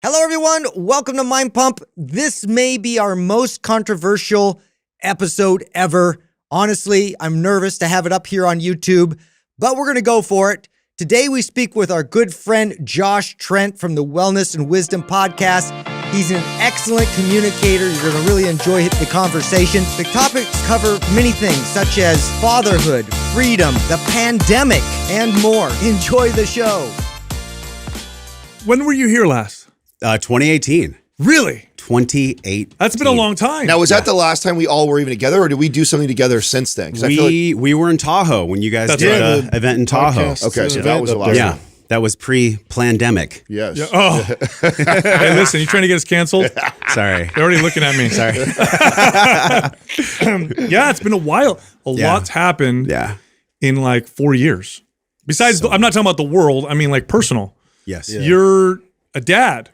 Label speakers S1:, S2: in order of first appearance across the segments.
S1: Hello, everyone. Welcome to Mind Pump. This may be our most controversial episode ever. Honestly, I'm nervous to have it up here on YouTube, but we're going to go for it. Today, we speak with our good friend, Josh Trent from the Wellness and Wisdom Podcast. He's an excellent communicator. You're going to really enjoy the conversation. The topics cover many things, such as fatherhood, freedom, the pandemic, and more. Enjoy the show.
S2: When were you here last?
S3: 2018.
S2: Really?
S3: 2018.
S2: That's been a long time.
S4: Now, was that the last time we all were even together, or did we do something together since then? 'Cause I feel like,
S3: We were in Tahoe when you guys
S2: That's
S3: did
S2: right.
S3: the event in Tahoe.
S4: okay, so that was the last
S3: Yeah,
S4: one.
S3: that was pre-plandemic.
S4: Yes.
S2: Yeah. Oh. Hey, listen, you trying to get us canceled?
S3: Sorry.
S2: They're already looking at me.
S3: Sorry.
S2: Yeah, it's been a while. A lot's happened
S3: Yeah.
S2: in like 4 years. Besides, I'm not talking about the world. I mean, like personal.
S3: Yes.
S2: You're a dad.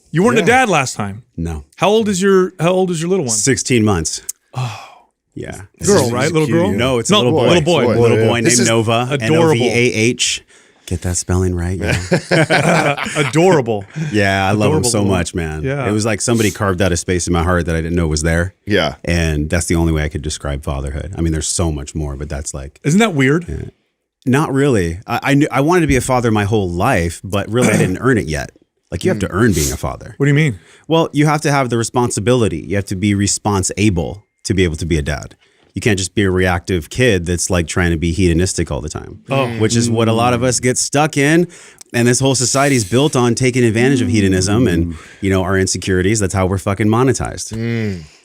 S2: You weren't a dad last time.
S3: No.
S2: How old is your little one?
S3: 16 months. Oh. Yeah.
S2: Girl, right? Little girl?
S3: No, it's a little boy.
S2: Little boy.
S4: Boy.
S3: Little boy
S4: This
S3: named
S4: is
S3: Nova.
S2: adorable.
S3: Novah. Get that spelling right. Yeah.
S2: Adorable.
S3: Yeah, I love him
S2: Adorable
S3: so
S2: boy.
S3: much, man.
S2: Yeah.
S3: It was like somebody carved out a space in my heart that I didn't know was there.
S4: Yeah.
S3: And that's the only way I could describe fatherhood. I mean, there's so much more, but that's like,
S2: Isn't that weird?
S3: not really. I knew I wanted to be a father my whole life, but really I didn't earn it yet. Like you have to earn being a father.
S2: What do you mean?
S3: Well, you have to have the responsibility. You have to be responsible to be able to be a dad. You can't just be a reactive kid that's like trying to be hedonistic all the time, which is what a lot of us get stuck in. And this whole society is built on taking advantage of hedonism and, you know, our insecurities. That's how we're fucking monetized.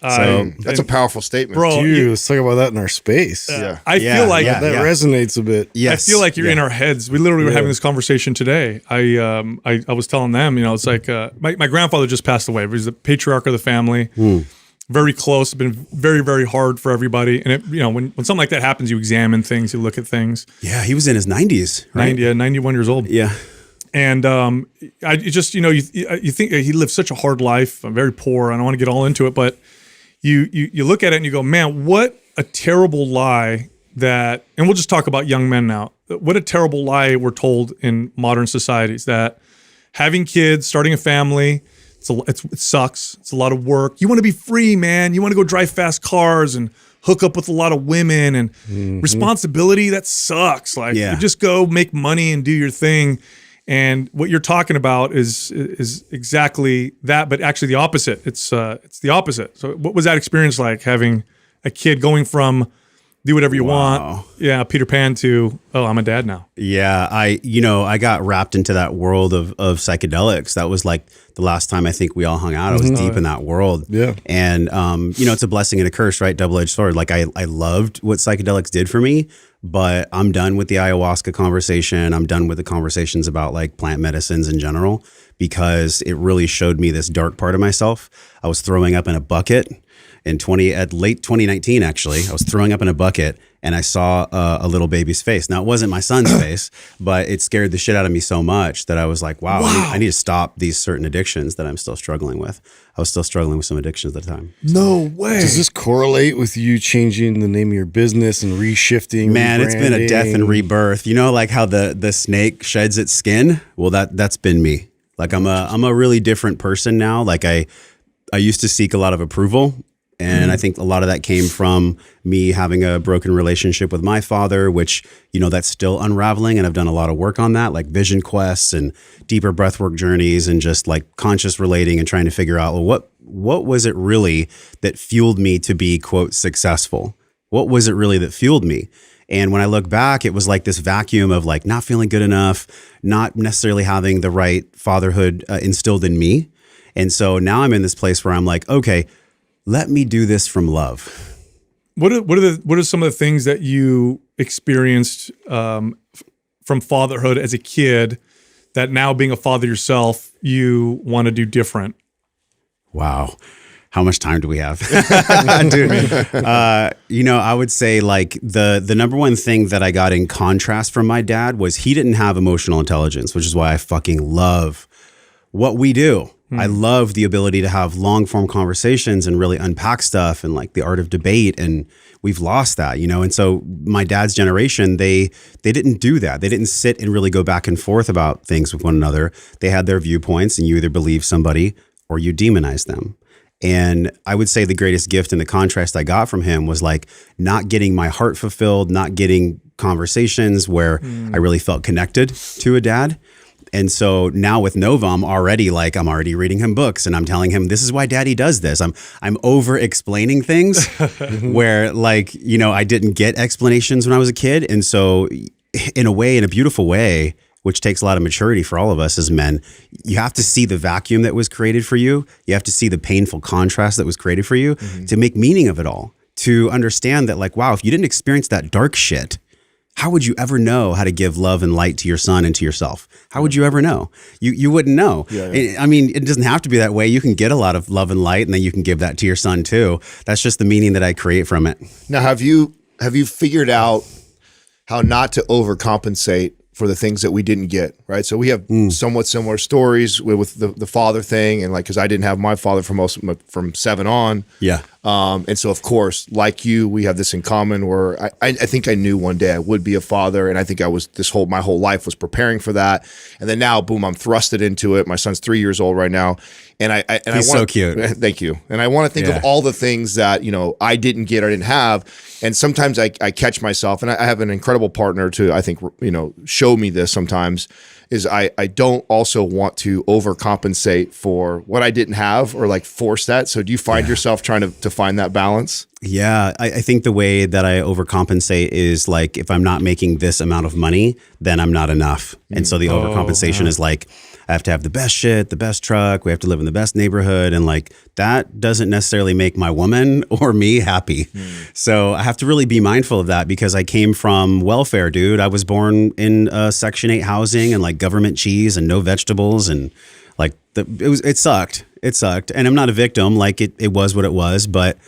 S3: So
S4: That's a powerful statement.
S2: Bro,
S5: Dude, let's talk about that in our space.
S4: Yeah.
S2: I feel like
S3: yeah.
S5: That resonates a bit.
S3: yes.
S2: I feel like you're in our heads. We literally were having this conversation today. I was telling them, you know, it's like my grandfather just passed away. He was the patriarch of the family, very close. It's been very, very hard for everybody. And it, you know, when something like that happens, you examine things, you look at things.
S3: Yeah, he was in his 90s, right?
S2: 91 years old.
S3: Yeah.
S2: And I just, you know, you think he lived such a hard life, very poor. I don't want to get all into it, but you look at it and you go, man, what a terrible lie that, and we'll just talk about young men now. What a terrible lie we're told in modern societies that having kids, starting a family, it sucks. It's a lot of work. You want to be free, man. You want to go drive fast cars and hook up with a lot of women and responsibility. That sucks. Like you just go make money and do your thing. And what you're talking about is exactly that, but actually the opposite. It's the opposite. So what was that experience like, having a kid going from do whatever you want, Peter Pan, to, oh, I'm a dad now?
S3: Yeah, I got wrapped into that world of psychedelics. That was like the last time I think we all hung out. I was deep in that world.
S5: Yeah.
S3: And it's a blessing and a curse, right? Double-edged sword. Like I loved what psychedelics did for me, but I'm done with the ayahuasca conversation. I'm done with the conversations about like plant medicines in general, because it really showed me this dark part of myself. I was throwing up in a bucket at late 2019, actually. I was throwing up in a bucket and I saw a little baby's face. Now, it wasn't my son's face, but it scared the shit out of me so much that I was like, wow. I need to stop these certain addictions that I'm still struggling with. I was still struggling with some addictions at the time.
S2: No way.
S5: Does this correlate with you changing the name of your business and reshifting?
S3: Man, it's been a death and
S5: rebranding?
S3: rebirth. You know, like how the snake sheds its skin? Well, that's been me. Like I'm a really different person now. Like I used to seek a lot of approval. And I think a lot of that came from me having a broken relationship with my father, which, you know, that's still unraveling. And I've done a lot of work on that, like vision quests and deeper breathwork journeys and just like conscious relating and trying to figure out, well, what was it really that fueled me to be, quote, successful? What was it really that fueled me? And when I look back, it was like this vacuum of like not feeling good enough, not necessarily having the right fatherhood instilled in me. And so now I'm in this place where I'm like, okay, let me do this from love.
S2: What are some of the things that you experienced from fatherhood as a kid that now, being a father yourself, you want to do different?
S3: Wow. How much time do we have? Dude, I would say like the number one thing that I got in contrast from my dad was he didn't have emotional intelligence, which is why I fucking love what we do. I love the ability to have long form conversations and really unpack stuff and like the art of debate. And we've lost that, you know? And so my dad's generation, they didn't do that. They didn't sit and really go back and forth about things with one another. They had their viewpoints, and you either believe somebody or you demonize them. And I would say the greatest gift and the contrast I got from him was like not getting my heart fulfilled, not getting conversations where I really felt connected to a dad. And so now with Nova, I'm already reading him books, and I'm telling him, this is why daddy does this. I'm over explaining things where, like, you know, I didn't get explanations when I was a kid. And so in a beautiful way, which takes a lot of maturity for all of us as men, you have to see the vacuum that was created for you. You have to see the painful contrast that was created for you to make meaning of it all, to understand that, like, wow, if you didn't experience that dark shit, how would you ever know how to give love and light to your son and to yourself? How would you ever know? You wouldn't know. I mean, it doesn't have to be that way. You can get a lot of love and light, and then you can give that to your son too. That's just the meaning that I create from it.
S4: Now, have you figured out how not to overcompensate for the things that we didn't get, right? So we have somewhat similar stories with the father thing, and like, because I didn't have my father from 7 on.
S3: Yeah.
S4: And so, of course, like you, we have this in common where I think I knew one day I would be a father, and I think I was my whole life was preparing for that. And then now, boom, I'm thrusted into it. My son's 3 years old right now. And
S3: He's so cute.
S4: Thank you. And I want to think of all the things that, you know, I didn't get or I didn't have. And sometimes I catch myself, and I have an incredible partner to, I think, you know, show me this sometimes, is I don't also want to overcompensate for what I didn't have or like force that. So do you find yourself trying to find that balance?
S3: Yeah, I think the way that I overcompensate is like, if I'm not making this amount of money, then I'm not enough. And so the overcompensation is like, I have to have the best shit, the best truck. We have to live in the best neighborhood. And like, that doesn't necessarily make my woman or me happy. So I have to really be mindful of that, because I came from welfare, dude. I was born in Section 8 housing and like government cheese and no vegetables. And like, it sucked. It sucked. And I'm not a victim. Like it was what it was. But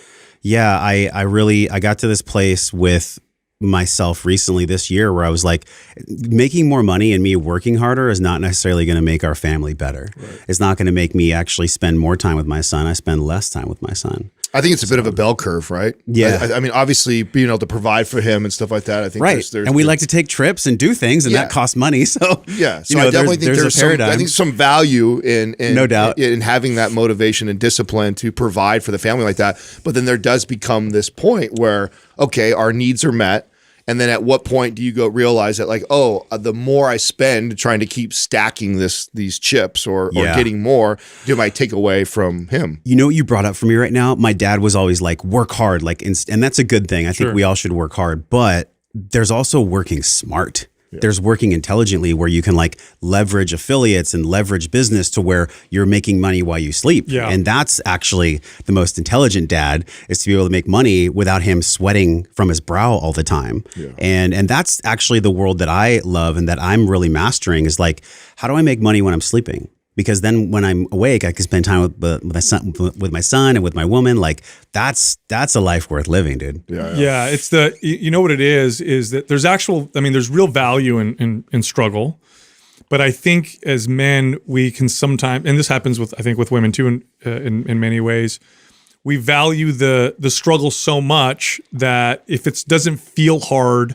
S3: yeah, I got to this place with myself recently this year where I was like, making more money and me working harder is not necessarily going to make our family better. Right. It's not going to make me actually spend more time with my son. I spend less time with my son.
S4: I think it's a bit of a bell curve, right?
S3: Yeah.
S4: I mean, obviously being able to provide for him and stuff like that. I think
S3: there's and we like to take trips and do things, and that costs money. So
S4: yeah, so I definitely think there's some value in
S3: no doubt
S4: in having that motivation and discipline to provide for the family like that. But then there does become this point where, okay, our needs are met. And then at what point do you realize that, like, oh, the more I spend trying to keep stacking these chips or getting more, do I take away from him?
S3: You know what you brought up for me right now? My dad was always like, work hard, like, and that's a good thing. I think we all should work hard, but there's also working smart. There's working intelligently, where you can like leverage affiliates and leverage business to where you're making money while you sleep.
S2: Yeah.
S3: And that's actually the most intelligent dad, is to be able to make money without him sweating from his brow all the time. Yeah. And that's actually the world that I love and that I'm really mastering, is like, how do I make money when I'm sleeping? Because then when I'm awake, I can spend time with my son and with my woman. Like that's a life worth living, dude.
S2: Yeah. It's you know what it is that there's real value in struggle. But I think as men, we can sometimes, and this happens with women too, in many ways, we value the struggle so much that if it doesn't feel hard,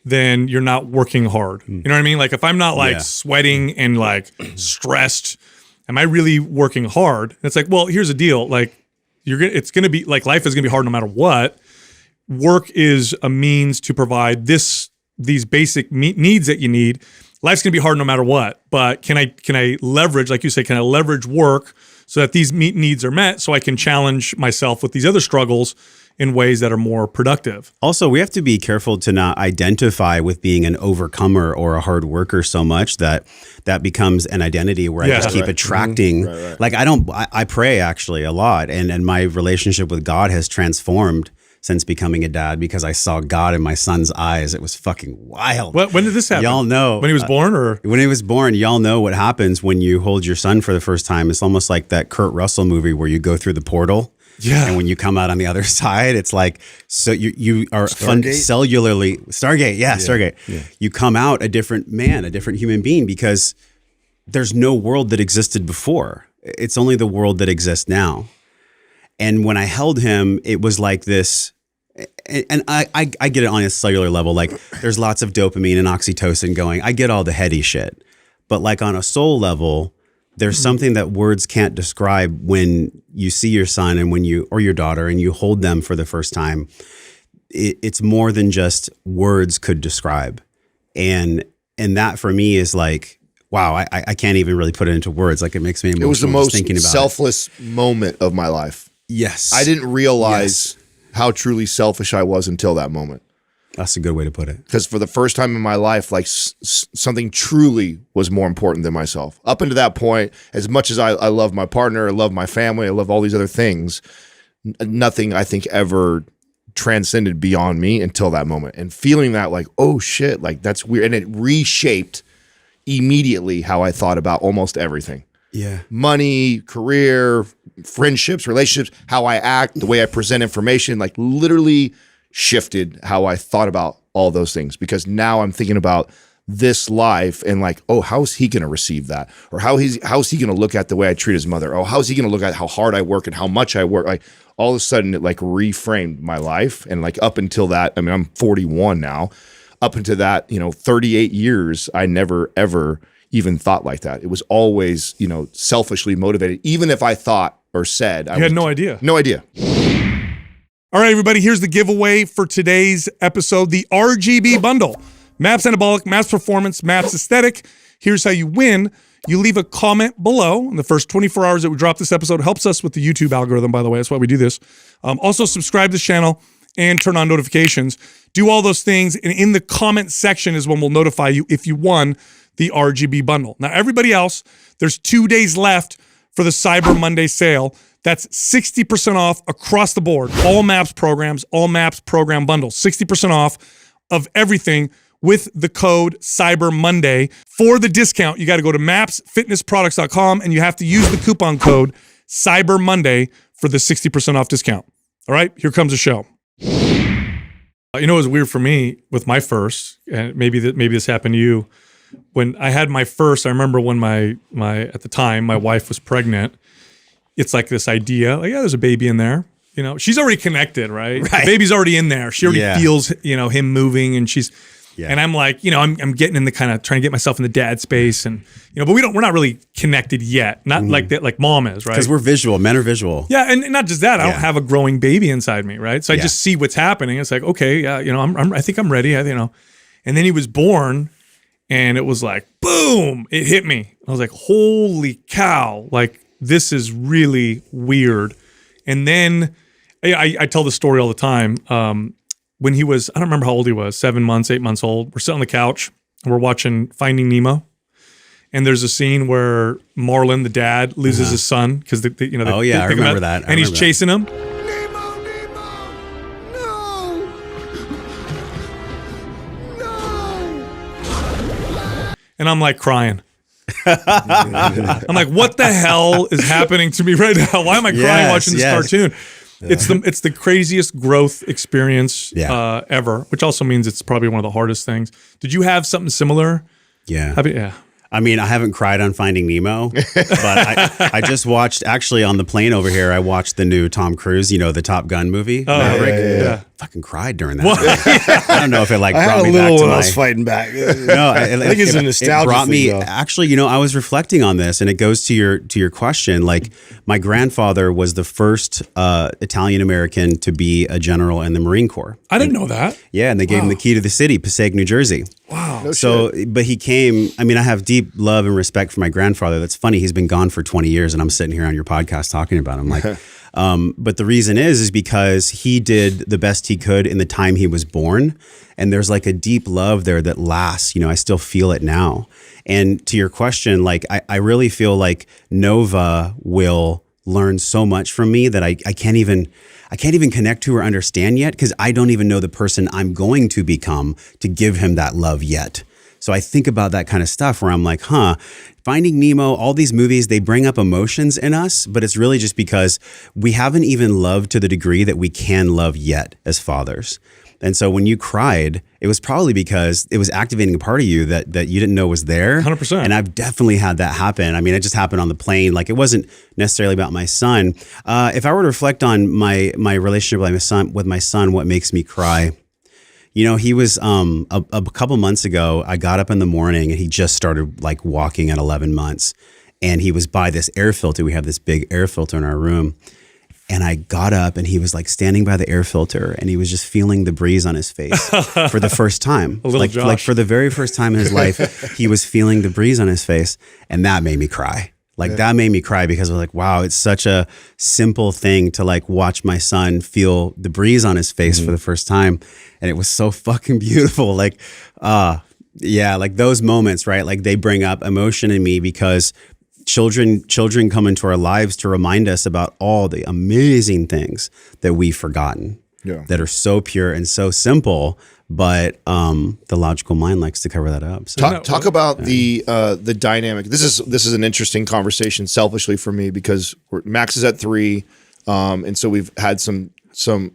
S2: then you're not working hard. You know what I mean? Like if I'm not like sweating and like stressed, am I really working hard? And it's like, well, here's the deal. Like it's going to be like, life is going to be hard no matter what. Work is a means to provide these basic needs that you need. Life's going to be hard no matter what. But can I leverage, like you say, can I leverage work so that these needs are met, so I can challenge myself with these other struggles in ways that are more productive?
S3: Also, we have to be careful to not identify with being an overcomer or a hard worker so much that becomes an identity where I just keep attracting. Mm-hmm. Like I pray actually a lot, and my relationship with God has transformed since becoming a dad, because I saw God in my son's eyes. It was fucking wild.
S2: When did this happen?
S3: Y'all know.
S2: When he was born, or?
S3: When he was born, y'all know what happens when you hold your son for the first time. It's almost like that Kurt Russell movie where you go through the portal.
S2: Yeah.
S3: And when you come out on the other side, it's like, so you are cellularly, Stargate. Yeah, Stargate. Yeah. You come out a different man, a different human being, because there's no world that existed before. it's only the world that exists now. And when I held him, it was like this, and I get it on a cellular level. Like there's lots of dopamine and oxytocin going. I get all the heady shit. But like on a soul level, there's something that words can't describe when you see your son and or your daughter and you hold them for the first time. It's more than just words could describe. And that for me is like, wow, I can't even really put it into words. Like it makes me emotional.
S4: It was the
S3: just
S4: most
S3: thinking about
S4: selfless moment of my life.
S3: Yes.
S4: I didn't realize how truly selfish I was until that moment.
S3: That's a good way to put it.
S4: Because for the first time in my life, like something truly was more important than myself. Up until that point, as much as I love my partner, I love my family, I love all these other things, nothing I think ever transcended beyond me until that moment. And feeling that like, oh shit, like that's weird. And it reshaped immediately how I thought about almost everything.
S3: Yeah.
S4: Money, career, friendships, relationships, how I act, the way I present information, like literally shifted how I thought about all those things. Because now I'm thinking about this life and like, oh, how's he going to receive that? Or how's he going to look at the way I treat his mother? Oh, how's he going to look at how hard I work and how much I work? Like all of a sudden it like reframed my life. And like up until that, I mean, I'm 41 now. Up until that, 38 years, I never, ever even thought like that. It was always, selfishly motivated. Even if I thought or said,
S2: You had no idea.
S4: No idea.
S2: All right, everybody, here's the giveaway for today's episode, the RGB bundle. Maps Anabolic, Maps Performance, Maps Aesthetic. Here's how you win. You leave a comment below. In the first 24 hours that we drop this episode, helps us with the YouTube algorithm, by the way. That's why we do this. Also, subscribe to the channel and turn on notifications. Do all those things, and in the comment section is when we'll notify you if you won the RGB bundle. Now, everybody else, there's 2 days left for the Cyber Monday sale. That's 60% off across the board. All Maps programs, all Maps program bundles. 60% off of everything with the code Cyber Monday. For the discount, you got to go to mapsfitnessproducts.com and you have to use the coupon code Cyber Monday for the 60% off discount. All right, here comes the show. It was weird for me with my first, and maybe this happened to you. When I had my first, I remember when my at the time my wife was pregnant. It's like this idea, like, yeah, there's a baby in there. She's already connected, right? The baby's already in there. She already feels, him moving, and she's, and I'm like, I'm getting in the kind of trying to get myself in the dad space, and but we're not really connected yet, not like that, like mom is, right?
S3: Because we're visual, men are visual.
S2: Yeah, and not just that, I don't have a growing baby inside me, right? So I just see what's happening. It's like, okay, yeah, I think I'm ready, and then he was born, and it was like, boom, it hit me. I was like, holy cow, like this is really weird. And then I tell the story all the time. When he was, I don't remember how old he was, 7 months, 8 months old. We're sitting on the couch and we're watching Finding Nemo. And there's a scene where Marlin, the dad, loses his son because
S3: I remember that.
S2: And he's chasing him.
S6: Nemo, no! No!
S2: And I'm like crying. I'm like, what the hell is happening to me right now? Why am I crying watching this cartoon? It's the craziest growth experience ever, which also means it's probably one of the hardest things. Did you have something similar?
S3: Yeah. I mean, I haven't cried on Finding Nemo, but I just watched, actually on the plane over here, I watched the new Tom Cruise, the Top Gun movie. Maverick.
S6: Yeah.
S3: Fucking cried during that. I don't know if it brought me back to
S5: when I was fighting back.
S3: No, I think
S5: it's a nostalgia
S3: it brought me,
S5: thing, though.
S3: actually, I was reflecting on this, and it goes to your question. Like, my grandfather was the first Italian-American to be a general in the Marine Corps.
S2: I didn't know that.
S3: Yeah, and they gave him the key to the city, Passaic, New Jersey.
S2: Wow.
S3: But he came, I have deep love and respect for my grandfather. That's funny. He's been gone for 20 years and I'm sitting here on your podcast talking about him. Like, but the reason is because he did the best he could in the time he was born. And there's like a deep love there that lasts, I still feel it now. And to your question, like, I really feel like Nova will learn so much from me that I can't even connect to or understand yet, because I don't even know the person I'm going to become to give him that love yet. So I think about that kind of stuff where I'm like, Finding Nemo, all these movies, they bring up emotions in us, but it's really just because we haven't even loved to the degree that we can love yet as fathers. And so when you cried, it was probably because it was activating a part of you that you didn't know was there.
S2: 100%.
S3: And I've definitely had that happen. I mean, it just happened on the plane. Like, it wasn't necessarily about my son. If I were to reflect on my relationship with my son, what makes me cry? You know, he was a couple months ago, I got up in the morning and he just started like walking at 11 months. And he was by this air filter. We have this big air filter in our room. And I got up and he was like standing by the air filter and he was just feeling the breeze on his face for the first time. Like for the very first time in his life, he was feeling the breeze on his face. And that made me cry. That made me cry because I was like, wow, it's such a simple thing to like watch my son feel the breeze on his face for the first time. And it was so fucking beautiful. Like, yeah, like those moments, right? Like they bring up emotion in me because children come into our lives to remind us about all the amazing things that we've forgotten that are so pure and so simple, but the logical mind likes to cover that up. So.
S4: Talk about the dynamic. This is an interesting conversation selfishly for me because Max is at 3, and so we've had some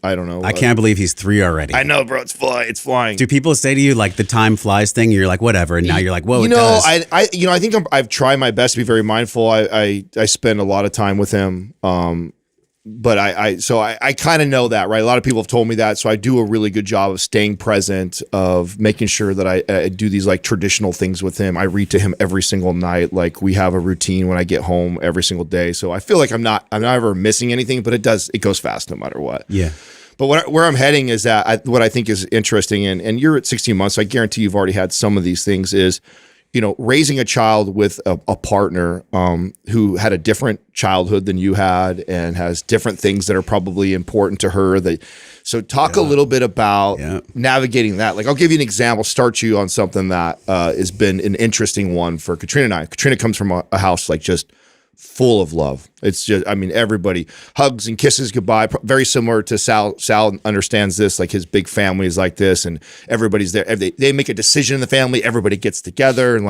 S4: I don't know.
S3: I can't believe he's 3 already.
S4: I know, bro. It's flying.
S3: Do people say to you like the time flies thing? You're like whatever, and now you're like, whoa.
S4: You
S3: it
S4: know,
S3: does.
S4: I think I've tried my best to be very mindful. I spend a lot of time with him. But I kind of know that, right? A lot of people have told me that. So I do a really good job of staying present, of making sure that I do these like traditional things with him. I read to him every single night. Like we have a routine when I get home every single day. So I feel like I'm not ever missing anything, but it goes fast no matter what.
S3: Yeah.
S4: But where I'm heading is that what I think is interesting, and you're at 16 months, so I guarantee you've already had some of these things, is, you know, raising a child with a partner who had a different childhood than you had and has different things that are probably important to her. So talk a little bit about navigating that. Like, I'll give you an example, start you on something that has been an interesting one for Katrina and I. Katrina comes from a house like just full of love. It's just, I mean, everybody hugs and kisses goodbye. Very similar to Sal. Sal understands this, like his big family is like this, and everybody's there. They make a decision in the family. Everybody gets together, and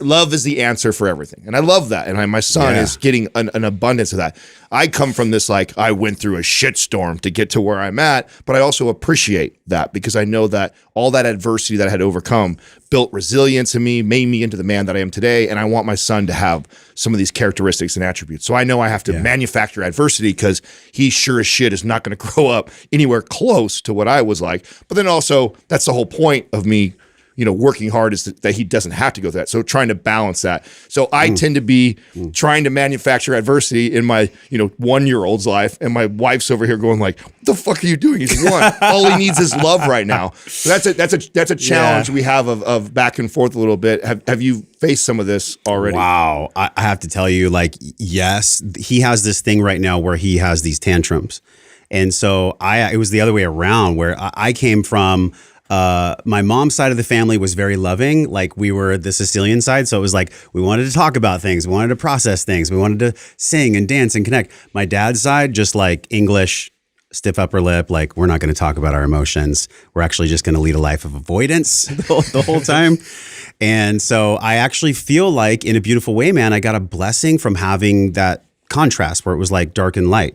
S4: love is the answer for everything. And I love that. And my son is getting an abundance of that. I come from this, like, I went through a shitstorm to get to where I'm at, but I also appreciate that because I know that all that adversity that I had overcome built resilience in me, made me into the man that I am today. And I want my son to have some of these characteristics and attributes. So I know I have to manufacture adversity because he sure as shit is not going to grow up anywhere close to what I was like. But then also, that's the whole point of me, you know, working hard, is that he doesn't have to go through that. So trying to balance that. So I tend to be trying to manufacture adversity in my, 1-year-old's life, and my wife's over here going like, "What the fuck are you doing? He's 1. All he needs is love right now." So that's a challenge we have of back and forth a little bit. Have you faced some of this already?
S3: Wow. I have to tell you, like, yes, he has this thing right now where he has these tantrums. And so it was the other way around, where I came from. My mom's side of the family was very loving. Like, we were the Sicilian side. So it was like, we wanted to talk about things. We wanted to process things. We wanted to sing and dance and connect. My dad's side, just like English, stiff upper lip. Like, we're not going to talk about our emotions. We're actually just going to lead a life of avoidance the whole time. And so I actually feel like, in a beautiful way, man, I got a blessing from having that contrast where it was like dark and light,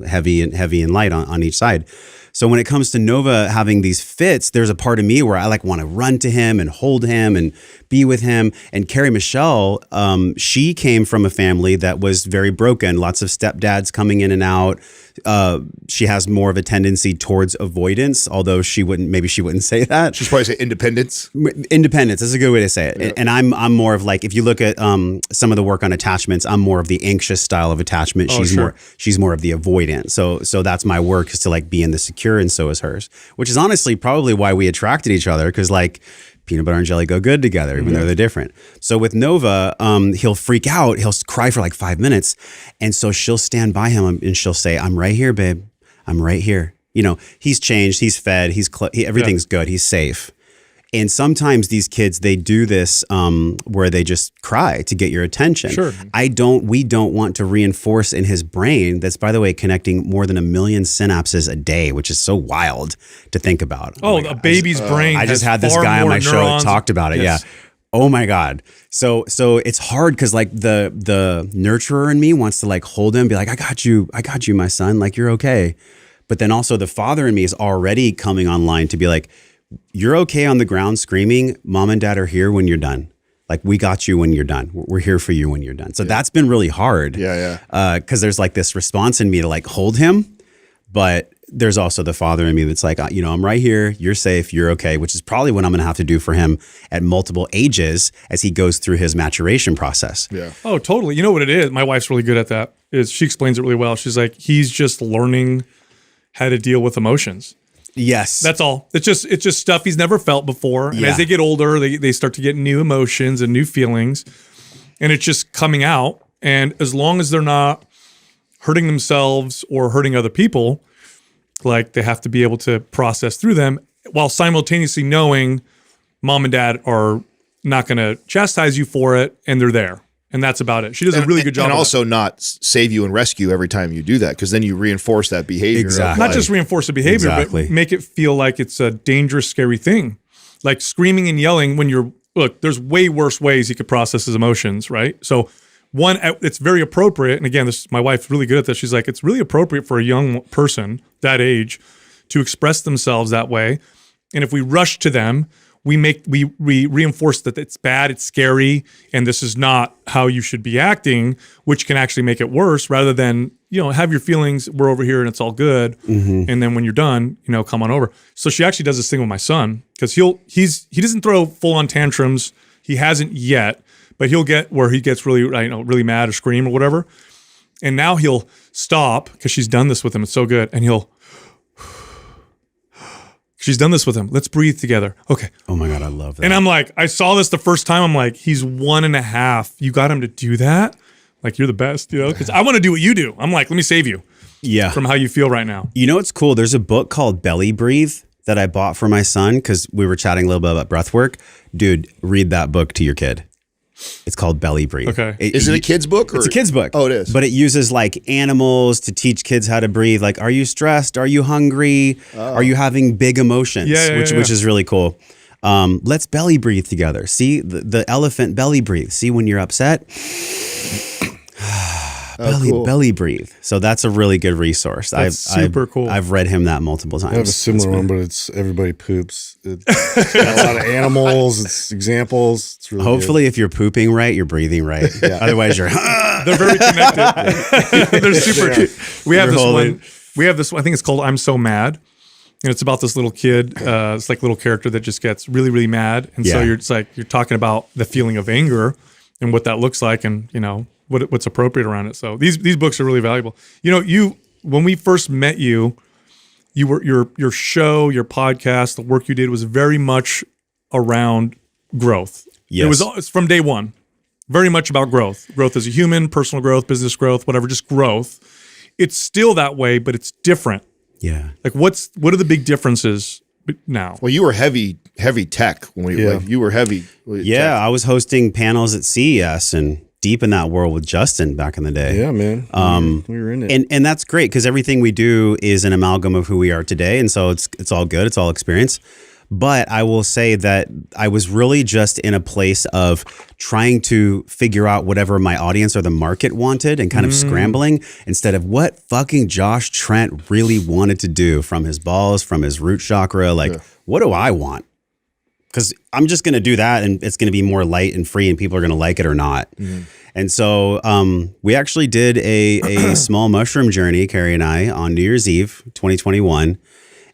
S3: heavy and light on each side. So when it comes to Nova having these fits, there's a part of me where I like want to run to him and hold him and be with him. And Carrie Michelle, she came from a family that was very broken. Lots of stepdads coming in and out. She has more of a tendency towards avoidance, although maybe she wouldn't say that.
S4: She's probably say independence.
S3: Independence is a good way to say it. Yeah. And I'm more of like, if you look at some of the work on attachments, I'm more of the anxious style of attachment. She's more of the avoidant. So that's my work, is to like be in the secure, and so is hers, which is honestly probably why we attracted each other, because like peanut butter and jelly go good together, even though they're different. So with Nova, he'll freak out. He'll cry for like 5 minutes. And so she'll stand by him and she'll say, "I'm right here, babe. I'm right here." He's changed. He's fed. Everything's good. He's safe. And sometimes these kids, they do this where they just cry to get your attention.
S2: Sure.
S3: We don't want to reinforce in his brain, that's, by the way, connecting more than 1 million synapses a day, which is so wild to think about.
S2: Oh, a baby's brain.
S3: I just had this guy on my show that talked about it.
S2: Yes.
S3: Yeah. Oh my God. So it's hard because like the nurturer in me wants to like hold him, be like, I got you, my son, like, you're okay. But then also the father in me is already coming online to be like, you're okay on the ground screaming, mom and dad are here when you're done. Like, we got you when you're done. We're here for you when you're done. So that's been really hard.
S4: Yeah.
S3: Because there's like this response in me to like hold him, but there's also the father in me that's like, you know, I'm right here. You're safe. You're okay, which is probably what I'm going to have to do for him at multiple ages as he goes through his maturation process.
S4: Yeah.
S2: Oh, totally. You know what it is? My wife's really good at that. Is she explains it really well. She's like, he's just learning how to deal with emotions.
S3: Yes.
S2: That's all. It's just stuff he's never felt before. And
S3: Yeah.
S2: as they get older, they start to get new emotions and new feelings. And it's just coming out. And as long as they're not hurting themselves or hurting other people, like, they have to be able to process through them while simultaneously knowing mom and dad are not going to chastise you for it, and they're there. And that's about it. She does a really good job.
S4: And
S2: of
S4: also not save you and rescue every time you do that, because then you reinforce that behavior.
S3: Exactly.
S2: not just reinforce the behavior,
S3: Exactly.
S2: but make it feel like it's a dangerous, scary thing. Like screaming and yelling when look, there's way worse ways he could process his emotions, right? So one, it's very appropriate. And again, my wife's really good at this. She's like, it's really appropriate for a young person that age to express themselves that way. And if we rush to them, we reinforce that it's bad, it's scary, and this is not how you should be acting, which can actually make it worse, rather than, you know, have your feelings, we're over here and it's all good. And then when you're done, you know, come on over. So she actually does this thing with my son, because he doesn't throw full on tantrums. He hasn't yet, but he'll get where he gets really, you know, really mad or scream or whatever. And now he'll stop, because she's done this with him. It's so good. And she's done this with him. Let's breathe together. Okay.
S3: Oh my God, I love that.
S2: And I'm like, I saw this the first time. I'm like, he's 1.5. You got him to do that? Like, you're the best, you know? Because I want to do what you do. I'm like, let me save you
S3: yeah.
S2: from how you feel right now.
S3: You know what's cool? There's a book called Belly Breathe that I bought for my son because we were chatting a little bit about breath work. Dude, read that book to your kid. It's called Belly Breathe.
S2: Okay.
S4: Is it a kid's book? Or?
S3: It's a kid's book.
S4: Oh, it is.
S3: But it uses like animals to teach kids how to breathe. Like, are you stressed? Are you hungry? Are you having big emotions? Which is really cool. Let's belly breathe together. See the elephant belly breathe. See when you're upset? Belly breathe. So that's a really good resource.
S2: That's super cool.
S3: I've read him that multiple times.
S5: I have a similar one, but it's everybody poops. It's got a lot of animals. It's examples. It's really
S3: Hopefully, if you're pooping right, you're breathing right. Otherwise, you're.
S2: They're very connected. They're super. We have this one. We have this. I think it's called "I'm So Mad," and it's about this little kid. It's like a little character that just gets really, really mad, and so
S3: Yeah.
S2: you're talking about the feeling of anger and what that looks like, and you know what's appropriate around it. So these books are really valuable. You know, when we first met you were your show, your podcast, the work you did was very much around growth.
S3: Yes.
S2: It's from day one. Very much about growth as a human, personal growth, business growth, whatever, just growth. It's still that way, but it's different.
S3: Yeah.
S2: Like what are the big differences now?
S4: Well, you were heavy tech when you were heavy.
S3: Yeah,
S4: tech.
S3: I was hosting panels at CES and deep in that world with Justin back in the day.
S5: Yeah, man. We were in it.
S3: And that's great because everything we do is an amalgam of who we are today, and so it's all good. It's all experience. But I will say that I was really just in a place of trying to figure out whatever my audience or the market wanted and kind of scrambling instead of what fucking Josh Trent really wanted to do from his balls, from his root chakra. Like, what do I want? Because I'm just going to do that and it's going to be more light and free and people are going to like it or not. And so we actually did a small mushroom journey, Carrie and I, on New Year's Eve, 2021.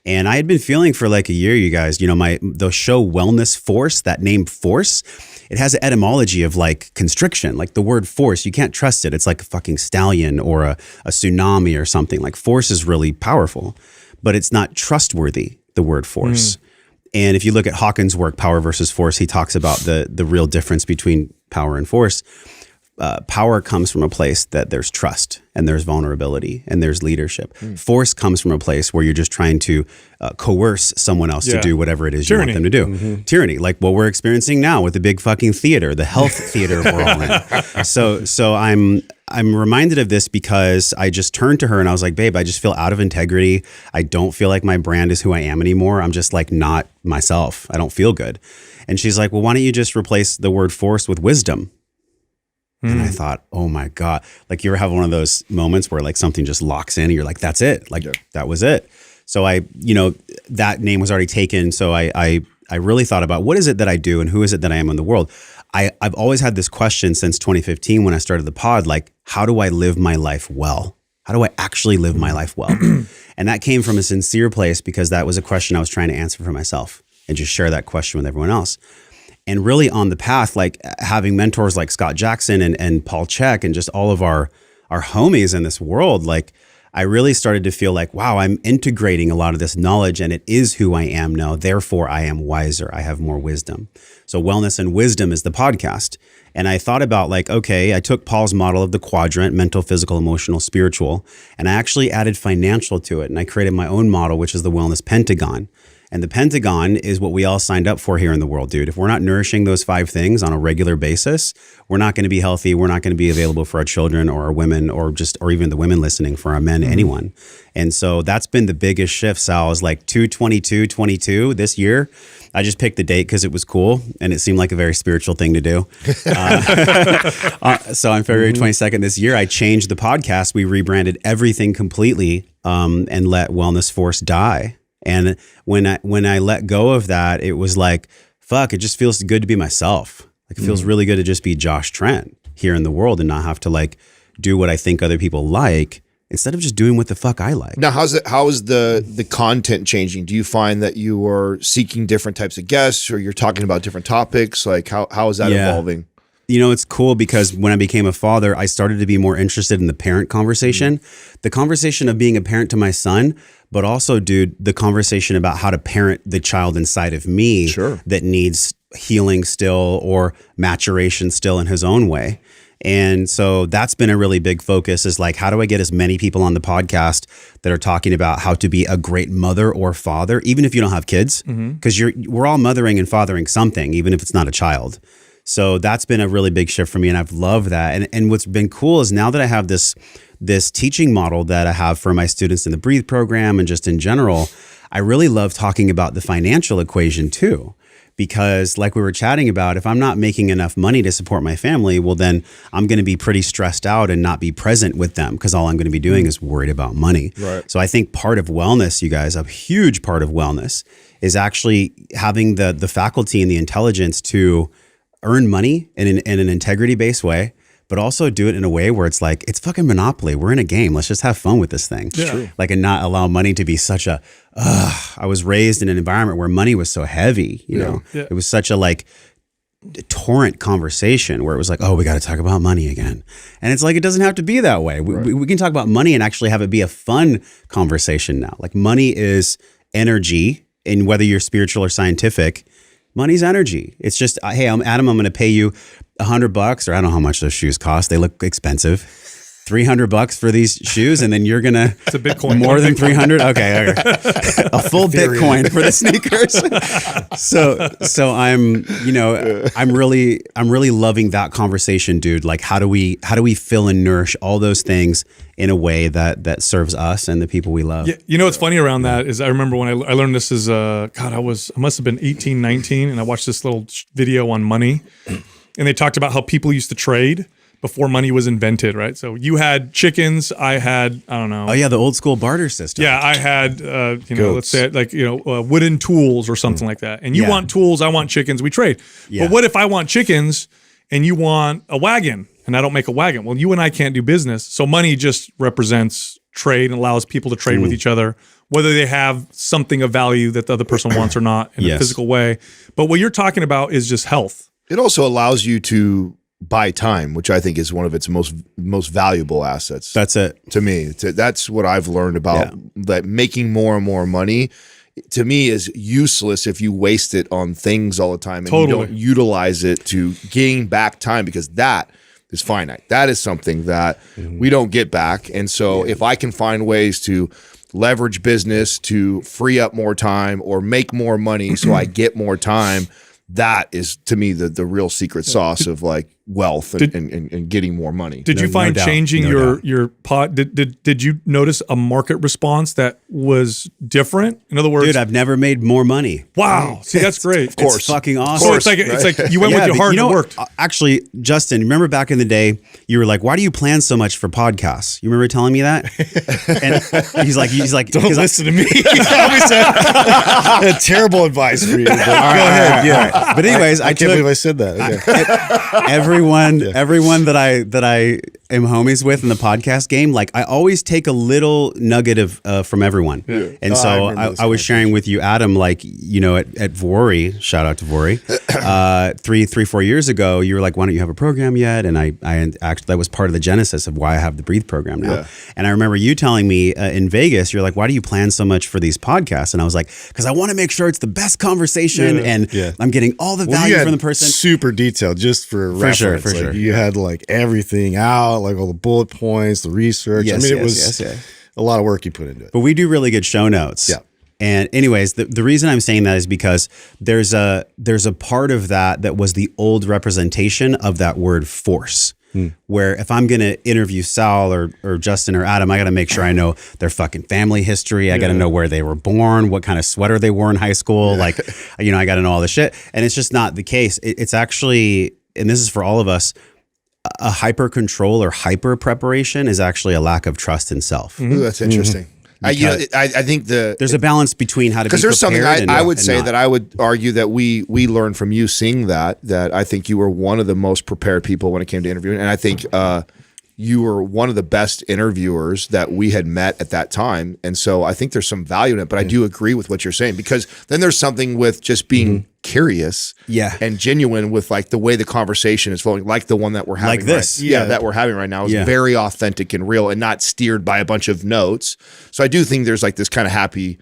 S3: And I had been feeling for like a year, you guys, you know, the show Wellness Force, that name Force, it has an etymology of like constriction, like the word force. You can't trust it. It's like a fucking stallion or a tsunami or something. Like force is really powerful, but it's not trustworthy, the word force. And if you look at Hawkins' work, Power versus Force, he talks about the real difference between power and force. Power comes from a place that there's trust and there's vulnerability and there's leadership. Force comes from a place where you're just trying to coerce someone else to do whatever it is you want them to do. Tyranny, like what we're experiencing now with the big fucking theater, the health theater we're all in. So I'm reminded of this because I just turned to her and I was like, babe, I just feel out of integrity. I don't feel like my brand is who I am anymore. I'm just like not myself. I don't feel good. And she's like, well, why don't you just replace the word force with wisdom? And I thought, oh my God, like you ever have one of those moments where like something just locks in and you're like, that's it. Like that was it. So that name was already taken. So I really thought about what is it that I do and who is it that I am in the world? I've always had this question since 2015 when I started the pod, like, how do I live my life well? How do I actually live my life well? And that came from a sincere place because that was a question I was trying to answer for myself and just share that question with everyone else. And really on the path, like having mentors like Scott Jackson and Paul Chek and just all of our homies in this world, like I really started to feel like, wow, I'm integrating a lot of this knowledge and it is who I am now. Therefore, I am wiser. I have more wisdom. So Wellness and Wisdom is the podcast. And I thought about like, okay, I took Paul's model of the quadrant, mental, physical, emotional, spiritual, and I actually added financial to it. And I created my own model, which is the Wellness Pentagon. And the Pentagon is what we all signed up for here in the world, dude. If we're not nourishing those 5 things on a regular basis, we're not going to be healthy. We're not going to be available for our children or our women or even the women listening, for our men, anyone. And so that's been the biggest shift, Sal, is like 2/22/22 this year. I just picked the date because it was cool and it seemed like a very spiritual thing to do. So on February 22nd this year, I changed the podcast. We rebranded everything completely and let Wellness Force die. And when I let go of that, it was like, fuck, it just feels good to be myself. Like it feels really good to just be Josh Trent here in the world and not have to like do what I think other people like instead of just doing what the fuck I like.
S4: Now, how is the content changing? Do you find that you are seeking different types of guests or you're talking about different topics? Like how is that evolving?
S3: You know, it's cool because when I became a father, I started to be more interested in the parent conversation, the conversation of being a parent to my son, but also, dude, the conversation about how to parent the child inside of me that needs healing still or maturation still in his own way. And so that's been a really big focus is like, how do I get as many people on the podcast that are talking about how to be a great mother or father, even if you don't have kids, because we're all mothering and fathering something, even if it's not a child. So that's been a really big shift for me. And I've loved that. And what's been cool is now that I have this teaching model that I have for my students in the Breathe program and just in general, I really love talking about the financial equation too. Because like we were chatting about, if I'm not making enough money to support my family, well, then I'm going to be pretty stressed out and not be present with them because all I'm going to be doing is worried about money. Right. So I think part of wellness, you guys, a huge part of wellness is actually having the faculty and the intelligence to earn money in an integrity-based way, but also do it in a way where it's like, it's fucking Monopoly. We're in a game. Let's just have fun with this thing. Yeah. Like, and not allow money to be such a, I was raised in an environment where money was so heavy, you know, it was such a like torrent conversation where it was like, oh, we got to talk about money again. And it's like, it doesn't have to be that way. We can talk about money and actually have it be a fun conversation now. Like money is energy, and whether you're spiritual or scientific, money's energy. It's just, hey, I'm Adam, I'm going to pay you $100, or I don't know how much those shoes cost. They look expensive. $300 for these shoes, and then you're gonna
S2: it's a Bitcoin
S3: more than 300. Okay, a full Bitcoin for the sneakers. So I'm, you know, I'm really loving that conversation, dude. Like, how do we fill and nourish all those things in a way that serves us and the people we love?
S2: Yeah, you know what's funny around that is I remember when I learned this as I must have been 18, 19, and I watched this little video on money, and they talked about how people used to trade before money was invented, right? So you had chickens, I had, I don't know.
S3: Oh yeah, the old school barter system.
S2: Yeah, I had, let's say like, wooden tools or something like that. And you want tools, I want chickens, we trade. But what if I want chickens and you want a wagon and I don't make a wagon? Well, you and I can't do business. So money just represents trade and allows people to trade with each other, whether they have something of value that the other person wants or not in a physical way. But what you're talking about is just health.
S4: It also allows you to buy time, which I think is one of its most valuable assets.
S3: That's it.
S4: To me, that's what I've learned about that making more and more money, to me, is useless if you waste it on things all the time and you don't utilize it to gain back time, because that is finite. That is something that we don't get back. And so if I can find ways to leverage business to free up more time or make more money so I get more time, that is, to me, the real secret sauce of like wealth and getting more money.
S2: Did you
S3: No
S2: find
S3: doubt.
S2: changing
S3: No doubt.
S2: your pod? Did you notice a market response that was different? In other words,
S3: Dude, I've never made more money.
S2: wow. See, that's great. Of
S4: course.
S3: It's fucking awesome.
S2: So it's like you went with your
S3: but
S2: heart
S3: you know,
S2: and it worked.
S3: Actually, Justin, remember back in the day, you were like, "Why do you plan so much for podcasts?" You remember telling me that? And he's like,
S5: Don't
S3: 'cause I-
S5: listen to me. Terrible advice for you. But go ahead. Yeah.
S3: But anyways,
S5: I can't believe I said that. Okay.
S3: everyone that I am homies with in the podcast game, like I always take a little nugget of from everyone. And
S5: I
S3: so
S5: remember this
S3: I was sharing with you, Adam, like, you know, at Vori, shout out to Vori, 4 years ago, you were like, why don't you have a program yet? And I actually, that was part of the genesis of why I have the Breathe program now.
S4: Yeah.
S3: And I remember you telling me in Vegas, you're like, why do you plan so much for these podcasts? And I was like, because I want to make sure it's the best conversation and I'm getting all the
S5: Well,
S3: value
S5: you had
S3: from the person.
S5: super detailed, just for reference.
S3: sure,
S5: Like,
S3: sure.
S5: You had like everything out, like all the bullet points, the research.
S3: Yes,
S5: I mean, it
S3: yes,
S5: was
S3: yes.
S5: a lot of work you put into it.
S3: But we do really good show notes.
S5: Yeah.
S3: And anyways, the reason I'm saying that is because there's a part of that was the old representation of that word force. Where if I'm going to interview Sal or Justin or Adam, I got to make sure I know their fucking family history. I got to know where they were born, what kind of sweater they wore in high school. Like, you know, I got to know all this shit. And it's just not the case. It's actually, and this is for all of us, a hyper control or hyper preparation is actually a lack of trust in self.
S4: Ooh, that's interesting. I think
S3: There's a balance between how to be
S4: because there's something
S3: prepared
S4: I would
S3: and
S4: say
S3: not.
S4: that I would argue that we learned from you seeing that I think you were one of the most prepared people when it came to interviewing, and I think you were one of the best interviewers that we had met at that time, and so I think there's some value in it. But I do agree with what you're saying, because then there's something with just being curious, and genuine with like the way the conversation is flowing, like the one that we're having,
S3: Like this.
S4: that we're having right now is very authentic and real, and not steered by a bunch of notes. So I do think there's like this kind of happy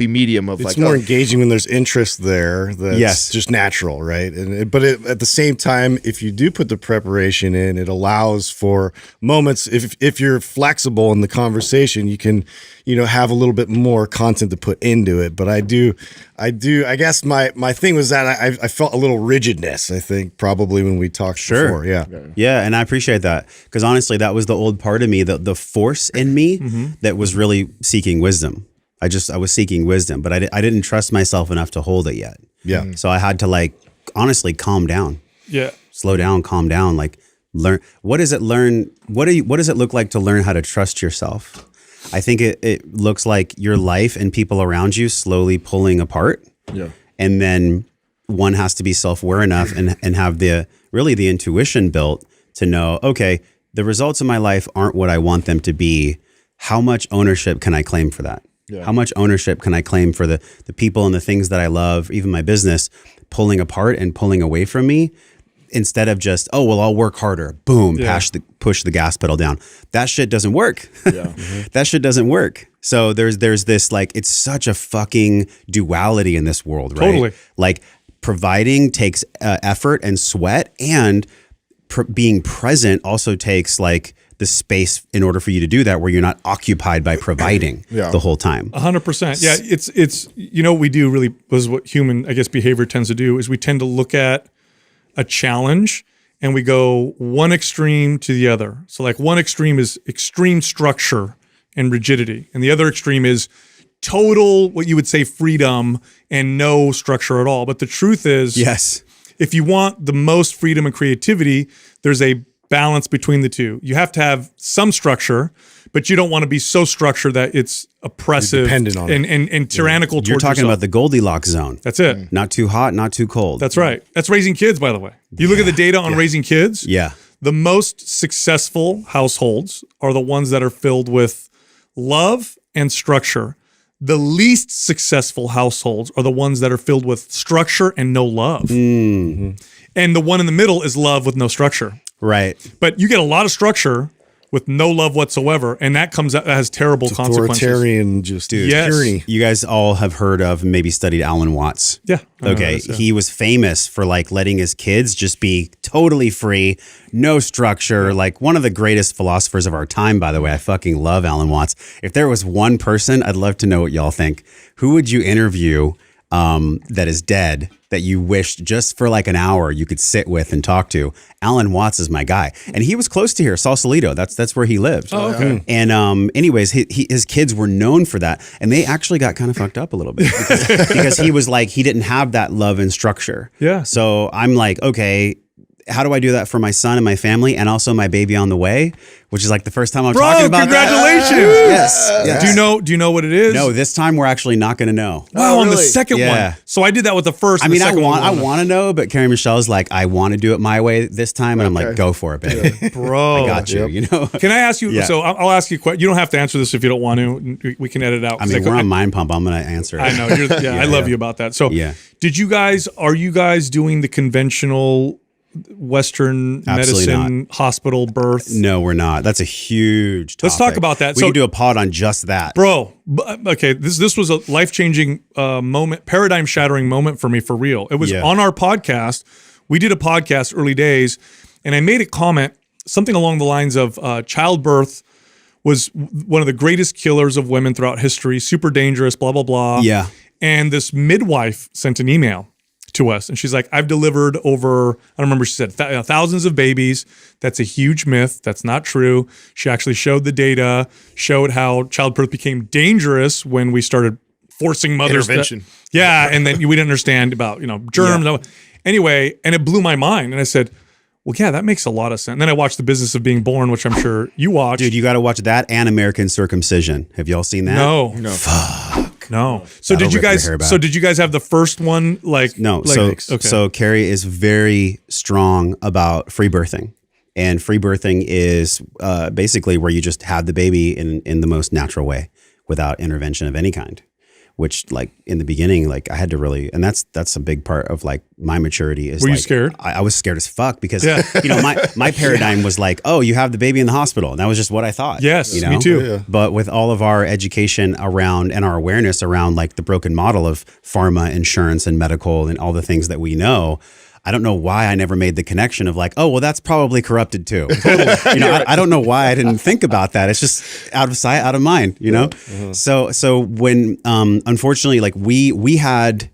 S4: medium of
S5: It's
S4: like
S5: more engaging when there's interest there. That's
S3: Yes.
S5: just natural, right? But at the same time, if you do put the preparation in, it allows for moments. If you're flexible in the conversation, you can, you know, have a little bit more content to put into it. But I guess my thing was that I felt a little rigidness. I think probably when we talked before,
S3: Yeah, and I appreciate that, because honestly, that was the old part of me, the force in me that was really seeking wisdom. I was seeking wisdom, but I didn't trust myself enough to hold it yet.
S5: Yeah.
S3: So I had to like honestly calm down,
S2: Yeah.
S3: slow down, calm down. Like learn. What does it look like to learn how to trust yourself? I think it looks like your life and people around you slowly pulling apart.
S4: Yeah.
S3: And then one has to be self-aware enough and have the intuition built to know, okay, the results of my life aren't what I want them to be. How much ownership can I claim for that? Yeah. How much ownership can I claim for the people and the things that I love, even my business, pulling apart and pulling away from me, instead of just, oh, well, I'll work harder. Boom, push the gas pedal down. That shit doesn't work. Yeah. That shit doesn't work. So there's this, like, it's such a fucking duality in this world, right?
S2: Totally.
S3: Like providing takes effort and sweat, and being present also takes like the space in order for you to do that, where you're not occupied by providing the whole time.
S2: 100%. Yeah, it's you know what we do really was what human, I guess, behavior tends to do is we tend to look at a challenge and we go one extreme to the other. So like one extreme is extreme structure and rigidity, and the other extreme is total, what you would say, freedom and no structure at all. But the truth is,
S3: Yes.
S2: if you want the most freedom and creativity, there's a balance between the two. You have to have some structure, but you don't want to be so structured that it's oppressive
S5: You're dependent on
S2: and tyrannical
S3: You're
S2: towards
S3: talking
S2: yourself.
S3: about the Goldilocks zone.
S2: That's it.
S3: Not too hot, not too cold.
S2: That's right. That's raising kids, by the way. You look at the data on raising kids.
S3: Yeah.
S2: The most successful households are the ones that are filled with love and structure. The least successful households are the ones that are filled with structure and no love. And the one in the middle is love with no structure.
S3: Right.
S2: But you get a lot of structure with no love whatsoever, and that has terrible consequences.
S5: Authoritarian, just
S2: Yes.
S5: tyranny.
S3: You guys all have heard of and maybe studied Alan Watts.
S2: Yeah.
S3: Okay. He was famous for like letting his kids just be totally free, no structure, like one of the greatest philosophers of our time, by the way. I fucking love Alan Watts. If there was one person, I'd love to know what y'all think. Who would you interview that is dead that you wished just for like an hour you could sit with and talk to. Alan Watts is my guy, and he was close to here, Sausalito. That's where he lived.
S2: Oh, okay.
S3: And anyways, his kids were known for that, and they actually got kind of fucked up a little bit because he was like he didn't have that love and structure.
S2: Yeah.
S3: So I'm like, okay, how do I do that for my son and my family, and also my baby on the way, which is like the first time I'm talking about
S2: congratulations.
S3: that. Yes.
S2: Do you know what it is?
S3: No, this time we're actually not going to know.
S2: Wow, on the
S4: really?
S2: second
S3: Yeah.
S2: one. So I did that with the first.
S3: I
S2: and
S3: mean,
S2: the
S3: I
S2: second one
S3: want to know, but Carrie Michelle's like, I want to do it my way this time, and I'm like, go for it, baby.
S2: bro.
S3: I got you. You know.
S2: Can I ask you?
S3: Yeah.
S2: So I'll ask you a question. You don't have to answer this if you don't want to. We can edit it out.
S3: I mean, we're on Mind Pump. I'm going to answer it.
S2: I know. I love you about that. So,
S3: Yeah.
S2: are you guys doing the conventional Western
S3: Absolutely
S2: medicine hospital birth?
S3: No, we're not. That's a huge topic.
S2: Let's talk about that.
S3: We
S2: So-
S3: could do a pod on just that.
S2: Bro, okay, this was a life-changing moment, paradigm-shattering moment for me, for real. It was
S3: Yeah.
S2: on our podcast. We did a podcast early days, and I made a comment, something along the lines of childbirth was one of the greatest killers of women throughout history, super dangerous, blah, blah, blah.
S3: Yeah.
S2: And this midwife sent an email to us, and she's like, I've delivered over, I don't remember, she said thousands of babies. That's a huge myth. That's not true. She actually showed the data, showed how childbirth became dangerous when we started forcing mothers
S4: Intervention.
S2: yeah, and then we didn't understand about, germs. Anyway, and it blew my mind, and I said, well, yeah, that makes a lot of sense. And then I watched The Business of Being Born, which I'm sure you watched.
S3: Dude, you got to watch that and American Circumcision. Have y'all seen that?
S2: No. No. So
S3: That'll
S2: did you
S3: rip your
S2: guys?
S3: hair back.
S2: So did you guys have the first one? Like
S3: No.
S2: Like,
S3: So Carrie is very strong about free birthing. And free birthing is basically where you just have the baby in the most natural way without intervention of any kind. Which, like, in the beginning, like, I had to really, and that's a big part of like my maturity. Is
S2: Were you
S3: like,
S2: scared?
S3: I was scared as fuck because my paradigm was like, oh, you have the baby in the hospital, and that was just what I thought.
S2: Yes,
S3: you know?
S2: me too.
S5: Yeah.
S3: But with all of our education around and our awareness around like the broken model of pharma, insurance, and medical, and all the things that we know, I don't know why I never made the connection of like, oh, well, that's probably corrupted too. I don't know why I didn't think about that. It's just out of sight, out of mind, you know? So when, unfortunately, like we had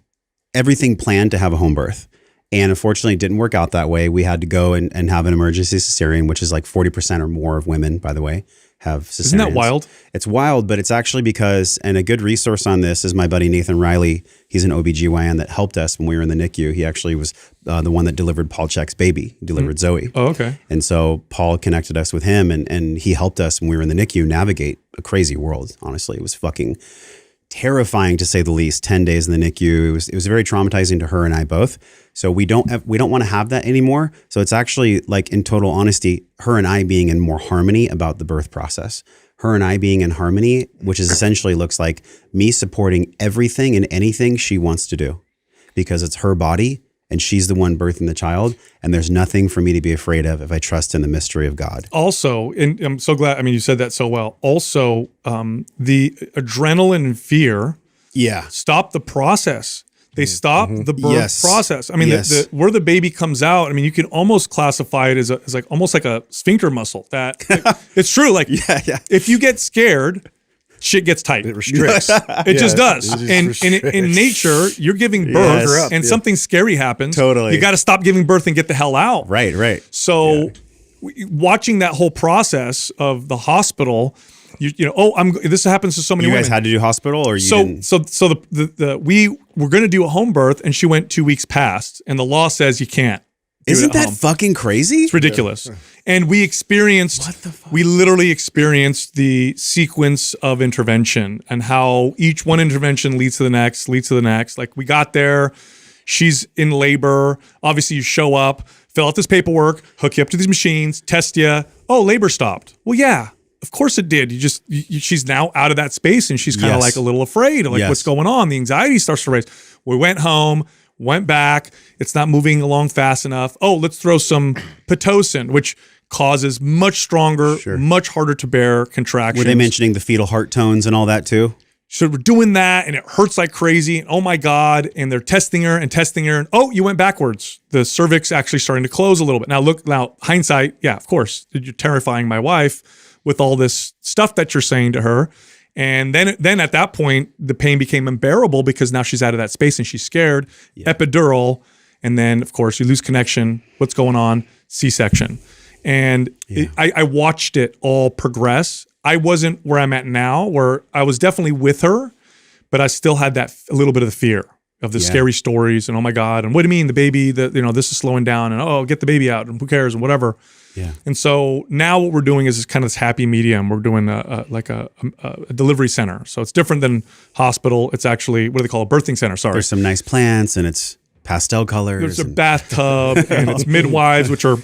S3: everything planned to have a home birth, and unfortunately it didn't work out that way. We had to go and have an emergency cesarean, which is like 40% or more of women, by the way, have cesareans.
S2: Isn't that wild?
S3: It's wild, but it's actually because, and a good resource on this is my buddy Nathan Riley. He's an OBGYN that helped us when we were in the NICU. He actually was the one that delivered Paul Check's baby. He delivered Zoe.
S2: Oh, okay.
S3: And so Paul connected us with him, and he helped us when we were in the NICU navigate a crazy world. Honestly, it was fucking terrifying to say the least. 10 days in the NICU. It was very traumatizing to her and I both. So we don't want to have that anymore. So it's actually, like, in total honesty, her and I being in more harmony about the birth process. Her and I being in harmony, which is essentially looks like me supporting everything and anything she wants to do, because it's her body and she's the one birthing the child, and there's nothing for me to be afraid of if I trust in the mystery of God.
S2: Also, and I'm so glad. I mean, you said that so well. Also, the adrenaline and fear
S3: Yeah.
S2: stop the process. They stop the birth
S3: Yes.
S2: process. I mean,
S3: Yes.
S2: where the baby comes out. I mean, you can almost classify it as like almost like a sphincter muscle. That it's true. Like,
S3: Yeah.
S2: if you get scared, shit gets tight.
S5: It restricts.
S2: It just does.
S5: it just
S2: And
S5: restricts.
S2: in nature, you're giving birth,
S3: Yes.
S2: and something scary happens.
S3: Totally.
S2: You got to stop giving birth and get the hell out.
S3: Right.
S2: So, watching that whole process of the hospital, this happens to so many
S3: You
S2: women.
S3: guys had to do hospital, or you
S2: So
S3: didn't?
S2: we were going to do a home birth, and she went 2 weeks past, and the law says you can't. do it
S3: Isn't
S2: at
S3: that
S2: home.
S3: fucking crazy?
S2: It's ridiculous. And we literally experienced the sequence of intervention and how each one intervention leads to the next, Like, we got there, she's in labor. Obviously, you show up, fill out this paperwork, hook you up to these machines, test you. Oh, labor stopped. Well, yeah, of course it did. She's now out of that space, and she's kind of
S3: Yes.
S2: like a little afraid of like
S3: Yes.
S2: what's going on. The anxiety starts to raise. We went home, went back. It's not moving along fast enough. Oh, let's throw some Pitocin, which causes much stronger, much harder to bear contractions.
S3: Were they mentioning the fetal heart tones and all that too?
S2: So we're doing that, and it hurts like crazy. Oh my God. And they're testing her, and oh, you went backwards. The cervix actually starting to close a little bit. Now, hindsight, yeah, of course, you're terrifying my wife with all this stuff that you're saying to her. And then at that point, the pain became unbearable because now she's out of that space and she's scared. Epidural, and then of course you lose connection. What's going on? C-section. And I watched it all progress. I wasn't where I'm at now, where I was definitely with her, but I still had that a little bit of the fear of the scary stories and oh my God, and what do you mean the baby, this is slowing down and oh, get the baby out and who cares and whatever. Yeah. And so now what we're doing is kind of this happy medium. We're doing a delivery center. So it's different than hospital. It's actually, what do they call it? Birthing center. Sorry.
S3: There's some nice plants and it's pastel colors.
S2: There's a bathtub and it's midwives, which are,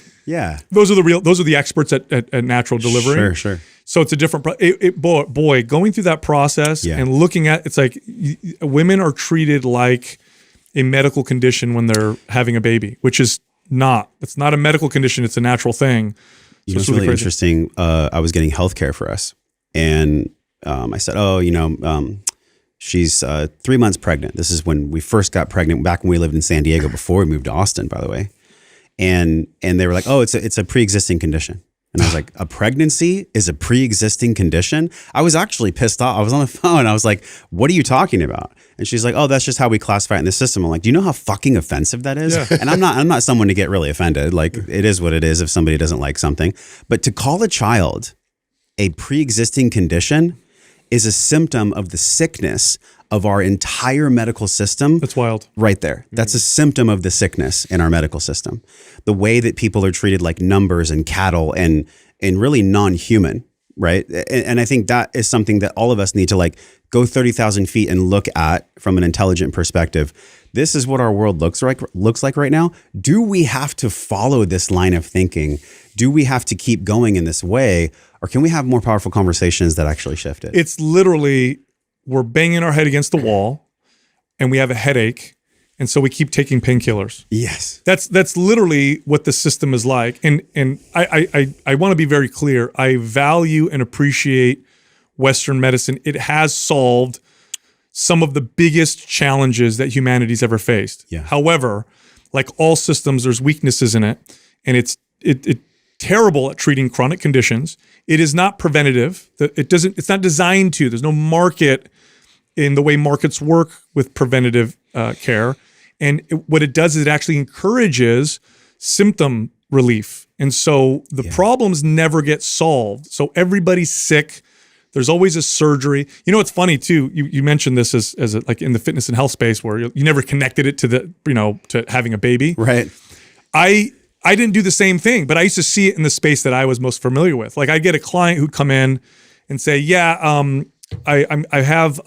S2: those are the experts at natural delivery.
S3: Sure.
S2: So it's a different, boy, going through that process and looking at, it's like women are treated like a medical condition when they're having a baby, which is not. It's not a medical condition. It's a natural thing.
S3: You know, it's really interesting. I was getting healthcare for us, and I said, she's 3 months pregnant. This is when we first got pregnant, back when we lived in San Diego before we moved to Austin, by the way. And they were like, oh, it's a pre-existing condition. And I was like, a pregnancy is a pre-existing condition? I was actually pissed off. I was on the phone. I was like, what are you talking about? And she's like, oh, that's just how we classify it in the system. I'm like, do you know how fucking offensive that is? Yeah. And I'm not someone to get really offended. Like, it is what it is if somebody doesn't like something. But to call a child a pre-existing condition is a symptom of the sickness of our entire medical system.
S2: That's wild.
S3: Right there. That's a symptom of the sickness in our medical system. The way that people are treated like numbers and cattle and really non-human, right? And I think that is something that all of us need to like go 30,000 feet and look at from an intelligent perspective. This is what our world looks like right now. Do we have to follow this line of thinking? Do we have to keep going in this way? Or can we have more powerful conversations that actually shift it?
S2: It's literally, we're banging our head against the wall and we have a headache. And so we keep taking painkillers.
S3: Yes.
S2: That's literally what the system is like. And I want to be very clear. I value and appreciate Western medicine. It has solved some of the biggest challenges that humanity's ever faced.
S3: Yeah.
S2: However, like all systems, there's weaknesses in it. And it's terrible at treating chronic conditions. It is not preventative. It's not designed to. There's no market in the way markets work with preventative care. And what it does is it actually encourages symptom relief. And so the problems never get solved. So everybody's sick. There's always a surgery. You know, it's funny too. You mentioned this as like in the fitness and health space where you never connected it to to having a baby.
S3: Right.
S2: I didn't do the same thing, but I used to see it in the space that I was most familiar with. Like I'd get a client who'd come in and say, I have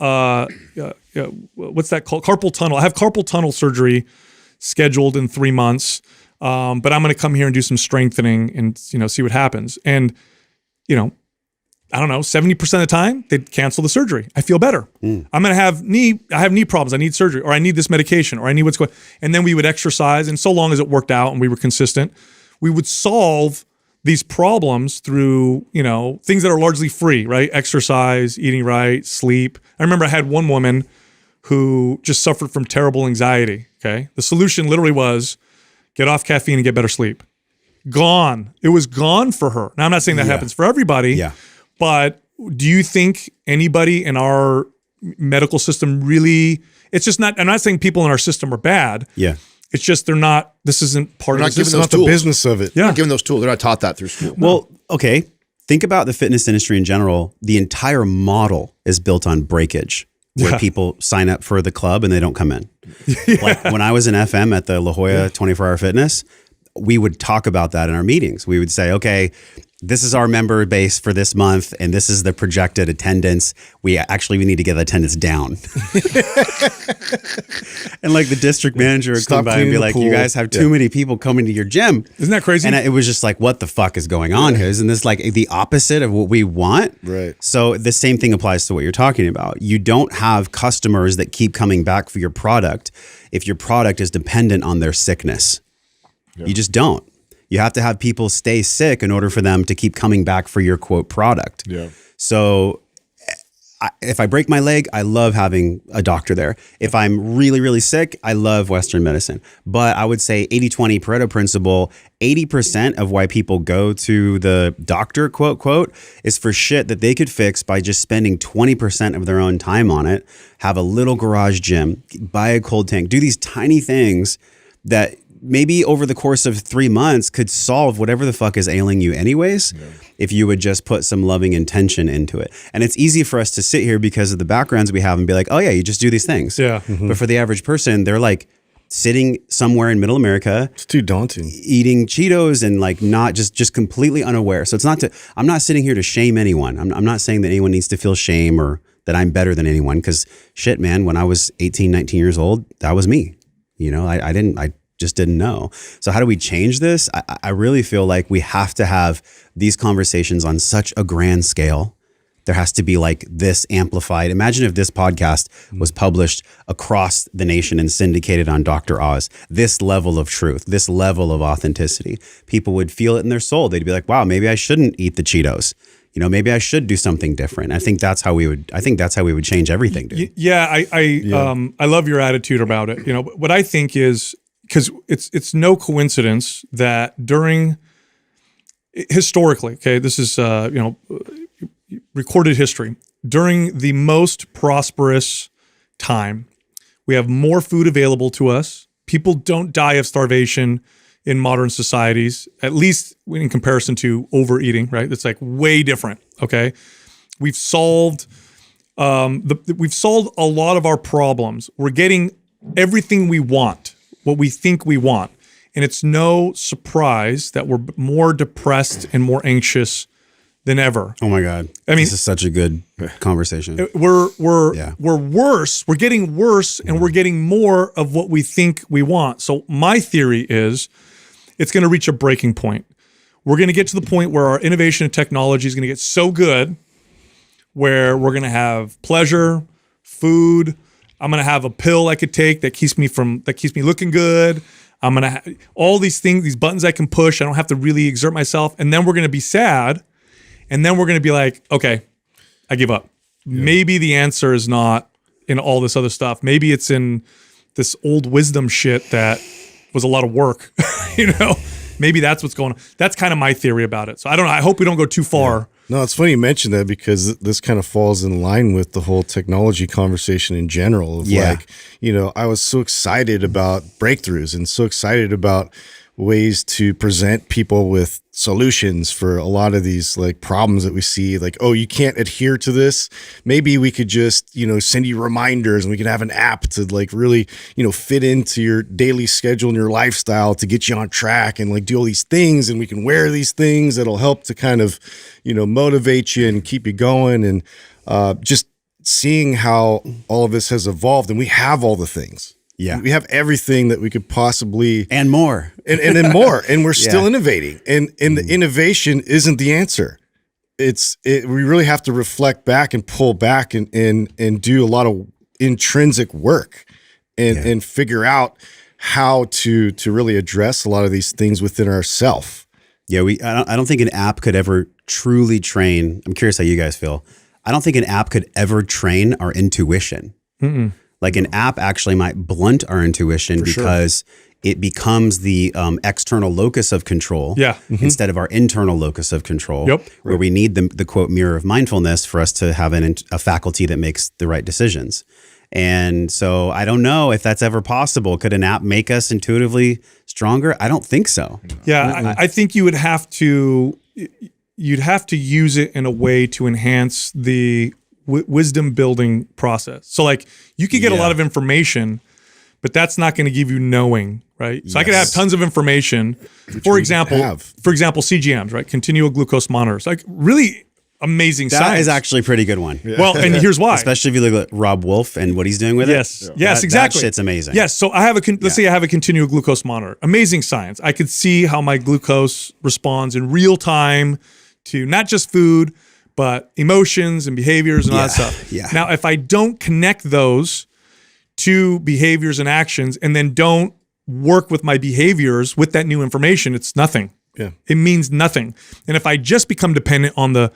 S2: what's that called? Carpal tunnel. I have carpal tunnel surgery scheduled in 3 months, but I'm going to come here and do some strengthening and see what happens. And I don't know, 70% of the time they'd cancel the surgery. I feel better. I'm going to have knee problems. I need surgery, or I need this medication, or I need what's going. And then we would exercise, and so long as it worked out and we were consistent, we would solve these problems through, things that are largely free, right? Exercise, eating right, sleep. I remember I had one woman who just suffered from terrible anxiety, okay? The solution literally was get off caffeine and get better sleep. Gone. It was gone for her. Now, I'm not saying that happens for everybody.
S3: Yeah.
S2: But do you think anybody in our medical system really, it's just not, I'm not saying people in our system are bad.
S3: Yeah.
S2: It's just this isn't part of
S4: not
S2: the
S4: giving
S2: system.
S4: those
S5: Not the
S4: tools.
S5: business of it.
S4: They're not given those tools. They're not taught that through school.
S3: Well, okay. Think about the fitness industry in general. The entire model is built on breakage, where people sign up for the club and they don't come in. Like when I was in FM at the La Jolla 24-Hour Fitness, we would talk about that in our meetings. We would say, okay, this is our member base for this month, and this is the projected attendance. We need to get the attendance down. And like the district manager would
S5: Stop
S3: come by and be
S5: cleaning the
S3: like, you
S5: pool.
S3: guys have too many people coming to your gym.
S2: Isn't that crazy?
S3: And it was just like, what the fuck is going on here? Isn't this like the opposite of what we want?
S5: Right.
S3: So the same thing applies to what you're talking about. You don't have customers that keep coming back for your product if your product is dependent on their sickness. You just don't. You have to have people stay sick in order for them to keep coming back for your quote product.
S5: Yeah.
S3: So if I break my leg, I love having a doctor there. If I'm really, really sick, I love Western medicine. But I would say 80-20 Pareto principle, 80% of why people go to the doctor, quote, quote, is for shit that they could fix by just spending 20% of their own time on it, have a little garage gym, buy a cold tank, do these tiny things that maybe over the course of 3 months could solve whatever the fuck is ailing you anyways, if you would just put some loving intention into it. And it's easy for us to sit here because of the backgrounds we have and be like, oh yeah, you just do these things.
S2: Yeah.
S3: But for the average person, they're like sitting somewhere in middle America,
S5: It's too daunting.
S3: eating Cheetos and like not just completely unaware. So it's not to, I'm not sitting here to shame anyone. I'm not saying that anyone needs to feel shame or that I'm better than anyone. Cause shit, man, when I was 18, 19 years old, that was me. You know, I just didn't know. So how do we change this? I really feel like we have to have these conversations on such a grand scale. There has to be like this amplified. Imagine if this podcast was published across the nation and syndicated on Dr. Oz. This level of truth, this level of authenticity. People would feel it in their soul. They'd be like, wow, maybe I shouldn't eat the Cheetos. You know, maybe I should do something different. I think that's how we would change everything, dude.
S2: I love your attitude about it. You know, what I think is, because it's no coincidence that historically, okay, this is recorded history, during the most prosperous time, we have more food available to us. People don't die of starvation in modern societies, at least in comparison to overeating, right? It's like way different. Okay, we've solved we've solved a lot of our problems. We're getting everything we want, what we think we want. And it's no surprise that we're more depressed and more anxious than ever.
S3: Oh my God.
S2: I mean,
S3: this is such a good conversation.
S2: We're worse. We're getting worse and we're getting more of what we think we want. So my theory is it's going to reach a breaking point. We're going to get to the point where our innovation and technology is going to get so good where we're going to have pleasure, food. I'm going to have a pill I could take that keeps me looking good. I'm going to have all these things, these buttons I can push. I don't have to really exert myself. And then we're going to be sad. And then we're going to be like, okay, I give up. Yeah. Maybe the answer is not in all this other stuff. Maybe it's in this old wisdom shit that was a lot of work, you know? Maybe that's what's going on. That's kind of my theory about it. So I don't know. I hope we don't go too far.
S5: Yeah. No, it's funny you mentioned that because this kind of falls in line with the whole technology conversation in general. Of like, you know, I was so excited about breakthroughs and so excited about ways to present people with solutions for a lot of these like problems that we see. Like, oh, you can't adhere to this. Maybe we could just, you know, send you reminders and we can have an app to like really, you know, fit into your daily schedule and your lifestyle to get you on track and like do all these things. And we can wear these things that'll help to kind of, you know, motivate you and keep you going. And just seeing how all of this has evolved, and we have all the things.
S3: Yeah.
S5: We have everything that we could possibly
S3: and more.
S5: And then more. And we're still innovating. And the innovation isn't the answer. We really have to reflect back and pull back and do a lot of intrinsic work and figure out how to really address a lot of these things within ourselves.
S3: Yeah, I don't think an app could ever truly train. I'm curious how you guys feel. I don't think an app could ever train our intuition. Mm-mm. Like an app actually might blunt our intuition because it becomes the external locus of control instead of our internal locus of control, where we need the quote mirror of mindfulness for us to have a faculty that makes the right decisions. And so I don't know if that's ever possible. Could an app make us intuitively stronger? I don't think so.
S2: Yeah, I think you'd have to use it in a way to enhance the wisdom building process. So like you could get a lot of information, but that's not going to give you knowing, right? So I could have tons of information. For example, CGMs, right? Continual glucose monitors, like really amazing science.
S3: That is actually a pretty good one.
S2: Yeah. Well, and here's why.
S3: Especially if you look at Rob Wolf and what he's doing with it.
S2: Yes, exactly.
S3: That shit's amazing.
S2: Yes. So I have let's say I have a continual glucose monitor. Amazing science. I could see how my glucose responds in real time to not just food, but emotions and behaviors and all that stuff.
S3: Yeah.
S2: Now, if I don't connect those to behaviors and actions and then don't work with my behaviors with that new information, it's nothing.
S5: Yeah.
S2: It means nothing. And if I just become dependent on the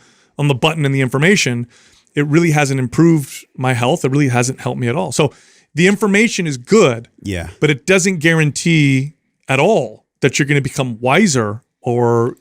S2: button and the information, it really hasn't improved my health. It really hasn't helped me at all. So the information is good,
S3: Yeah.
S2: but it doesn't guarantee at all that you're going to become wiser or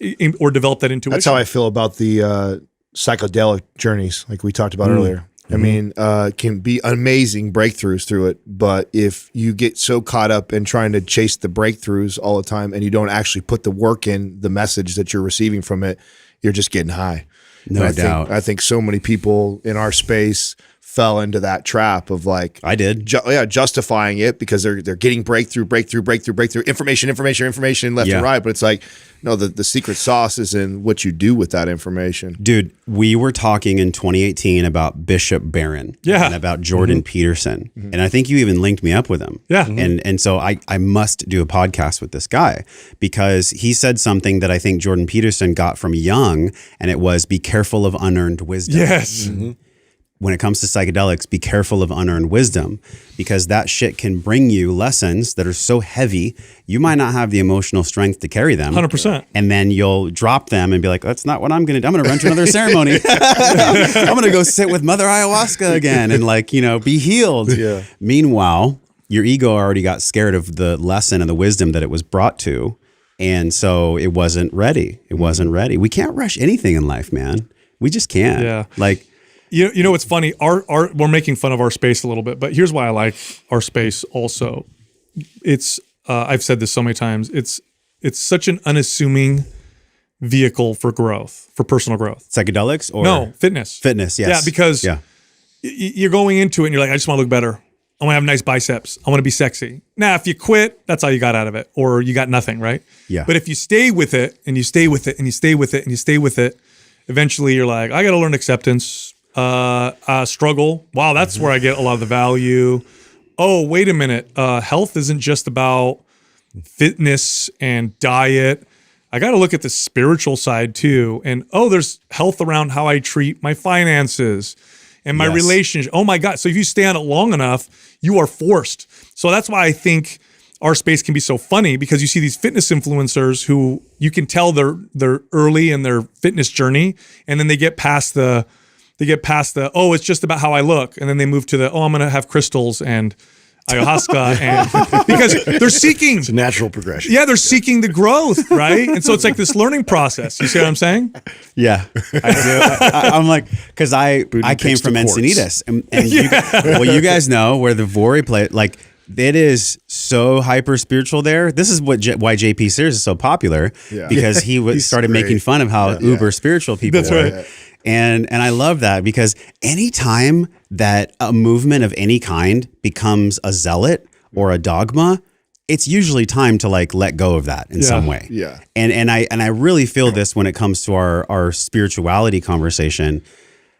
S2: develop that intuition.
S4: That's how I feel about the psychedelic journeys, like we talked about earlier. I mean, can be amazing breakthroughs through it, but if you get so caught up in trying to chase the breakthroughs all the time and you don't actually put the work in the message that you're receiving from it, you're just getting high.
S3: No
S4: And
S3: doubt.
S4: I think so many people in our space fell into that trap of like,
S3: I did.
S4: justifying it because they're getting breakthrough, information left
S3: Yeah.
S4: and right. But it's like, no, the secret sauce is in what you do with that information.
S3: Dude, we were talking in 2018 about Bishop Barron
S2: Yeah.
S3: and about Jordan Peterson. And I think you even linked me up with him.
S2: Yeah.
S3: And so I must do a podcast with this guy because he said something that I think Jordan Peterson got from young, and it was be careful of unearned wisdom.
S2: Yes.
S3: When it comes to psychedelics, be careful of unearned wisdom because that shit can bring you lessons that are so heavy, you might not have the emotional strength to carry them.
S2: 100%.
S3: And then you'll drop them and be like, that's not what I'm going to do. I'm going to run to another ceremony. I'm going to go sit with Mother Ayahuasca again and be healed.
S4: Yeah.
S3: Meanwhile, your ego already got scared of the lesson and the wisdom that it was brought to. And so it wasn't ready. It wasn't ready. We can't rush anything in life, man. We just can't.
S2: Yeah. You know what's funny? Our we're making fun of our space a little bit, but here's why I like our space also. It's I've said this so many times. It's such an unassuming vehicle for growth, for personal growth.
S3: Psychedelics or
S2: No, fitness.
S3: fitness? Yes.
S2: Yeah, because
S3: yeah.
S2: You're going into it and you're like, I just want to look better. I want to have nice biceps. I want to be sexy. Now, if you quit, that's all you got out of it, or you got nothing, right?
S3: Yeah.
S2: But if you stay with it and you stay with it and you stay with it and you stay with it, eventually you're like, I got to learn acceptance. Struggle. Wow, that's where I get a lot of the value. Oh, wait a minute. Health isn't just about fitness and diet. I got to look at the spiritual side too. And there's health around how I treat my finances and my
S3: Yes.
S2: relationship. Oh my God. So if you stay on it long enough, you are forced. So that's why I think our space can be so funny because you see these fitness influencers who you can tell they're early in their fitness journey, and then they get past the it's just about how I look, and then they move to I'm going to have crystals and ayahuasca, and because they're seeking,
S5: It's a natural progression.
S2: they're seeking the growth, right? And so it's like this learning process. You see what I'm saying?
S3: Yeah, I do. I'm like, because I came
S5: picks
S3: from
S5: the quartz.
S3: Encinitas, and you guys know where the Vori play, like it is so hyper spiritual there. This is why JP Sears is so popular because he started
S5: great.
S3: making fun of how uber spiritual people
S2: That's
S3: were.
S2: right.
S3: And I love that because anytime that a movement of any kind becomes a zealot or a dogma, it's usually time to let go of that in some way.
S4: Yeah.
S3: And I really feel this when it comes to our spirituality conversation.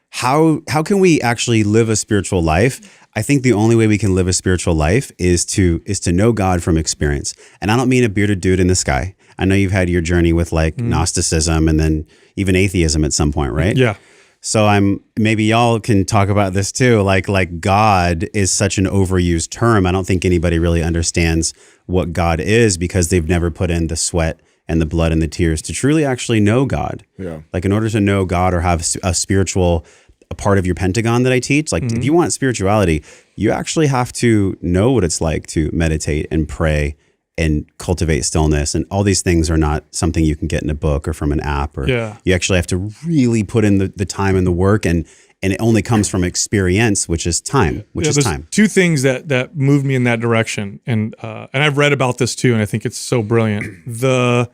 S3: How can we actually live a spiritual life? I think the only way we can live a spiritual life is to know God from experience. And I don't mean a bearded dude in the sky. I know you've had your journey with Gnosticism and then even atheism at some point, right?
S2: Yeah.
S3: So maybe y'all can talk about this too. Like God is such an overused term. I don't think anybody really understands what God is because they've never put in the sweat and the blood and the tears to truly actually know God.
S4: Yeah.
S3: Like in order to know God or have a spiritual a part of your pentagon that I teach, if you want spirituality, you actually have to know what it's like to meditate and pray and cultivate stillness. And all these things are not something you can get in a book or from an app, or you actually have to really put in the time and the work, and it only comes from experience, which is time,
S2: There's two things that moved me in that direction. And I've read about this too, and I think it's so brilliant. The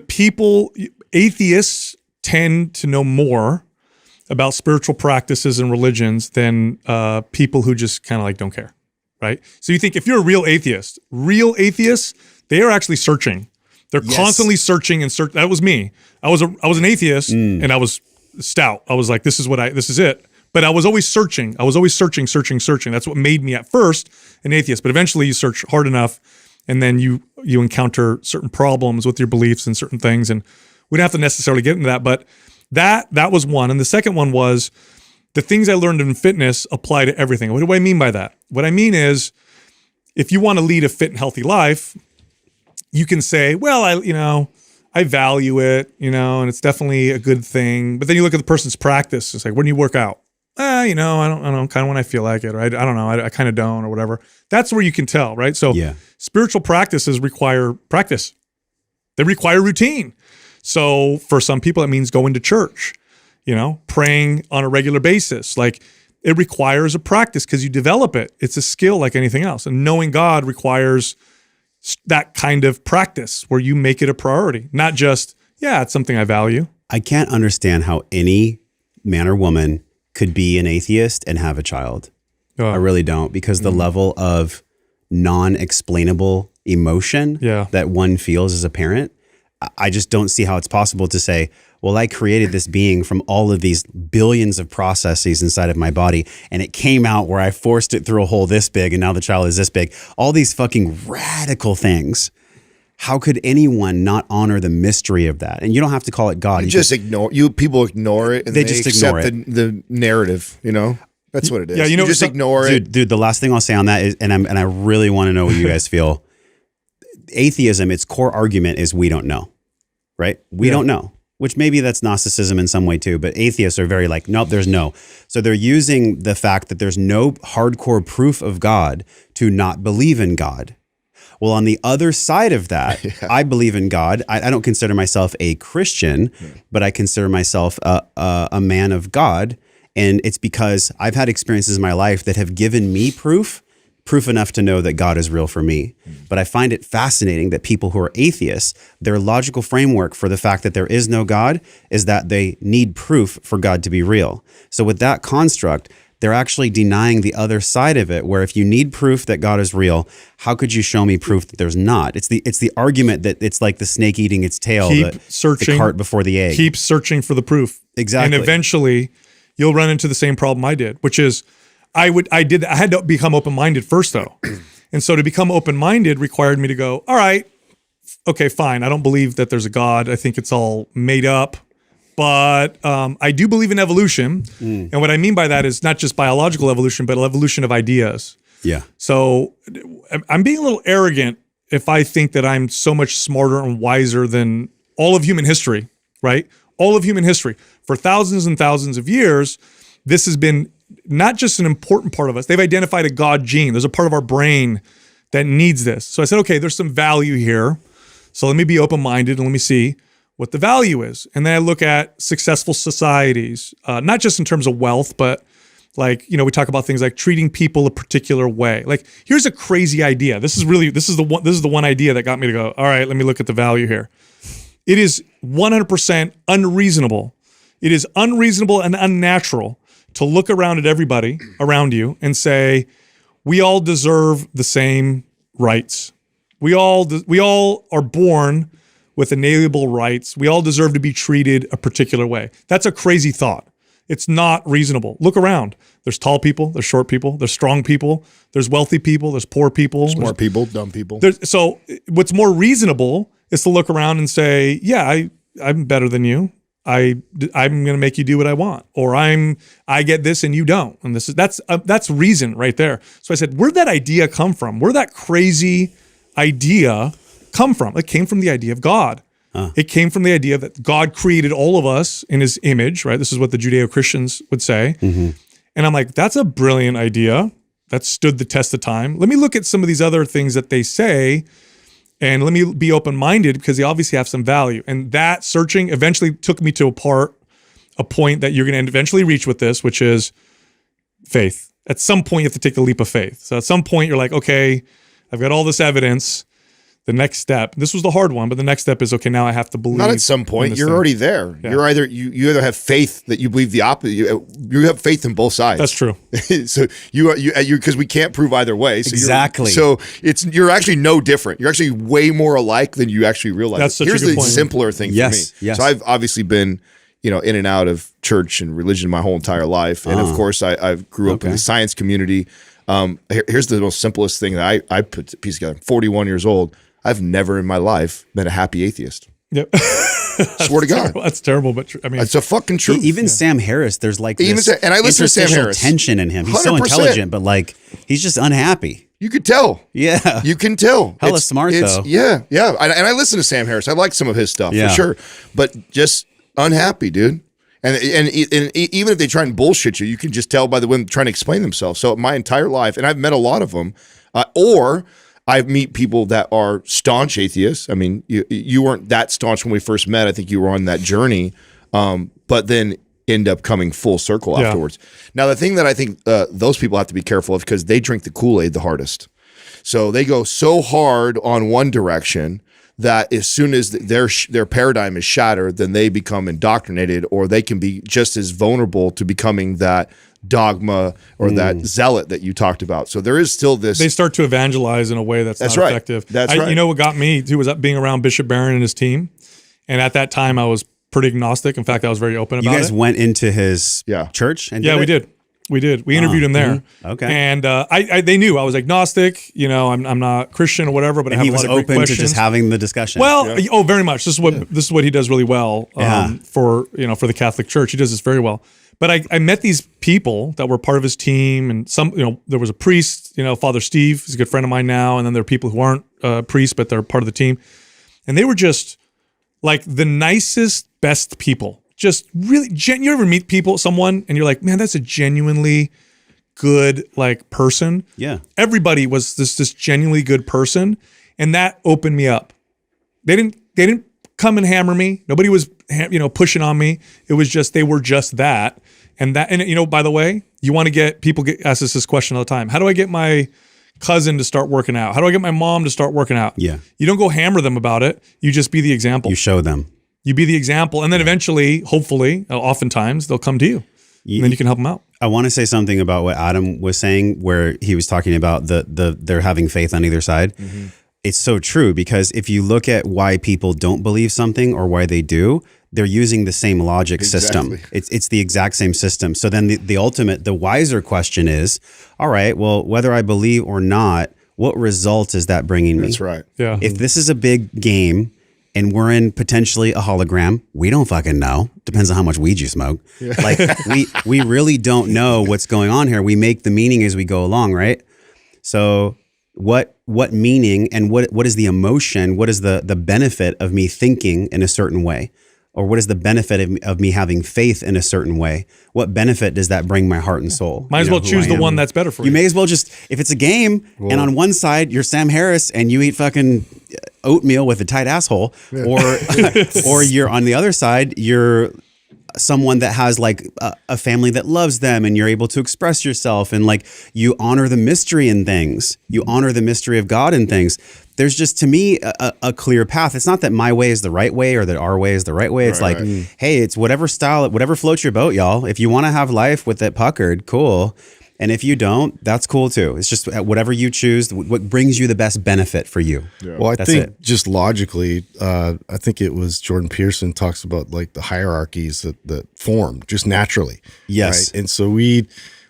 S2: people, atheists tend to know more about spiritual practices and religions than people who just kind of don't care. Right. So you think if you're a real atheists, they are actually searching. They're constantly searching and search. That was me. I was an atheist and I was stout. I was like, this is it. But I was always searching. I was always searching. That's what made me at first an atheist. But eventually you search hard enough and then you encounter certain problems with your beliefs and certain things. And we don't have to necessarily get into that. But that was one. And the second one was, the things I learned in fitness apply to everything. What do I mean by that? What I mean is, if you want to lead a fit and healthy life, you can say, well, I value it, and it's definitely a good thing. But then you look at the person's practice. It's like, when do you work out? I don't know, kind of when I feel like it, or I don't know, I kind of don't, or whatever. That's where you can tell, right? So
S3: Yeah.
S2: spiritual practices require practice. They require routine. So for some people, it means going to church, praying on a regular basis. Like it requires a practice because you develop it. It's a skill like anything else. And knowing God requires that kind of practice where you make it a priority, not just, it's something I value.
S3: I can't understand how any man or woman could be an atheist and have a child. I really don't, because the level of non-explainable emotion that one feels as a parent, I just don't see how it's possible to say, well, I created this being from all of these billions of processes inside of my body, and it came out where I forced it through a hole this big, and now the child is this big. All these fucking radical things. How could anyone not honor the mystery of that? And you don't have to call it God.
S4: People ignore it, and
S3: they just ignore
S4: accept the narrative. That's what it is.
S2: Yeah,
S4: you just ignore it.
S3: Dude, the last thing I'll say on that is, and I really want to know what you guys feel. Atheism, its core argument is we don't know, right? We don't know, which maybe that's Gnosticism in some way too, but atheists are very like, nope, there's no. So they're using the fact that there's no hardcore proof of God to not believe in God. Well, on the other side of that, I believe in God. I don't consider myself a Christian, but I consider myself a man of God. And it's because I've had experiences in my life that have given me proof enough to know that God is real for me. But I find it fascinating that people who are atheists, their logical framework for the fact that there is no God is that they need proof for God to be real. So with that construct, they're actually denying the other side of it, where if you need proof that God is real, how could you show me proof that there's not? It's the argument that it's like the snake eating its tail,
S2: Keep searching,
S3: the cart before the egg.
S2: Keep searching for the proof.
S3: Exactly.
S2: And eventually you'll run into the same problem I did, which is I had to become open-minded first though. And so to become open-minded required me to go, all right, okay, fine. I don't believe that there's a God. I think it's all made up. But I do believe in evolution. And what I mean by that is not just biological evolution, but evolution of ideas.
S3: Yeah.
S2: So I'm being a little arrogant if I think that I'm so much smarter and wiser than all of human history, right? All of human history. For thousands and thousands of years, this has been not just an important part of us. They've identified a God gene. There's a part of our brain that needs this. So I said, okay, there's some value here. So let me be open-minded and let me see what the value is. And then I look at successful societies, not just in terms of wealth, but like, we talk about things like treating people a particular way. Like, here's a crazy idea. This is the one idea that got me to go, all right, let me look at the value here. It is 100% unreasonable. It is unreasonable and unnatural to look around at everybody around you and say, we all deserve the same rights. We all are born with inalienable rights. We all deserve to be treated a particular way. That's a crazy thought. It's not reasonable. Look around. There's tall people, there's short people, there's strong people, there's wealthy people, there's poor people.
S4: Smart people, dumb people.
S2: So what's more reasonable is to look around and say, yeah, I'm better than you. I'm going to make you do what I want, or I get this and you don't. And that's reason right there. So I said, where'd that idea come from? Where'd that crazy idea come from? It came from the idea of God. It came from the idea that God created all of us in his image, right? This is what the Judeo-Christians would say. Mm-hmm. And I'm like, that's a brilliant idea that stood the test of time. Let me look at some of these other things that they say, and let me be open-minded because they obviously have some value. And that searching eventually took me to a point that you're going to eventually reach with this, which is faith. At some point, you have to take the leap of faith. So at some point, you're like, okay, I've got all this evidence. The next step, this was the hard one, but the next step is, okay, now I have to believe.
S4: Not at some point. You're already there. Yeah. You're you either have faith that you believe the opposite. You have faith in both sides.
S2: That's true.
S4: So you because we can't prove either way. So
S3: exactly.
S4: You're actually no different. You're actually way more alike than you actually realize.
S2: That's such
S4: Here's
S2: a good
S4: the
S2: point.
S4: simpler thing for me.
S3: Yes.
S4: So I've obviously been, in and out of church and religion my whole entire life, and of course I grew up in the science community. Here's the most simplest thing that I put the piece together. I'm 41 years old. I've never in my life been a happy atheist.
S2: Yep.
S4: Swear to God.
S2: That's terrible, but I mean,
S4: it's a fucking truth.
S3: Even Sam Harris, there's like this
S4: and I listen to Sam
S3: interstitial
S4: Harris.
S3: tension in him. He's so
S4: 100%.
S3: intelligent, but like he's just unhappy.
S4: You could tell.
S3: Yeah.
S4: You can tell.
S3: Hella smart though.
S4: Yeah. And I listen to Sam Harris. I like some of his stuff for sure. But just unhappy, dude. And even if they try and bullshit you, you can just tell by the way they're trying to explain themselves. So my entire life, and I've met a lot of them, or I meet people that are staunch atheists. I mean, you weren't that staunch when we first met. I think you were on that journey, but then end up coming full circle afterwards. Now, the thing that I think those people have to be careful of, because they drink the Kool-Aid the hardest. So they go so hard on one direction that as soon as their paradigm is shattered, then they become indoctrinated, or they can be just as vulnerable to becoming that dogma or that zealot that you talked about. So there is still this.
S2: They start to evangelize in a way that's not
S4: right.
S2: effective.
S4: That's right.
S2: You know what got me too was being around Bishop Barron and his team. And at that time, I was pretty agnostic. In fact, I was very open about it.
S3: You guys went into his church? And
S2: we did. We did. We interviewed him there.
S3: Okay.
S2: And they knew I was agnostic. You know, I'm not Christian or whatever, but I have
S3: he
S2: a
S3: was
S2: lot of great
S3: open to
S2: questions.
S3: just having the discussion.
S2: Well, very much. This is what he does really well for the Catholic Church. He does this very well. But I met these people that were part of his team, and there was a priest, Father Steve, he's a good friend of mine now, and then there are people who aren't priests, but they're part of the team. And they were just like the nicest, best people. Just really, you ever meet someone, and you're like, man, that's a genuinely good person.
S3: Yeah.
S2: Everybody was this genuinely good person, and that opened me up. They didn't come and hammer me. Nobody was pushing on me. It was just they were just that. And by the way, you want to get people ask us this question all the time. How do I get my cousin to start working out? How do I get my mom to start working out?
S3: Yeah.
S2: You don't go hammer them about it. You just be the example.
S3: You show them.
S2: You be the example, and then eventually, hopefully, oftentimes they'll come to you, and then you can help them out.
S3: I want to say something about what Adam was saying, where he was talking about they're having faith on either side. Mm-hmm. It's so true, because if you look at why people don't believe something or why they do, they're using the same logic system. It's the exact same system. So then the wiser question is, all right, well, whether I believe or not, what result is that bringing me?
S4: That's right.
S2: Yeah.
S3: If this is a big game, and we're in potentially a hologram, we don't fucking know. Depends on how much weed you smoke. Yeah. Like we really don't know what's going on here. We make the meaning as we go along, right? So what meaning and what is the emotion? What is the benefit of me thinking in a certain way? Or what is the benefit of me having faith in a certain way? What benefit does that bring my heart and soul?
S2: Might as well choose the one that's better for you.
S3: You may as well just, if it's a game, and on one side you're Sam Harris and you eat fucking oatmeal with a tight asshole, or you're on the other side, you're someone that has a family that loves them, and you're able to express yourself, and you honor the mystery in things. You honor the mystery of God in things. There's just, to me, a clear path. It's not that my way is the right way or that our way is the right way. It's hey, it's whatever style, whatever floats your boat, y'all. If you want to have life with it puckered, cool. And if you don't, that's cool too. It's just whatever you choose, what brings you the best benefit for you.
S5: Yeah. Well, I think just logically, I think it was Jordan Peterson talks about the hierarchies that form just naturally.
S3: Yes.
S5: Right? And so we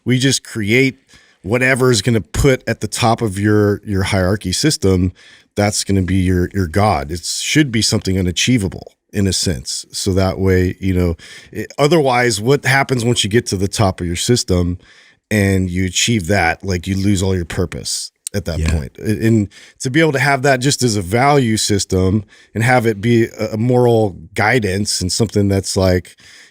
S5: just create whatever is going to put at the top of your hierarchy system. That's going to be your God. It should be something unachievable in a sense. So that way, otherwise what happens once you get to the top of your system and you achieve that, you lose all your purpose at that point. And to be able to have that just as a value system and have it be a moral guidance and something that's none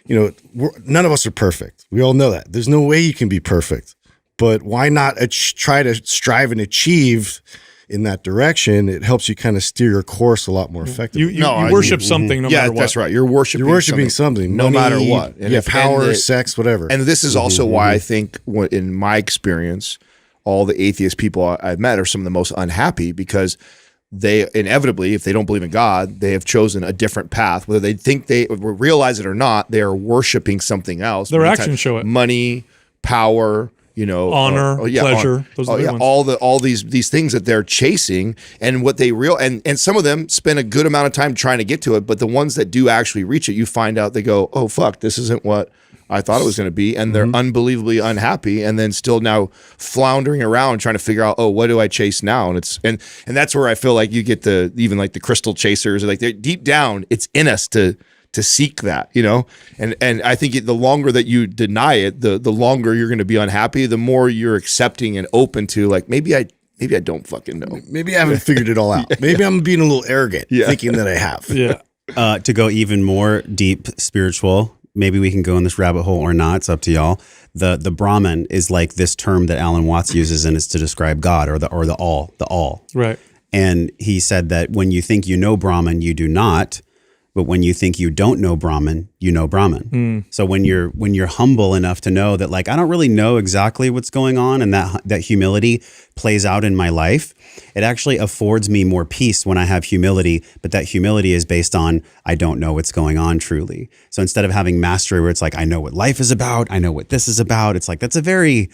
S5: of us are perfect. We all know that. There's no way you can be perfect, but why not try to strive and achieve in that direction? It helps you kind of steer your course a lot more effectively.
S2: You worship something no matter what.
S4: Yeah, that's right. You're worshiping
S5: something.
S4: No matter what.
S5: And power, sex, whatever.
S4: And this is also why I think, in my experience, all the atheist people I've met are some of the most unhappy, because they inevitably, if they don't believe in God, they have chosen a different path. Whether they think they realize it or not, they are worshiping something else.
S2: Their actions show it.
S4: Money, power,
S2: honor, pleasure, those are the ones.
S4: all these things that they're chasing, and what they and some of them spend a good amount of time trying to get to it, but the ones that do actually reach it, you find out they go, oh fuck, this isn't what I thought it was going to be, and they're unbelievably unhappy, and then still now floundering around trying to figure out, oh, what do I chase now? And it's and that's where I feel like you get the crystal chasers, they're deep down, it's in us to seek that, and I think the longer that you deny it, the longer you're going to be unhappy, the more you're accepting and open to maybe I don't fucking know.
S5: Maybe I haven't figured it all out. Maybe I'm being a little arrogant thinking that I have.
S2: Yeah.
S3: To go even more deep spiritual, maybe we can go in this rabbit hole or not. It's up to y'all. The Brahman is like this term that Alan Watts uses, and it's to describe God or the all.
S2: Right.
S3: And he said that when you think you know Brahman, you do not. But when you think you don't know Brahman, you know Brahman. So when you're humble enough to know that, like, I don't really know exactly what's going on, and that humility plays out in my life, it actually affords me more peace when I have humility. But that humility is based on I don't know what's going on truly. So instead of having mastery where it's like I know what life is about, I know what this is about, it's like that's a very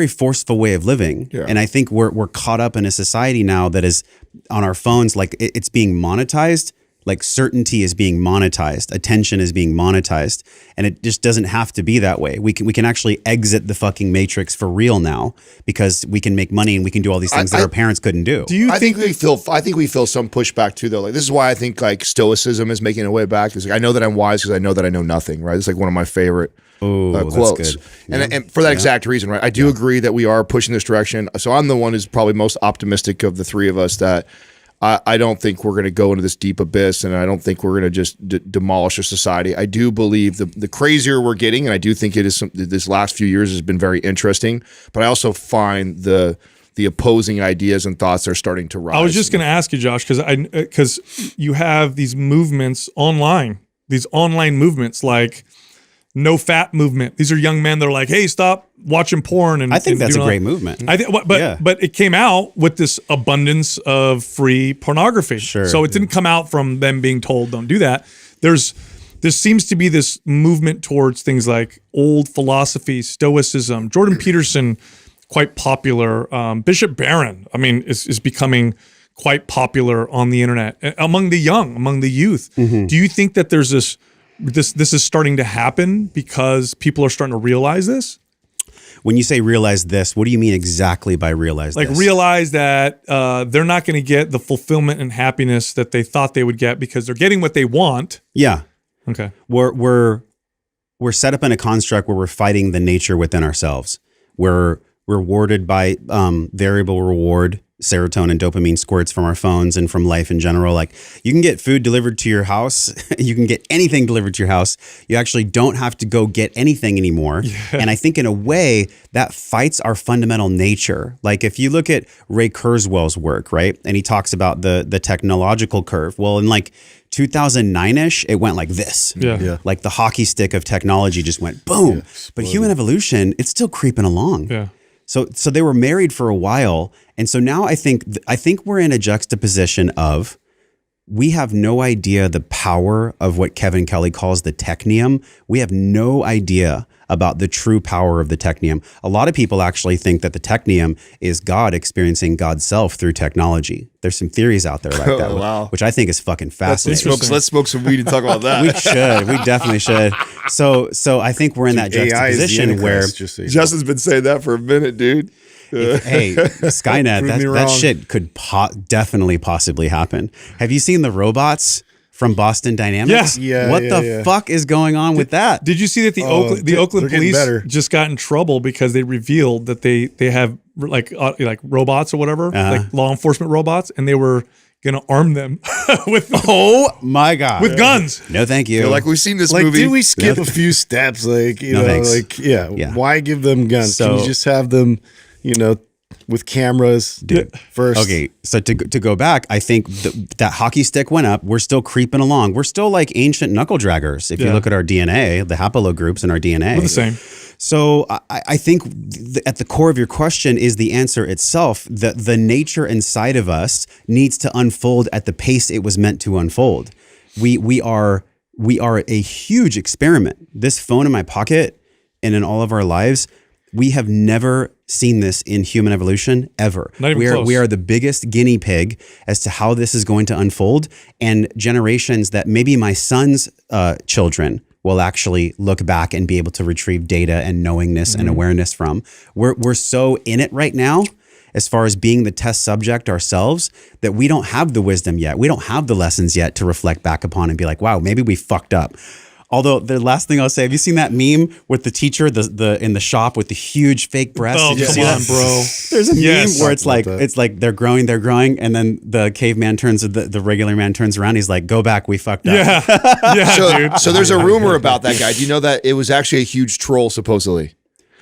S3: forceful way of living.
S4: Yeah.
S3: And I think we're caught up in a society now that is on our phones, like it's being monetized. Like certainty is being monetized, attention is being monetized, and it just doesn't have to be that way. We can actually exit the fucking matrix for real now because we can make money and we can do all these things that our parents couldn't do.
S2: Do you
S4: I
S2: think
S4: think we feel some pushback too, though. Like, this is why I think like stoicism is making a way back. It's like, I know that I'm wise because I know that I know nothing. Right? It's like one of my favorite quotes.
S3: That's good.
S4: And for that exact reason, right? I do agree that we are pushing this direction. So I'm the one who's probably most optimistic of the three of us that I don't think we're going to go into this deep abyss, and I don't think we're going to just demolish a society. I do believe the crazier we're getting, and I do think it is this last few years has been very interesting, but I also find the opposing ideas and thoughts are starting to rise.
S2: I was just going to ask you, Josh, because you have these movements online, these online movements like no fat movement. These are young men that are like, hey, stop watching porn. And
S3: I think that's a
S2: doing
S3: great movement.
S2: I think, but it came out with this abundance of free pornography.
S3: Sure.
S2: So it didn't come out from them being told don't do that. There seems to be this movement towards things like old philosophy, stoicism. Jordan Peterson, quite popular. Bishop Barron, I mean, is becoming quite popular on the internet among the young, among the youth.
S3: Mm-hmm.
S2: Do you think that there's this is starting to happen because people are starting to realize this?
S3: When you say realize this, what do you mean exactly by realize
S2: Like
S3: this?
S2: realize that they're not going to get the fulfillment and happiness that they thought they would get because they're getting what they want.
S3: Yeah.
S2: Okay.
S3: We're set up in a construct where we're fighting the nature within ourselves. We're rewarded by variable reward, serotonin, dopamine squirts from our phones and from life in general. Like you can get food delivered to your house. You can get anything delivered to your house. You actually don't have to go get anything anymore. Yeah. And I think in a way that fights our fundamental nature. Like if you look at Ray Kurzweil's work, right? And he talks about the technological curve. Well, in like 2009-ish, it went like this.
S2: Yeah.
S3: Like the hockey stick of technology just went boom. But human evolution, it's still creeping along.
S2: Yeah.
S3: So they were married for a while, and so now I think we're in a juxtaposition of we have no idea the power of what Kevin Kelly calls the technium. We have no idea about the true power of the technium. A lot of people actually think that the technium is God experiencing God's self through technology. There's some theories out there like that,
S4: Wow.
S3: which I think is fucking fascinating.
S4: Let's smoke some weed and talk about that.
S3: We should. We definitely should. So I think we're in that
S5: AI is the
S3: juxtaposition where
S5: Antichrist, just so you know.
S4: Justin's been saying that for a minute, dude.
S3: hey, Skynet,
S5: Prove me
S3: that
S5: wrong.
S3: shit could definitely possibly happen. Have you seen the robots from Boston Dynamics?
S5: Yeah.
S3: What
S5: Yeah,
S3: the
S5: yeah.
S3: fuck is going on with that?
S2: Did you see that the
S5: Oh,
S2: Oakland
S5: they're getting
S2: police
S5: better.
S2: just got in trouble because they revealed that they have like robots or whatever, like law enforcement robots, and they were gonna arm them with
S3: Oh my God.
S2: with guns.
S3: No, thank you.
S4: Like we've seen this
S5: Like,
S4: movie.
S5: did we skip a few steps? Like, you
S3: No,
S5: know,
S3: thanks.
S5: like, yeah,
S3: Yeah.
S5: why give them guns? Can
S3: So-
S5: you just have them, you know, with cameras first?
S3: Okay, so to go back, I think that hockey stick went up. We're still creeping along. We're still like ancient knuckle draggers. If you
S2: Yeah.
S3: look at our DNA, the haplogroups in our DNA.
S2: We're the same.
S3: So I think at the core of your question is the answer itself. The nature inside of us needs to unfold at the pace it was meant to unfold. We are a huge experiment. This phone in my pocket and in all of our lives, we have never seen this in human evolution ever.
S2: Not even close.
S3: We are the biggest guinea pig as to how this is going to unfold, and generations that maybe my son's children will actually look back and be able to retrieve data and knowingness and awareness from. We're so in it right now as far as being the test subject ourselves that we don't have the wisdom yet. We don't have the lessons yet to reflect back upon and be like, wow, maybe we fucked up. Although the last thing I'll say, have you seen that meme with the teacher, the in the shop with the huge fake breasts?
S2: Oh,
S3: Did you
S2: come
S3: see
S2: on,
S3: that?
S2: bro.
S3: There's a
S2: Yes.
S3: meme where it's like
S5: About that.
S3: they're growing, and then the caveman the regular man turns around. He's like, "Go back, we fucked up."
S2: Yeah. Yeah,
S4: So,
S2: dude.
S4: so there's a rumor about that guy. Do you know that it was actually a huge troll, supposedly?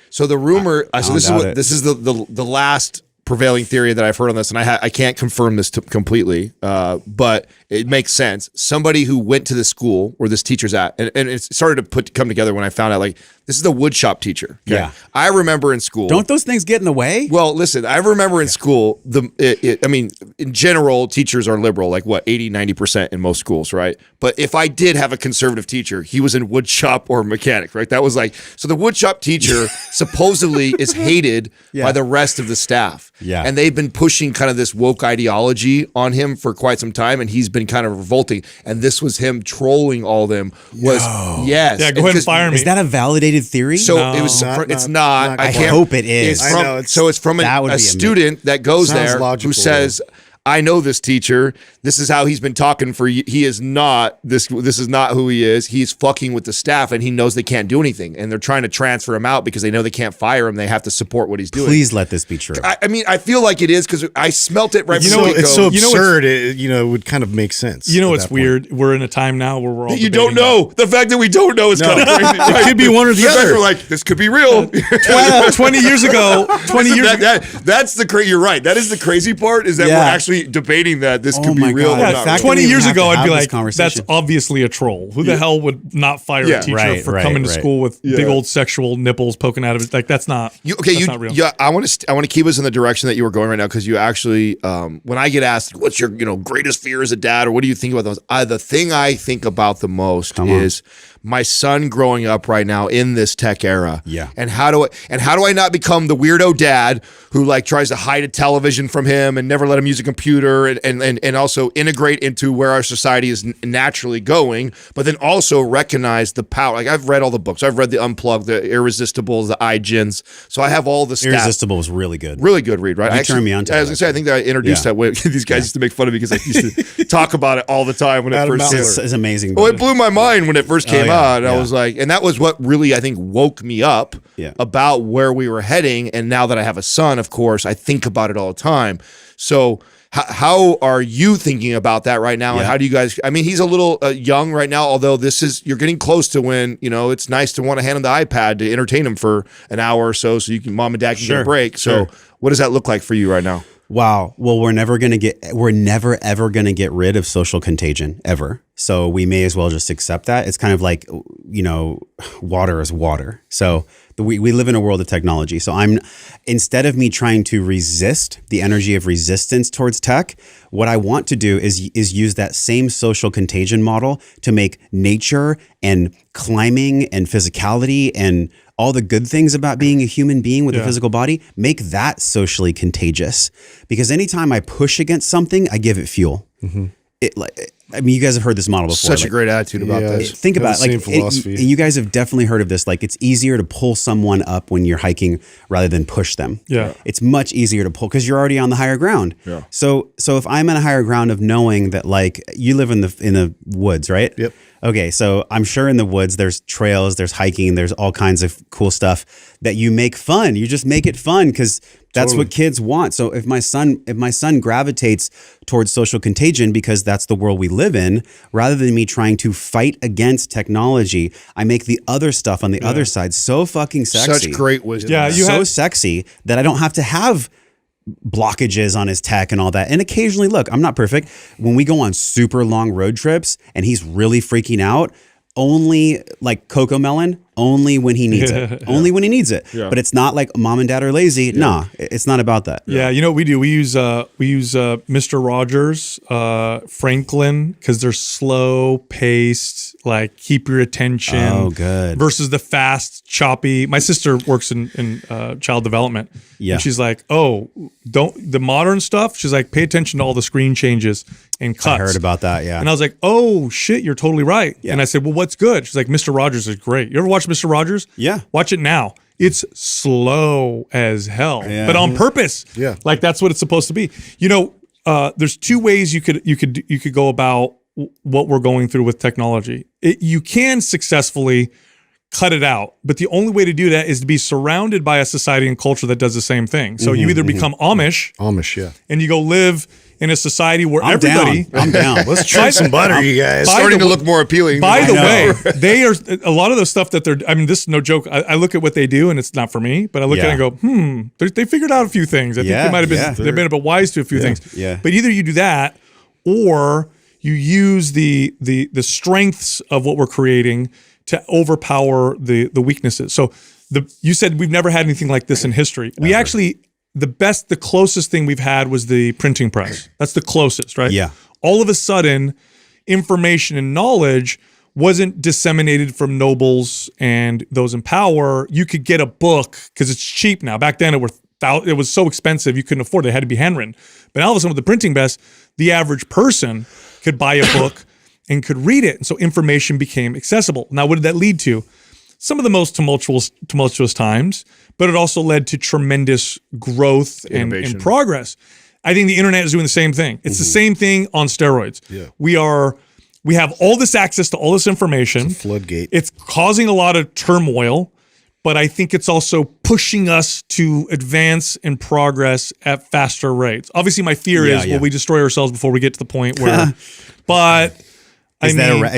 S4: So the rumor. So this is
S3: doubt
S4: what
S3: it.
S4: this is the last prevailing theory that I've heard on this, and I can't confirm this completely, but it makes sense. Somebody who went to the school where this teacher's at, and it started to come together when I found out, like, this is the woodshop teacher. Okay?
S3: Yeah.
S4: I remember in school.
S3: Don't those things get in the way?
S4: Well, listen, I remember in school, I mean, in general, teachers are liberal, like what, 80, 90% in most schools, right? But if I did have a conservative teacher, he was in woodshop or mechanic, right? That was like, so the woodshop teacher supposedly is hated by the rest of the staff.
S3: Yeah.
S4: And they've been pushing kind of this woke ideology on him for quite some time, and he's been kind of revolting. And this was him trolling all of them. Yes.
S2: Yeah, go ahead and fire me.
S3: Is that a validated theory?
S4: So
S2: No.
S4: it was.
S5: Not-
S4: It's
S5: not-
S4: not.
S5: not
S4: I
S5: quite.
S4: can't.
S3: hope it is.
S4: It's
S5: I
S4: from,
S5: know, it's-
S4: so it's from
S3: that would
S4: a
S3: be
S4: student that goes
S5: Sounds
S4: there
S5: logical,
S4: who says, "I know this teacher. This is how he's been talking for. He is not this. This is not who he is. He's fucking with the staff, and he knows they can't do anything. And they're trying to transfer him out because they know they can't fire him. They have to support what he's doing.
S3: Please let this be true.
S4: I mean, I feel like it is because I smelt it right.
S2: You
S4: from
S2: know
S4: the
S2: what-
S5: It's
S4: get-go.
S5: so
S2: You know what's-
S5: absurd. It would kind of make sense.
S2: You know
S5: at
S2: what's
S5: that point.
S2: weird? We're in a time now where we're all
S4: You don't
S2: debating
S4: know. The fact that we don't know is
S5: No.
S4: kind of crazy. Right?
S5: It could be one or the
S4: fact
S5: other.
S4: We're like, this could be real.
S2: that. 20 years ago, 20 years ago.
S4: That's the crazy. You're right. That is the crazy part. Is that
S3: Yeah.
S4: we're actually debating that this
S3: Oh
S4: could be
S3: my
S4: real.
S3: God.
S4: or
S3: The
S4: not
S3: fact
S4: real.
S2: 20
S3: we
S2: years
S3: have to
S2: ago, I'd
S3: have
S2: be
S3: this
S2: like,
S3: conversation.
S2: that's obviously a troll. Who the hell would not fire
S4: Yeah.
S2: a teacher
S3: Right,
S2: for
S3: right,
S2: coming to
S3: right.
S2: school with big old sexual nipples poking out of it? Like, that's not, that's not real.
S4: Yeah, I want to keep us in the direction that you were going right now because you actually, when I get asked, "What's your greatest fear as a dad?" or "What do you think about those?" The thing I think about the most is my son growing up right now in this tech era.
S3: Yeah.
S4: And how do I not become the weirdo dad who like tries to hide a television from him and never let him use a computer and also integrate into where our society is naturally going, but then also recognize the power. Like, I've read all the books. I've read the Unplugged, the Irresistibles, the iGens. So I have all the stats.
S3: Irresistible was really good.
S4: Really good read, right?
S3: You turned me on to
S4: I was
S3: that,
S4: gonna say, I think that I introduced
S3: Yeah.
S4: that way. These guys used to make fun of me because I used to talk about it all the time when it
S5: Adam
S4: first came.
S5: Miller.
S3: It's amazing.
S4: Oh, it blew my mind when it first came
S3: yeah,
S4: out. I
S3: yeah.
S4: was like, and that was what really, I think, woke me up
S3: Yeah.
S4: about where we were heading. And now that I have a son, of course, I think about it all the time. So how are you thinking about that right now? And
S3: Yeah.
S4: how do you guys, I mean, he's a little young right now, although you're getting close to when, it's nice to want to hand him the iPad to entertain him for an hour or so you can, mom and dad can get a
S3: Sure,
S4: break. So
S3: sure.
S4: what does that look like for you right now?
S3: Wow. Well, we're never ever going to get rid of social contagion ever. So we may as well just accept that. It's kind of like, water is water. So we live in a world of technology. So instead of me trying to resist the energy of resistance towards tech, what I want to do is use that same social contagion model to make nature and climbing and physicality and all the good things about being a human being with a physical body, make that socially contagious. Because anytime I push against something, I give it fuel. I mean, you guys have heard this model before.
S4: Such a
S3: like,
S4: great attitude about
S5: Yeah.
S4: this.
S3: think
S5: Have
S3: about
S5: the
S3: it,
S5: same
S3: like
S5: philosophy.
S3: and you guys have definitely heard of this. Like, it's easier to pull someone up when you're hiking rather than push them.
S2: Yeah.
S3: It's much easier to pull because you're already on the higher ground.
S4: Yeah.
S3: So if I'm on a higher ground of knowing that, like, you live in the woods, right?
S5: Yep.
S3: Okay, so I'm sure in the woods there's trails, there's hiking, there's all kinds of cool stuff that you make fun. You just make it fun because that's what kids want. So if my son gravitates towards social contagion because that's the world we live in, rather than me trying to fight against technology, I make the other stuff on the other side so fucking sexy.
S4: Such great wisdom.
S2: Yeah, you
S3: so
S2: had-
S3: sexy that I don't have to have blockages on his tech and all that. And occasionally, look, I'm not perfect. When we go on super long road trips and he's really freaking out, only like Coco Melon, only when he needs it. Only when he needs it. But it's not like mom and dad are lazy. Nah, it's not about that.
S2: Yeah, you know what we do? We use Mr. Rogers, Franklin, because they're slow paced, like keep your attention.
S3: Oh, good.
S2: Versus the fast, choppy. My sister works in child development.
S3: Yeah.
S2: And she's like, oh, don't the modern stuff. She's like, pay attention to all the screen changes and cuts.
S3: I heard about that. Yeah.
S2: And I was like, oh shit, you're totally right. And I said, well, what's good? She's like, Mr. Rogers is great. You ever watch Mr. Rogers?
S3: Yeah.
S2: Watch it now. It's slow as hell,
S3: Yeah.
S2: but on purpose.
S5: Yeah.
S2: Like that's what it's supposed to be. There's two ways you could go about what we're going through with technology. You can successfully cut it out, but the only way to do that is to be surrounded by a society and culture that does the same thing. So you either become Amish,
S5: yeah.
S2: and you go live in a society where
S3: I'm
S2: everybody.
S3: down. I'm down.
S5: Let's try some butter, you guys.
S2: By
S4: Starting
S2: the
S4: to
S2: way-
S4: look more appealing.
S2: By the
S4: than I know.
S2: way, they are a lot of the stuff that they're. I mean, this is no joke. I look at what they do, and it's not for me. But I look at it and go, they figured out a few things. I think
S3: Yeah,
S2: they might have been.
S3: yeah.
S2: They've been a bit wise to a few things.
S3: yeah.
S2: But either you do that, or you use the strengths of what we're creating to overpower the weaknesses. So you said we've never had anything like this in history. We actually the closest thing we've had was the printing press. That's the closest, right?
S3: Yeah.
S2: All of a sudden, information and knowledge wasn't disseminated from nobles and those in power. You could get a book because it's cheap now. Back then, it was so expensive you couldn't afford it. It had to be handwritten. But now all of a sudden, with the printing press, the average person could buy a book and could read it. And so information became accessible. Now, what did that lead to? Some of the most tumultuous times, but it also led to tremendous growth and
S4: Innovation.
S2: progress. I think the internet is doing the same thing. It's the same thing on steroids.
S5: Yeah.
S2: We have all this access to all this information.
S5: Floodgate.
S2: It's causing a lot of turmoil, but I think it's also pushing us to advance and progress at faster rates. Obviously, my fear is, will we destroy ourselves before we get to the point where, but
S3: Is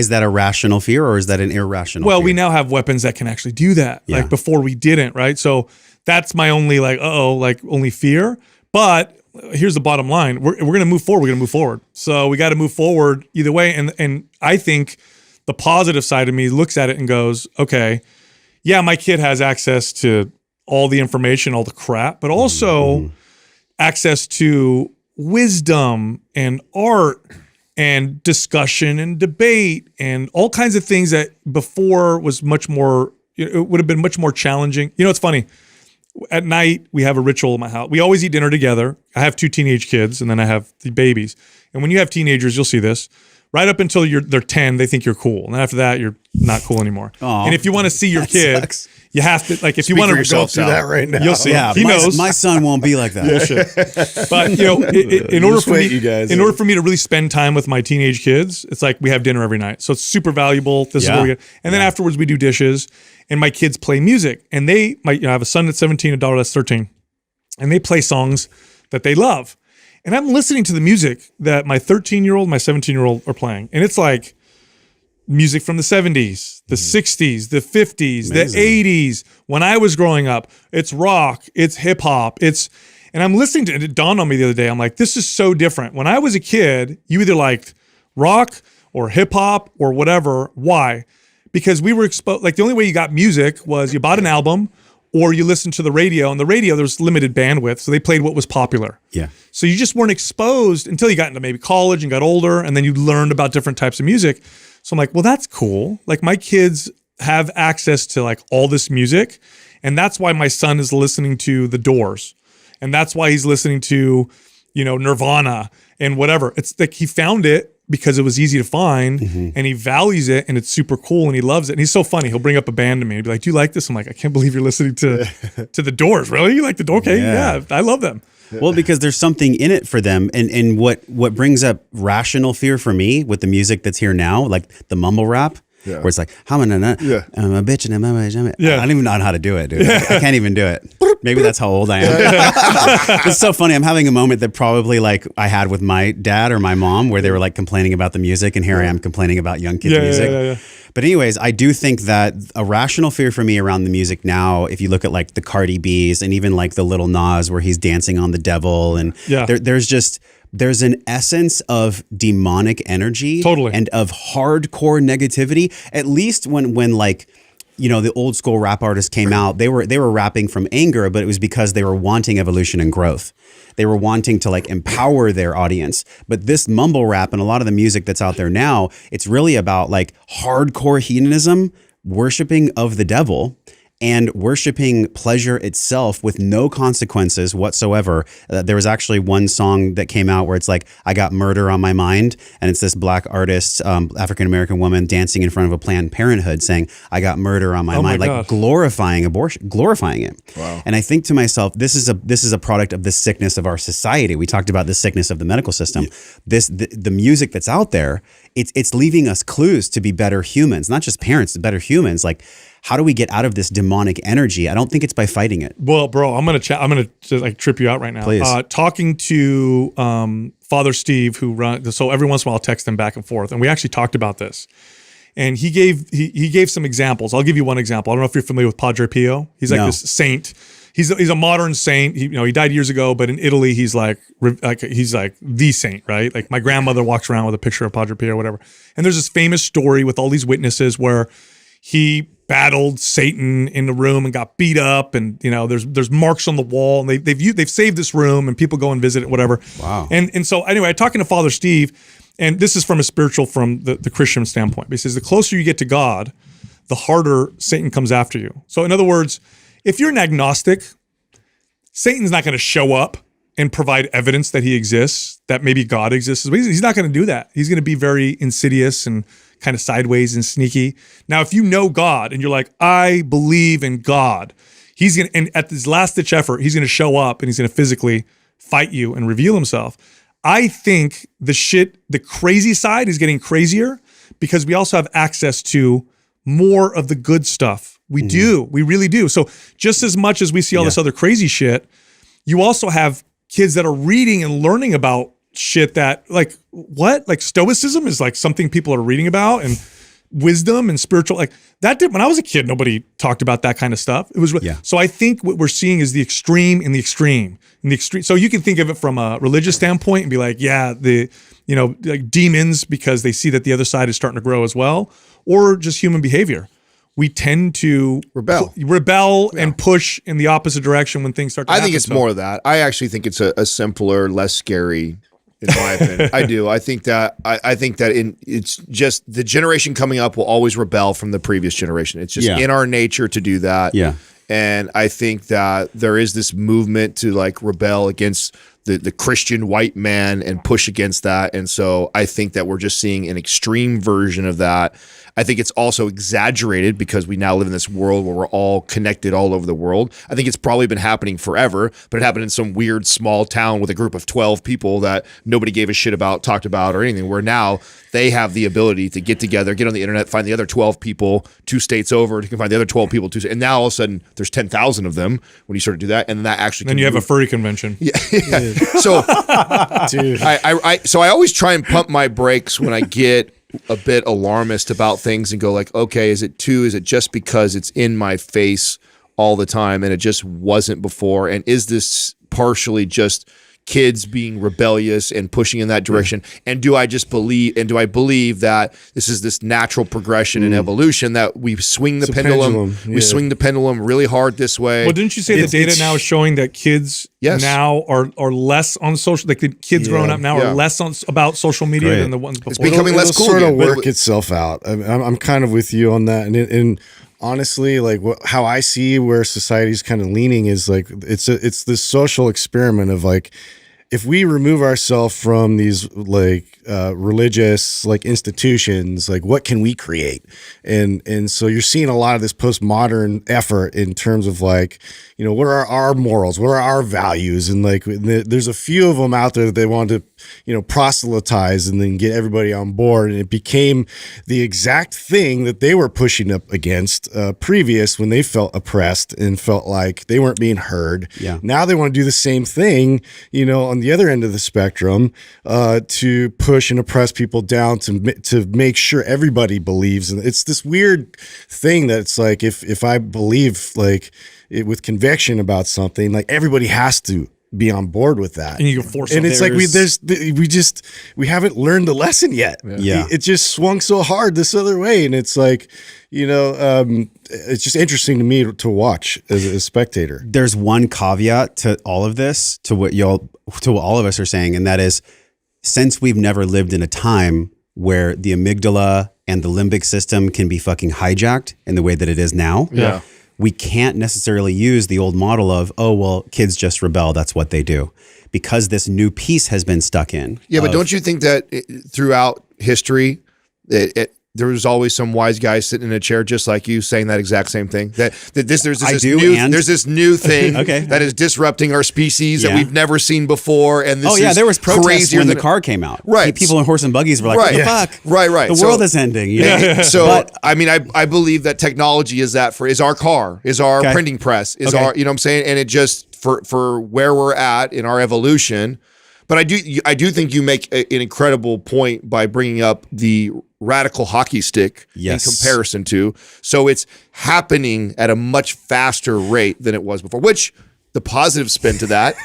S3: that a rational fear or is that an irrational
S2: well,
S3: fear?
S2: we now have weapons that can actually do that.
S3: Yeah.
S2: Like before we didn't, right? So that's my only only fear. But here's the bottom line. We're going to move forward. We're going to move forward. So we got to move forward either way. And I think the positive side of me looks at it and goes, okay, yeah, my kid has access to all the information, all the crap, but also access to wisdom and art and discussion and debate and all kinds of things that before was much more, it would have been much more challenging. You know, it's funny. At night, we have a ritual in my house. We always eat dinner together. I have 2 teenage kids and then I have the babies. And when you have teenagers, you'll see this. Right up until they're 10, they think you're cool. And after that, you're not cool anymore.
S3: Aw,
S2: and if you want to see your kid,
S3: sucks.
S2: you have to, like, if you
S4: Speak
S2: want
S4: for
S2: to
S4: yourself,
S5: Do that right now.
S2: you'll see.
S3: Yeah,
S2: He knows.
S3: my son won't be like that.
S2: But you know, in order
S5: Just
S2: for
S5: wait,
S2: me,
S5: you guys.
S2: in order for me to really spend time with my teenage kids, it's like we have dinner every night. So it's super valuable. This is
S3: Yeah.
S2: where we get, and then afterwards we do dishes, and my kids play music. And I have a son that's 17, a daughter that's 13, and they play songs that they love. And I'm listening to the music that my 13-year-old, my 17-year-old are playing, and it's like music from the 70s, the 60s, the 50s,
S3: Amazing.
S2: the 80s. When I was growing up, it's rock, it's hip hop, and I'm listening to it. It dawned on me the other day. I'm like, this is so different. When I was a kid, you either liked rock or hip hop or whatever. Why? Because we were exposed. Like the only way you got music was you bought an album or you listened to the radio. And the radio, there was limited bandwidth, so they played what was popular.
S3: Yeah.
S2: So you just weren't exposed until you got into maybe college and got older, and then you learned about different types of music. So I'm like, well, that's cool. Like my kids have access to like all this music, and that's why my son is listening to The Doors, and that's why he's listening to, Nirvana and whatever. It's like he found it because it was easy to find, and he values it, and it's super cool, and he loves it. And he's so funny. He'll bring up a band to me and be like, "Do you like this?" I'm like, "I can't believe you're listening to The Doors. Really? You like The Doors? Okay, yeah, I love them."
S3: Well, because there's something in it for them, and what brings up rational fear for me with the music that's here now, like the mumble rap, where it's like, I'm a bitch and I'm a
S2: Yeah.
S3: I don't even know how to do it, dude. I can't even do it. Maybe that's how old I am. It's so funny. I'm having a moment that probably like I had with my dad or my mom, where they were like complaining about the music, and here I am complaining about young kids' music.
S2: Yeah.
S3: But anyways, I do think that a rational fear for me around the music now, if you look at like the Cardi B's and even like the Little Nas where he's dancing on the devil, and
S2: Yeah.
S3: there's an essence of demonic energy,
S2: Totally.
S3: and of hardcore negativity. At least when like, the old school rap artists came out, they were rapping from anger, but it was because they were wanting evolution and growth. They were wanting to like empower their audience. But this mumble rap and a lot of the music that's out there now, it's really about like hardcore hedonism, worshiping of the devil, and worshiping pleasure itself with no consequences whatsoever. There was actually one song that came out where it's like, I got murder on my mind. And it's this black artist, African-American woman dancing in front of a Planned Parenthood saying, I got murder on my
S2: Oh my
S3: mind, like
S2: gosh.
S3: glorifying abortion, glorifying it. Wow. And I think to myself, this is a product of the sickness of our society. We talked about the sickness of the medical system. The music that's out there it's leaving us clues to be better humans, not just parents, better humans. Like, how do we get out of this demonic energy? I don't think it's by fighting it.
S2: Well, bro, I'm gonna just like trip you out right now.
S3: Please.
S2: Talking to Father Steve, who runs. So every once in a while, I'll text him back and forth, and we actually talked about this. And he gave some examples. I'll give you one example. I don't know if you're familiar with Padre Pio. He's like this saint. He's a modern saint. He died years ago, but in Italy, he's like the saint, right? Like my grandmother walks around with a picture of Padre Pio or whatever. And there's this famous story with all these witnesses where he battled Satan in the room and got beat up, and there's marks on the wall, and they've saved this room, and people go and visit it, whatever.
S3: Wow.
S2: And so anyway, talking to Father Steve, and this is from the Christian standpoint. He says the closer you get to God, the harder Satan comes after you. So in other words, if you're an agnostic, Satan's not going to show up and provide evidence that he exists, that maybe God exists. He's not going to do that. He's going to be very insidious and kind of sideways and sneaky. Now, if you know God and you're like, I believe in God, and at this last ditch effort, he's going to show up and he's going to physically fight you and reveal himself. I think the crazy side is getting crazier because we also have access to more of the good stuff. We really do. So just as much as we see all this other crazy shit, you also have kids that are reading and learning about shit that like stoicism is like something people are reading about, and wisdom and spiritual, like that did when I was a kid, nobody talked about that kind of stuff. It was so I think what we're seeing is the extreme in the extreme in the extreme. So you can think of it from a religious standpoint and be like, like demons, because they see that the other side is starting to grow as well, or just human behavior. We tend to rebel and push in the opposite direction when things start to happen.
S4: I think it's more of that. I actually think it's a simpler, less scary, in my opinion. I do. I think that it's just the generation coming up will always rebel from the previous generation. It's just in our nature to do that.
S3: Yeah.
S4: And I think that there is this movement to like rebel against the Christian white man and push against that. And so I think that we're just seeing an extreme version of that. I think it's also exaggerated because we now live in this world where we're all connected all over the world. I think it's probably been happening forever, but it happened in some weird small town with a group of 12 people that nobody gave a shit about, talked about, or anything, where now they have the ability to get together, get on the internet, find the other 12 people 2 states over, you can find the other 12 people 2 states, and now all of a sudden there's 10,000 of them when you sort of do that, and that actually
S2: then you have a furry convention.
S4: Yeah. So
S5: Dude.
S4: I always try and pump my brakes when I get a bit alarmist about things and go like, okay, is it just because it's in my face all the time and it just wasn't before? And is this partially just kids being rebellious and pushing in that direction? And do I believe that this is this natural progression and evolution that we swing the pendulum? We swing the pendulum really hard this way.
S2: Well, didn't you say the data now is showing that kids now are less on social, like the kids growing up now are less about social media than the ones before?
S4: It's becoming less cool.
S5: It'll sort of work itself out. I'm kind of with you on that. And honestly, like how I see where society's kind of leaning is like it's this social experiment of like, if we remove ourselves from these like religious like institutions, like what can we create? And so you're seeing a lot of this postmodern effort in terms of like, what are our morals? What are our values? And like there's a few of them out there that they want to, proselytize and then get everybody on board. And it became the exact thing that they were pushing up against previous when they felt oppressed and felt like they weren't being heard.
S3: Yeah.
S5: Now they want to do the same thing, on the other end of the spectrum, to push and oppress people down to make sure everybody believes. And it's this weird thing that it's like if I believe like it with conviction about something, like everybody has to be on board with that,
S2: and you can force.
S5: And it's like we haven't learned the lesson yet.
S3: Yeah,
S5: it just swung so hard this other way, and it's like it's just interesting to me to watch as a spectator.
S3: There's one caveat to all of this, to what all of us are saying, and that is, since we've never lived in a time where the amygdala and the limbic system can be fucking hijacked in the way that it is now.
S4: Yeah.
S3: We can't necessarily use the old model of, kids just rebel, that's what they do, because this new piece has been stuck in.
S4: Yeah, but don't you think that throughout history, there was always some wise guy sitting in a chair just like you saying that exact same thing. There's this new thing
S3: Okay.
S4: that is disrupting our species that
S3: Yeah.
S4: we've never seen before. And this
S3: Oh yeah,
S4: is
S3: there was protests
S4: crazier
S3: when the
S4: than-
S3: car came out.
S4: Right.
S3: People in horse and buggies were like,
S4: Right.
S3: "What the
S4: Yeah.
S3: fuck?
S4: Right.
S3: The
S4: So-
S3: world is ending." You know?
S4: So
S3: But-
S4: I mean, I believe that technology is our car, is our
S3: Okay.
S4: printing press, is
S3: Okay.
S4: our, you know what I'm saying? And it just for where we're at in our evolution. But I do think you make an incredible point by bringing up the radical hockey stick
S3: Yes.
S4: in comparison to. So it's happening at a much faster rate than it was before, which the positive spin to that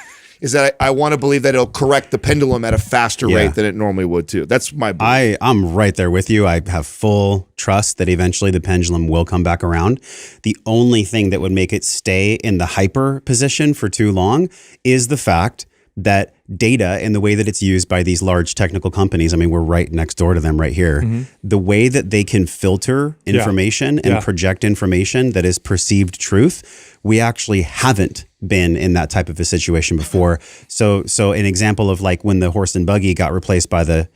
S4: is that I want to believe that it'll correct the pendulum at a faster
S3: Yeah.
S4: rate than it normally would too. That's my belief.
S3: I'm right there with you. I have full trust that eventually the pendulum will come back around. The only thing that would make it stay in the hyper position for too long is the fact that data and the way that it's used by these large technical companies, I mean, we're right next door to them right here. The way that they can filter information and
S2: Yeah.
S3: project information that is perceived truth, we actually haven't been in that type of a situation before. So an example of like when the horse and buggy got replaced by the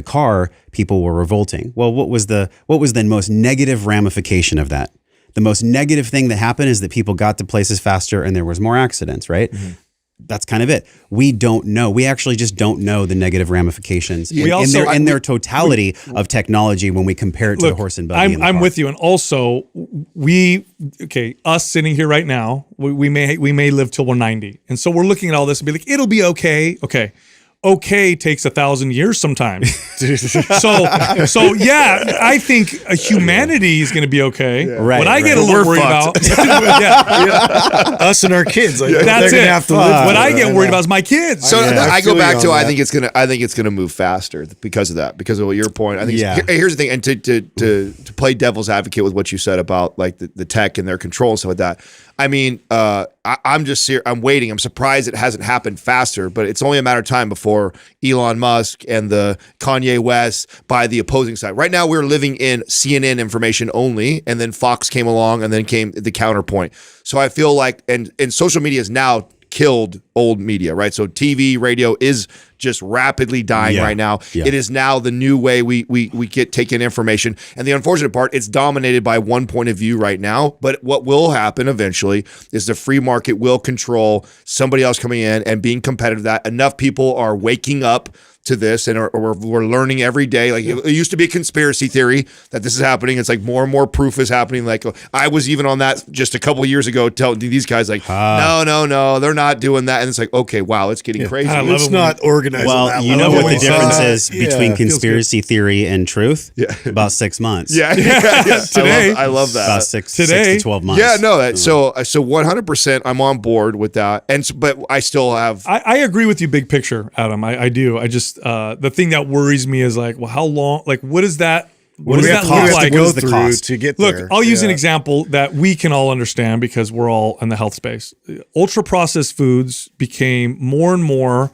S3: car, people were revolting. Well, what was the most negative ramification of that? The most negative thing that happened is that people got to places faster and there was more accidents, right? That's kind of it. We don't know. We actually just don't know the negative ramifications in their totality of technology when we compare it to the horse and buggy.
S2: I'm with you, and also us sitting here right now, we may live till we're 90, and so we're looking at all this and be like, it'll be okay. Okay takes 1,000 years sometimes. so yeah, I think humanity is going to be okay.
S3: Right,
S2: What I get a
S3: right.
S2: little worried about,
S5: Us and our kids. Like,
S2: that's
S5: they're
S2: it.
S5: gonna have to live
S2: What
S5: with
S2: I
S5: it.
S2: get worried about is my kids.
S4: So
S5: Yeah,
S4: I go
S5: feel
S4: back
S5: you
S4: to
S5: on
S4: I
S5: that.
S4: think it's gonna move faster because of that, because of what your point. I think
S3: Yeah.
S4: here's the thing, and to play devil's advocate with what you said about like the tech and their control and stuff like that. I mean, I'm waiting. I'm surprised it hasn't happened faster, but it's only a matter of time before Elon Musk and the Kanye West buy the opposing side. Right now, we're living in CNN information only, and then Fox came along, and then came the counterpoint. So I feel like, and social media is now killed old media, right? So TV, radio is just rapidly dying right now.
S3: Yeah.
S4: It is now the new way we get taken information. And the unfortunate part, it's dominated by one point of view right now. But what will happen eventually is the free market will control somebody else coming in and being competitive. That enough people are waking up to this and we're learning every day. Like it used to be a conspiracy theory that this is happening. It's like more and more proof is happening. Like I was even on that just a couple of years ago, telling these guys like, no, they're not doing that. And it's like, okay, wow, it's getting crazy.
S2: I love
S5: It's
S2: it
S5: not organized. on
S3: Well,
S5: that
S3: you know
S5: level.
S3: what the difference is between
S2: feels
S3: conspiracy theory and truth?
S4: Yeah.
S3: About 6 months.
S4: Yeah.
S2: Today.
S4: I love that.
S3: About six
S2: Today.
S3: to 12 months.
S4: Yeah, no. So 100%, I'm on board with that, but I still have.
S2: I agree with you, big picture, Adam. I do. I just the thing that worries me is like, well, how long? Like, what is that? What does that
S5: we
S2: look
S5: have to
S2: like?
S5: go
S3: What is the
S5: through
S3: cost?
S5: to get
S2: Look,
S5: there?
S2: I'll use an
S5: Yeah.
S2: example that we can all understand because we're all in the health space. Ultra processed foods became more and more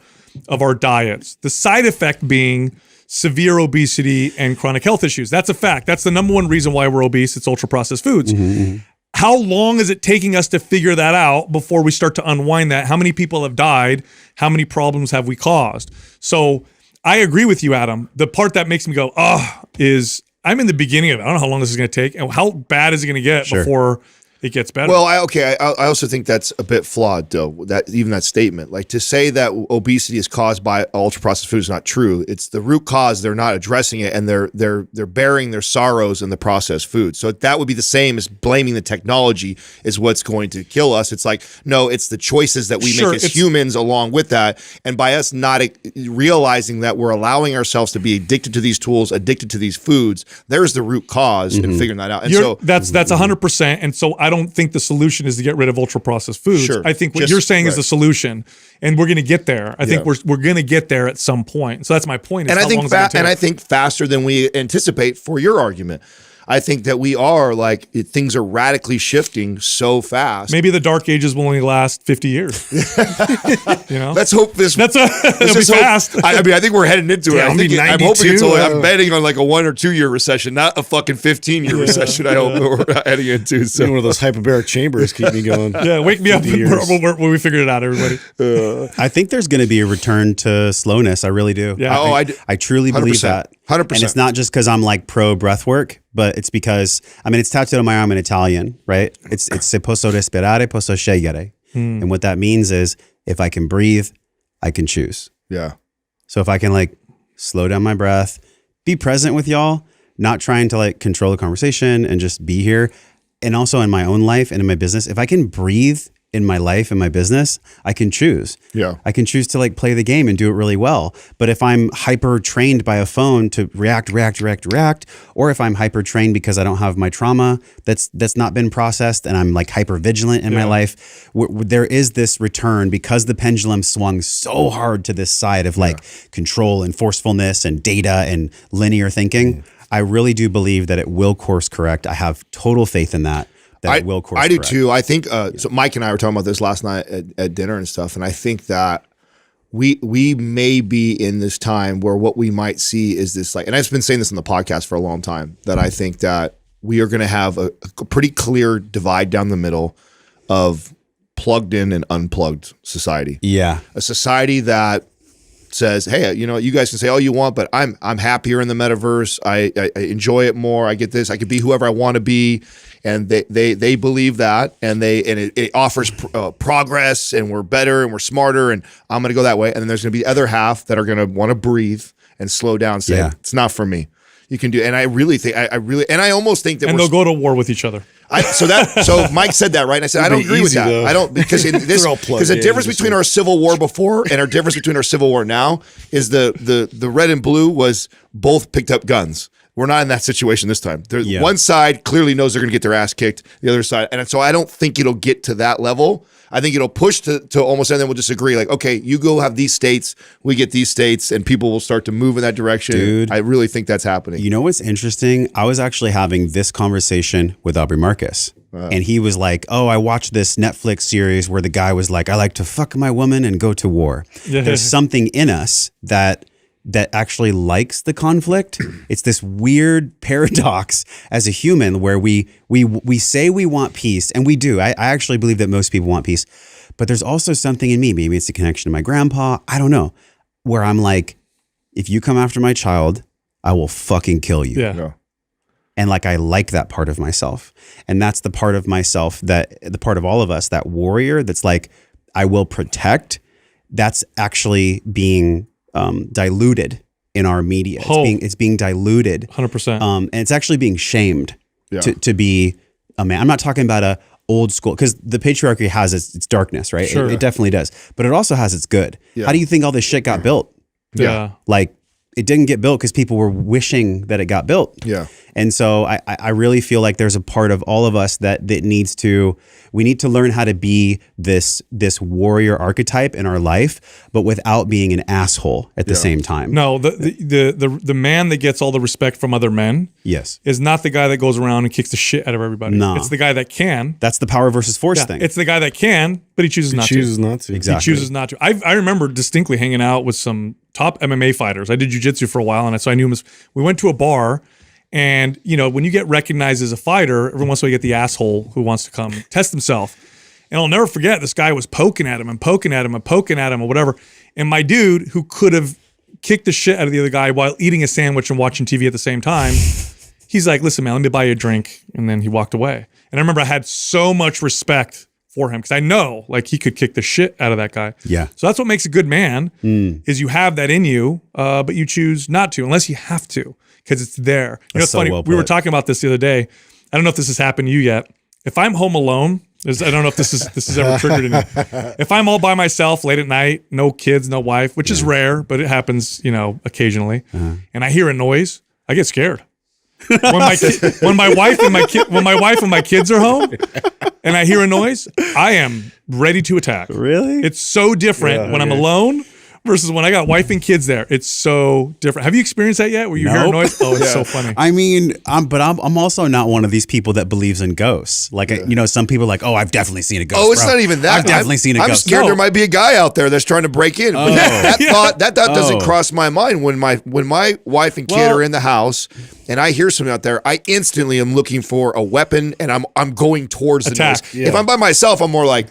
S2: of our diets. The side effect being severe obesity and chronic health issues. That's a fact. That's the number one reason why we're obese. It's ultra processed foods. How long is it taking us to figure that out before we start to unwind that? How many people have died? How many problems have we caused? So I agree with you, Adam. The part that makes me go, is I'm in the beginning of it. I don't know how long this is going to take and how bad is it going to get before it gets better.
S4: Well, I also think that's a bit flawed, though. That statement, like to say that obesity is caused by ultra processed food is not true. It's the root cause. They're not addressing it, and they're bearing their sorrows in the processed food. So that would be the same as blaming the technology is what's going to kill us. It's like no, it's the choices that we
S2: Sure,
S4: make as humans along with that, and by us not realizing that we're allowing ourselves to be addicted to these tools, addicted to these foods. There's the root cause in figuring that out. And so
S2: that's 100%. And so I don't think the solution is to get rid of ultra processed foods.
S4: Sure.
S2: I think what
S4: Just-
S2: you're saying is
S4: right.
S2: the solution, and we're going to get there. I think we're going to get there at some point. So that's my point. Is
S4: and
S2: how
S4: I think
S2: long is it gonna take?
S4: I think faster than we anticipate for your argument. I think that we are like things are radically shifting so fast.
S2: Maybe the dark ages will only last 50 years. You know,
S4: Let's hope this.
S2: it'll be
S4: just hope-
S2: fast.
S4: I mean, I think we're heading into it.
S5: Yeah,
S4: I
S5: I'll
S4: think
S5: be
S4: I'm hoping it's
S5: 92,
S4: only. I'm betting on like a 1 or 2 year recession, not a fucking 15-year recession. I hope we're heading into. So
S5: One of those hyperbaric chambers keep me going.
S2: Yeah, wake me up
S5: 50 years.
S2: when we figured it out, everybody.
S3: I think there's going to be a return to slowness. I really do.
S2: Yeah.
S4: Oh,
S3: I truly believe
S4: 100%.
S3: that.
S4: 100%.
S3: And it's not just because I'm like pro breath work, but it's because, I mean, it's tattooed on my arm in Italian, right? It's se posso respirare, posso scegliere. And what that means is if I can breathe, I can choose.
S4: Yeah.
S3: So if I can like slow down my breath, be present with y'all, not trying to like control the conversation and just be here. And also in my own life and in my business, if I can breathe in my life and my business, I can choose.
S4: Yeah.
S3: I can choose to like play the game and do it really well. But if I'm hyper trained by a phone to react, or if I'm hyper trained because I don't have my trauma that's not been processed and I'm like hyper vigilant in my life, there is this return because the pendulum swung so hard to this side of like control and forcefulness and data and linear thinking. I really do believe that it will course correct. I have total faith in that. It will course
S4: I do
S3: correct.
S4: too. I think so. Mike and I were talking about this last night at dinner and stuff, and I think that we may be in this time where what we might see is this like, and I've been saying this on the podcast for a long time, that I think that we are going to have a pretty clear divide down the middle of plugged in and unplugged society.
S3: Yeah.
S4: A society that says, hey, you know, you guys can say all you want, but I'm happier in the metaverse. I enjoy it more. I get this. I can be whoever I want to be. And they believe that, and it offers progress, and we're better and we're smarter, and I'm going to go that way. And then there's going to be the other half that are going to want to breathe and slow down and say, it's not for me. You can do, and I really think, and I almost think that
S2: And they'll go to war with each other.
S4: So Mike said that, right? And I said, I don't agree with that.
S5: though.
S4: I don't, because in this, because the difference between our Civil War before and our difference between our Civil War now is the red and blue was both picked up guns. We're not in that situation this time. One side clearly knows they're going to get their ass kicked. The other side, and so I don't think it'll get to that level. I think it'll push to almost, and then we'll disagree. Like, okay, you go have these states, we get these states, and people will start to move in that direction.
S3: Dude.
S4: I really think that's happening.
S3: You know what's interesting? I was actually having this conversation with Aubrey Marcus. And he was like, oh, I watched this Netflix series where the guy was like, I like to fuck my woman and go to war. There's something in us that actually likes the conflict. It's this weird paradox as a human where we say we want peace, and we do. I actually believe that most people want peace. But there's also something in me, maybe it's a connection to my grandpa, I don't know, where I'm like, if you come after my child, I will fucking kill you.
S2: Yeah.
S3: And like, I like that part of myself. And that's the part of myself the part of all of us, that warrior that's like, I will protect. That's actually being diluted in our media. It's being diluted.
S2: 100%.
S3: And it's actually being shamed to be a man. I'm not talking about a old school, because the patriarchy has its darkness, right?
S2: Sure.
S3: It definitely does. But it also has its good.
S4: Yeah.
S3: How do you think all this shit got built?
S2: Yeah.
S3: Like, it didn't get built because people were wishing that it got built.
S4: Yeah.
S3: And so I really feel like there's a part of all of us that we need to learn how to be this warrior archetype in our life, but without being an asshole at the same time.
S2: No, the man that gets all the respect from other men
S3: Yes.
S2: is not the guy that goes around and kicks the shit out of everybody.
S3: No.
S2: It's the guy that can.
S3: That's the power versus force thing.
S2: It's the guy that can, but he chooses not to.
S5: Chooses not to.
S3: Exactly.
S2: He chooses not to. I remember distinctly hanging out with some top MMA fighters. I did jiu-jitsu for a while, and so I knew him. We went to a bar, and you know, when you get recognized as a fighter, every once in a while you get the asshole who wants to come test himself. And I'll never forget, this guy was poking at him or whatever. And my dude, who could have kicked the shit out of the other guy while eating a sandwich and watching TV at the same time, he's like, listen, man, let me buy you a drink. And then he walked away. And I remember I had so much respect for him because I know like he could kick the shit out of that guy.
S3: Yeah.
S2: So that's what makes a good man is you have that in you, but you choose not to unless you have to because it's there. You know, it's
S3: so
S2: funny.
S3: well
S2: We were
S3: put.
S2: talking about this the other day. I don't know if this has happened to you yet. If I'm home alone, I don't know if this is ever triggered in you. If I'm all by myself late at night, no kids, no wife, which is rare, but it happens, you know, occasionally, and I hear a noise, I get scared. When my wife and my kids are home, and I hear a noise, I am ready to attack.
S3: Really?
S2: It's so different when I'm alone versus when I got wife and kids there. It's so different. Have you experienced that yet? Where you hear a
S3: Nope.
S2: noise? Oh, it's so funny.
S3: I mean, I'm also not one of these people that believes in ghosts. Like, you know, some people are like, oh, I've definitely seen a ghost.
S4: Oh, it's
S3: bro.
S4: not even that.
S3: I've definitely seen a
S4: I'm
S3: ghost.
S4: scared
S2: No.
S4: there might be a guy out there that's trying to break in. But that thought doesn't
S3: Oh.
S4: cross my mind when my wife and kid
S3: Well-
S4: are in the house and I hear something out there. I instantly am looking for a weapon and I'm going towards the
S2: Attack.
S4: noise. If I'm by myself, I'm more like,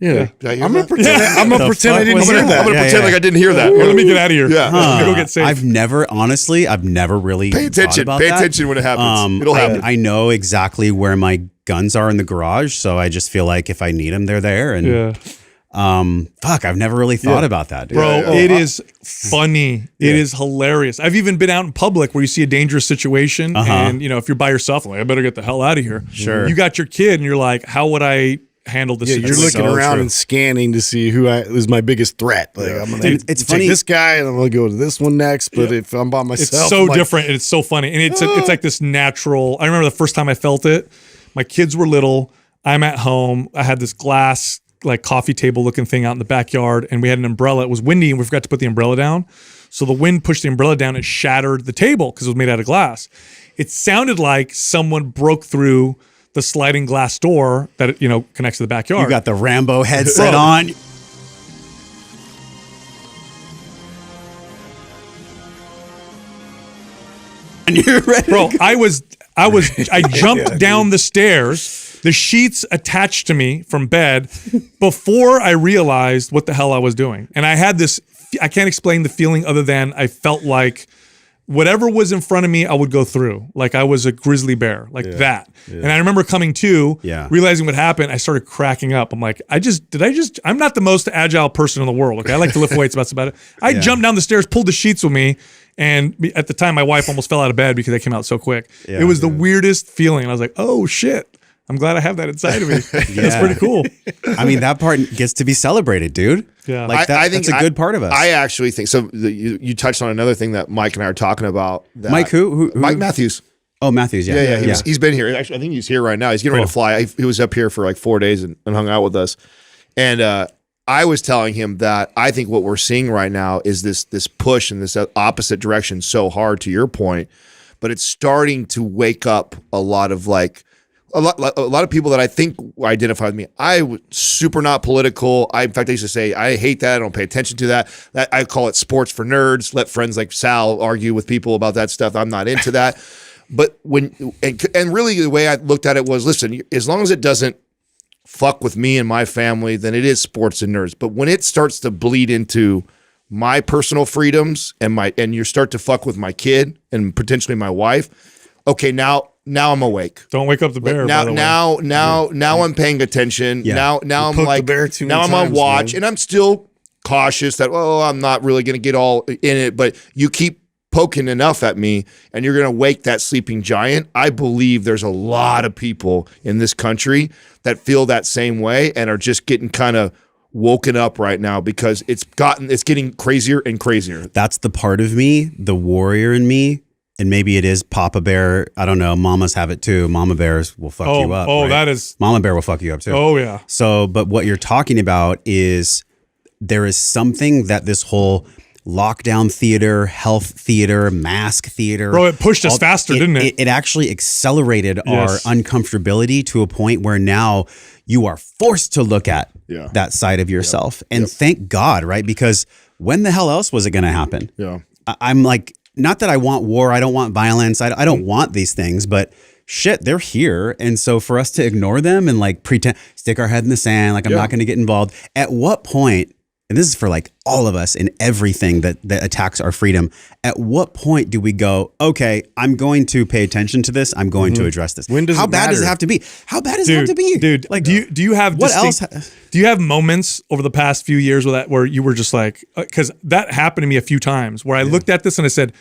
S5: Yeah.
S4: Did I hear
S5: I'm
S4: that?
S5: gonna pretend. I'm gonna pretend I
S3: fuck
S5: didn't
S3: was
S5: hear
S3: that?
S5: that.
S4: I'm gonna
S3: Yeah,
S4: pretend
S3: yeah.
S4: like I didn't hear that.
S2: Well, let me get out of here.
S4: Yeah.
S2: Let me go get saved.
S3: I've never really
S4: Pay attention.
S3: thought about
S4: Pay
S3: that.
S4: attention when it happens. It'll happen.
S3: I know exactly where my guns are in the garage, so I just feel like if I need them, they're there. And
S2: yeah.
S3: fuck, I've never really thought about that, dude.
S2: Bro, it is funny. It is hilarious. I've even been out in public where you see a dangerous situation and, you know, if you're by yourself, like, I better get the hell out of here.
S3: Sure.
S2: You got your kid and you're like, how would I handle this
S5: Yeah, you're
S2: situation?
S5: looking around
S3: true.
S5: and scanning to see who is my biggest threat. Like I'm gonna
S3: And it's
S5: take
S3: funny-
S5: this guy, and I'm gonna go to this one next. But if I'm by
S2: It's
S5: myself,
S2: so
S5: I'm like,
S2: different and it's so funny. And it's like this natural. I remember the first time I felt it. My kids were little. I'm at home. I had this glass like coffee table looking thing out in the backyard, and we had an umbrella. It was windy, and we forgot to put the umbrella down. So the wind pushed the umbrella down. It shattered the table because it was made out of glass. It sounded like someone broke through the sliding glass door that connects to the backyard.
S3: You got the Rambo headset
S2: Bro.
S3: on. And you're ready.
S2: Bro, I jumped down the stairs, the sheets attached to me from bed before I realized what the hell I was doing. And I had this, I can't explain the feeling other than I felt like whatever was in front of me, I would go through. Like I was a grizzly bear, like that. And I remember coming to, realizing what happened, I started cracking up. I'm like, I'm not the most agile person in the world. Okay. I like to lift weights, that's about it. I jumped down the stairs, pulled the sheets with me. And at the time, my wife almost fell out of bed because I came out so quick. It was the weirdest feeling. And I was like, oh shit, I'm glad I have that inside of me. That's pretty cool.
S3: I mean, that part gets to be celebrated, dude.
S2: Yeah.
S3: Like
S4: I think
S3: that's a good part of us.
S4: I actually think so. You touched on another thing that Mike and I are talking about. That
S3: Mike, who?
S4: Mike Matthews.
S3: Oh, Matthews. Yeah.
S4: Yeah. He's been here. Actually, I think he's here right now. He's getting ready to fly. He was up here for like 4 days and hung out with us. And I was telling him that I think what we're seeing right now is this push in this opposite direction so hard, to your point, but it's starting to wake up a lot of a lot of people that I think identify with me. I was super not political. In fact, I used to say, I hate that. I don't pay attention to that. I call it sports for nerds. Let friends like Sal argue with people about that stuff. I'm not into that. But and really the way I looked at it was, listen, as long as it doesn't fuck with me and my family, then it is sports and nerds. But when it starts to bleed into my personal freedoms and you start to fuck with my kid and potentially my wife, okay, now I'm awake.
S2: Don't wake up the bear.
S4: Now
S2: by the way.
S4: now I'm paying attention.
S3: Yeah.
S4: Now I'm
S5: poked
S4: like,
S5: the bear too
S4: now
S5: many
S4: I'm on
S5: times,
S4: watch,
S5: man.
S4: and I'm still cautious that I'm not really going to get all in it. But you keep poking enough at me, and you're going to wake that sleeping giant. I believe there's a lot of people in this country that feel that same way and are just getting kind of woken up right now because it's getting crazier and crazier.
S3: That's the part of me, the warrior in me. And maybe it is Papa Bear. I don't know. Mamas have it too. Mama bears will fuck you up.
S2: Oh,
S3: right?
S2: that is.
S3: Mama bear will fuck you up too.
S2: Oh, yeah.
S3: So, but what you're talking about is there is something that this whole lockdown theater, health theater, mask theater.
S2: Bro, it pushed us faster, didn't it?
S3: It actually accelerated
S2: Yes.
S3: our uncomfortability to a point where now you are forced to look at that side of yourself. And thank God, right? Because when the hell else was it going to happen?
S4: Yeah.
S3: I'm like, not that I want war. I don't want violence. I don't want these things, but shit, they're here. And so for us to ignore them and like pretend, stick our head in the sand, like I'm not going to get involved. At what point, and this is for like all of us in everything that attacks our freedom, at what point do we go, okay, I'm going to pay attention to this. I'm going to address this.
S5: When does
S3: How
S5: it
S3: bad does it
S5: matter?
S3: have to be? How bad does it have to be?
S2: Dude, like, do you have
S3: what else?
S2: Do you have moments over the past few years where you were just like, because that happened to me a few times where I looked at this and I said,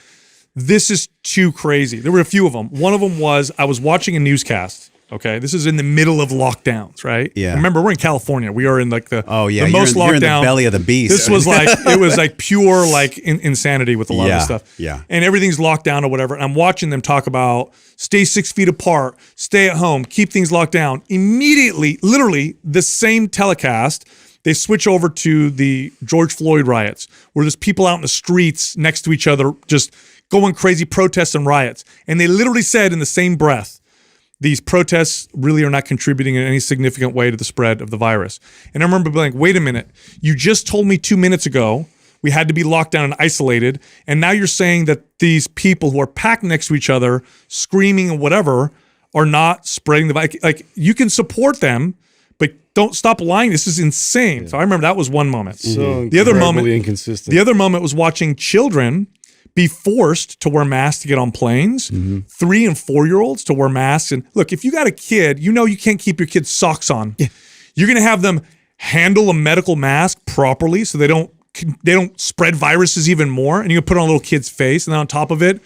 S2: this is too crazy. There were a few of them. One of them was I was watching a newscast. Okay, this is in the middle of lockdowns, right?
S3: Yeah.
S2: Remember, we're in California. We are in like the
S3: yeah,
S2: the
S3: you're
S2: most
S3: in- you're in the
S2: lockdown.
S3: belly of the beast.
S2: This was like it was like pure like insanity with a lot of this stuff.
S3: Yeah.
S2: And everything's locked down or whatever. And I'm watching them talk about stay 6 feet apart, stay at home, keep things locked down. Immediately, literally the same telecast, they switch over to the George Floyd riots, where there's people out in the streets next to each other, just going crazy, protests and riots. And they literally said in the same breath, these protests really are not contributing in any significant way to the spread of the virus. And I remember being like, wait a minute, you just told me 2 minutes ago we had to be locked down and isolated, and now you're saying that these people who are packed next to each other, screaming and whatever, are not spreading the virus. Like, you can support them, but don't stop lying. This is insane. So I remember that was one moment.
S5: So
S2: The other moment-
S5: incredibly inconsistent.
S2: The other moment was watching children be forced to wear masks to get on planes. 3 and 4-year-olds to wear masks. And look, if you got a kid, you know you can't keep your kid's socks on. You're going to have them handle a medical mask properly so they don't spread viruses even more. And you can put it on a little kid's face, and then on top of it,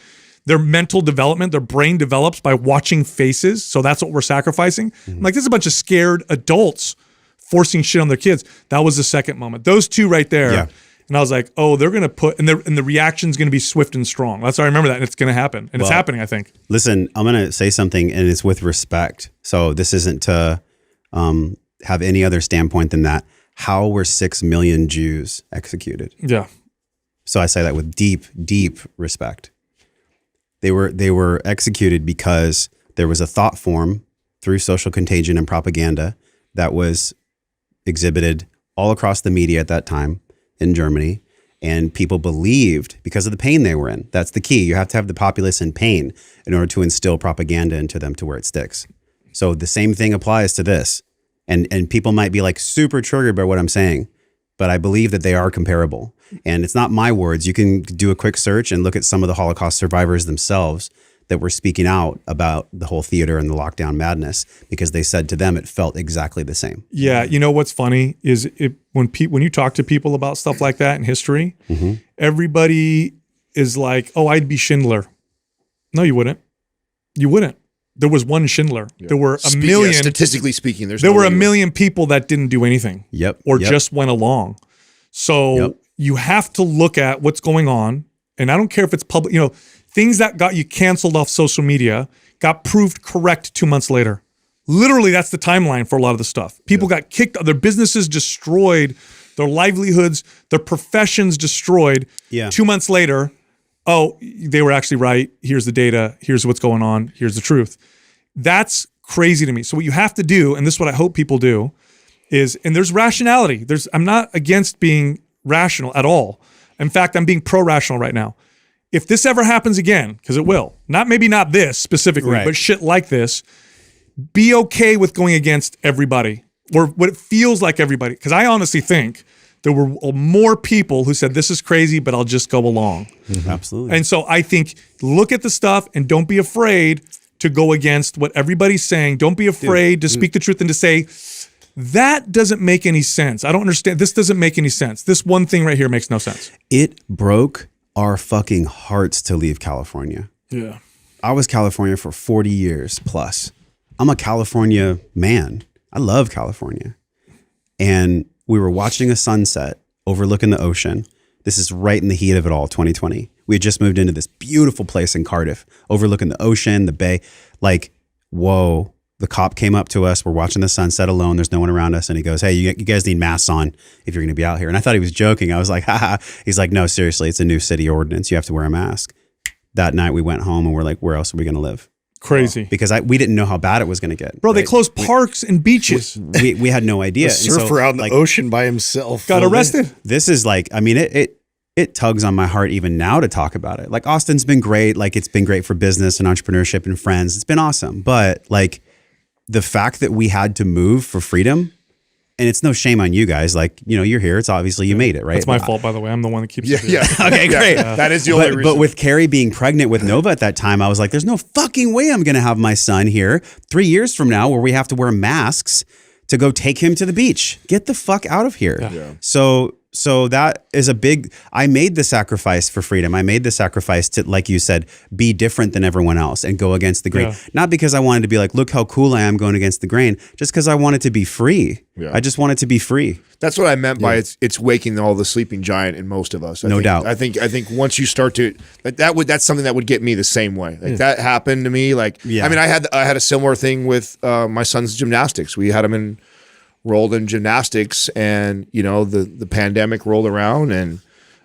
S2: their mental development, their brain develops by watching faces. So that's what we're sacrificing. I'm like, there's a bunch of scared adults forcing shit on their kids. That was the second moment. Those two right there.
S3: Yeah.
S2: And I was like, oh, they're going to put, and the reaction's going to be swift and strong. That's how I remember that. And it's going to happen. And it's
S3: Well,
S2: happening, I think.
S3: Listen, I'm going to say something, and it's with respect. So this isn't to have any other standpoint than that. How were 6 million Jews executed?
S2: Yeah.
S3: So I say that with deep, deep respect. They were executed because there was a thought form through social contagion and propaganda that was exhibited all across the media at that time in Germany. And people believed because of the pain they were in. That's the key. You have to have the populace in pain in order to instill propaganda into them to where it sticks. So the same thing applies to this. And people might be like super triggered by what I'm saying, but I believe that they are comparable. And it's not my words. You can do a quick search and look at some of the Holocaust survivors themselves that were speaking out about the whole theater and the lockdown madness, because they said to them it felt exactly the same.
S2: Yeah. You know what's funny is when you talk to people about stuff like that in history, everybody is like, oh, I'd be Schindler. No, you wouldn't. You wouldn't. There was one Schindler. There were a million.
S4: Statistically speaking,
S2: There were a million people that didn't do anything.
S3: Yep.
S2: Or
S3: Yep.
S2: just went along. So you have to look at what's going on. And I don't care if it's public, things that got you canceled off social media got proved correct 2 months later. Literally, that's the timeline for a lot of the stuff. People got kicked, their businesses destroyed, their livelihoods, their professions destroyed.
S3: Yeah.
S2: 2 months later, oh, they were actually right. Here's the data. Here's what's going on. Here's the truth. That's crazy to me. So what you have to do, and this is what I hope people do, is, and there's rationality. I'm not against being rational at all. In fact, I'm being pro-rational right now. If this ever happens again, because it will, maybe not this specifically,
S3: Right.
S2: but shit like this, be okay with going against everybody, or what it feels like everybody. Because I honestly think there were more people who said, this is crazy, but I'll just go along.
S3: Absolutely.
S2: And so I think, look at the stuff and don't be afraid to go against what everybody's saying. Don't be afraid to speak the truth and to say, that doesn't make any sense. I don't understand. This doesn't make any sense. This one thing right here makes no sense.
S3: It broke our fucking hearts to leave California.
S2: Yeah.
S3: I was California for 40 years plus. I'm a California man. I love California. And we were watching a sunset overlooking the ocean. This is right in the heat of it all, 2020. We had just moved into this beautiful place in Cardiff, overlooking the ocean, the bay. Like, whoa. The cop came up to us. We're watching the sunset alone. There's no one around us. And he goes, hey, you guys need masks on if you're going to be out here. And I thought he was joking. I was like, haha. He's like, no, seriously, it's a new city ordinance. You have to wear a mask. That night we went home and we're like, where else are we going to live?
S2: Crazy.
S3: Because we didn't know how bad it was going to get.
S2: Bro, they
S3: right?
S2: closed parks and beaches.
S3: We had no idea.
S5: A surfer out in the ocean by himself.
S2: Got arrested.
S3: This is like, I mean, it tugs on my heart even now to talk about it. Like, Austin's been great. Like, it's been great for business and entrepreneurship and friends. It's been awesome. But like, the fact that we had to move for freedom, and it's no shame on you guys. Like, you're here. It's obviously you made it, right?
S2: That's my fault, by the way. I'm the one that keeps it.
S4: Yeah.
S3: Okay, great.
S4: That is the only reason.
S3: But with Carrie being pregnant with Nova at that time, I was like, there's no fucking way I'm going to have my son here 3 years from now where we have to wear masks to go take him to the beach. Get the fuck out of here.
S2: Yeah.
S3: So that is a big, I made the sacrifice for freedom. I made the sacrifice to, like you said, be different than everyone else and go against the grain.
S2: Yeah.
S3: Not because I wanted to be like, look how cool I am going against the grain, just because I wanted to be free.
S4: Yeah.
S3: I just wanted to be free.
S4: That's what I meant by it's waking all the sleeping giant in most of us.
S3: No doubt.
S4: I think once you start to that's something that would get me the same way. Like that happened to me. Like I mean, I had a similar thing with my son's gymnastics. We had him enrolled in gymnastics, and the pandemic rolled around, and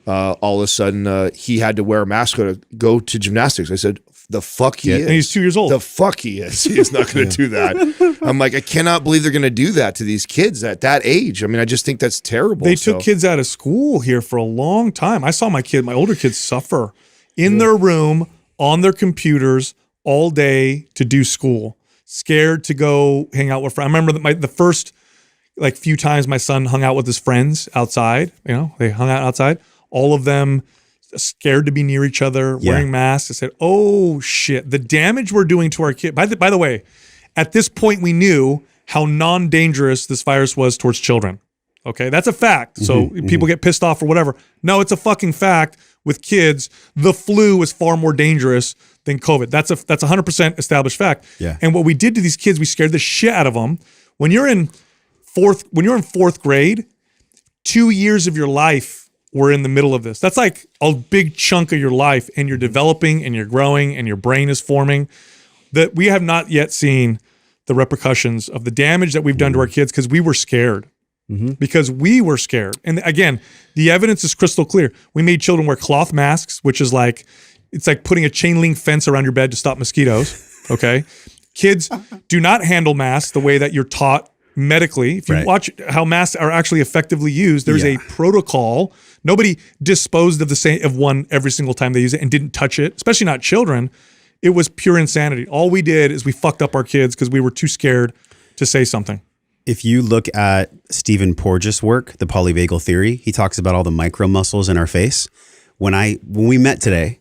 S4: all of a sudden he had to wear a mask to go to gymnastics. I said, the fuck he is.
S2: And he's 2 years old.
S4: The fuck he is. He is not going to do that. I'm like, I cannot believe they're going to do that to these kids at that age. I mean, I just think that's terrible.
S2: They took kids out of school here for a long time. I saw my older kids suffer in their room on their computers all day to do school, scared to go hang out with friends. I remember that the first like few times my son hung out with his friends outside. You know, they hung out outside. All of them scared to be near each other, wearing masks. I said, "Oh shit, the damage we're doing to our kid." By the way, at this point, we knew how non-dangerous this virus was towards children. Okay, that's a fact. So people get pissed off or whatever. No, it's a fucking fact. With kids, the flu is far more dangerous than COVID. That's 100% established fact.
S3: Yeah.
S2: And what we did to these kids, we scared the shit out of them. When you're in fourth grade, 2 years of your life were in the middle of this. That's like a big chunk of your life, and you're developing and you're growing and your brain is forming. That we have not yet seen the repercussions of the damage that we've done to our kids because we were scared. Because we were scared. And again, the evidence is crystal clear. We made children wear cloth masks, which is like, it's like putting a chain link fence around your bed to stop mosquitoes. Okay. Kids do not handle masks the way that you're taught medically. If you watch how masks are actually effectively used, there's a protocol. Nobody disposed of one every single time they use it and didn't touch it, especially not children. It was pure insanity. All we did is we fucked up our kids because we were too scared to say something.
S3: If you look at Stephen Porges' work, The Polyvagal Theory, he talks about all the micro muscles in our face. When we met today,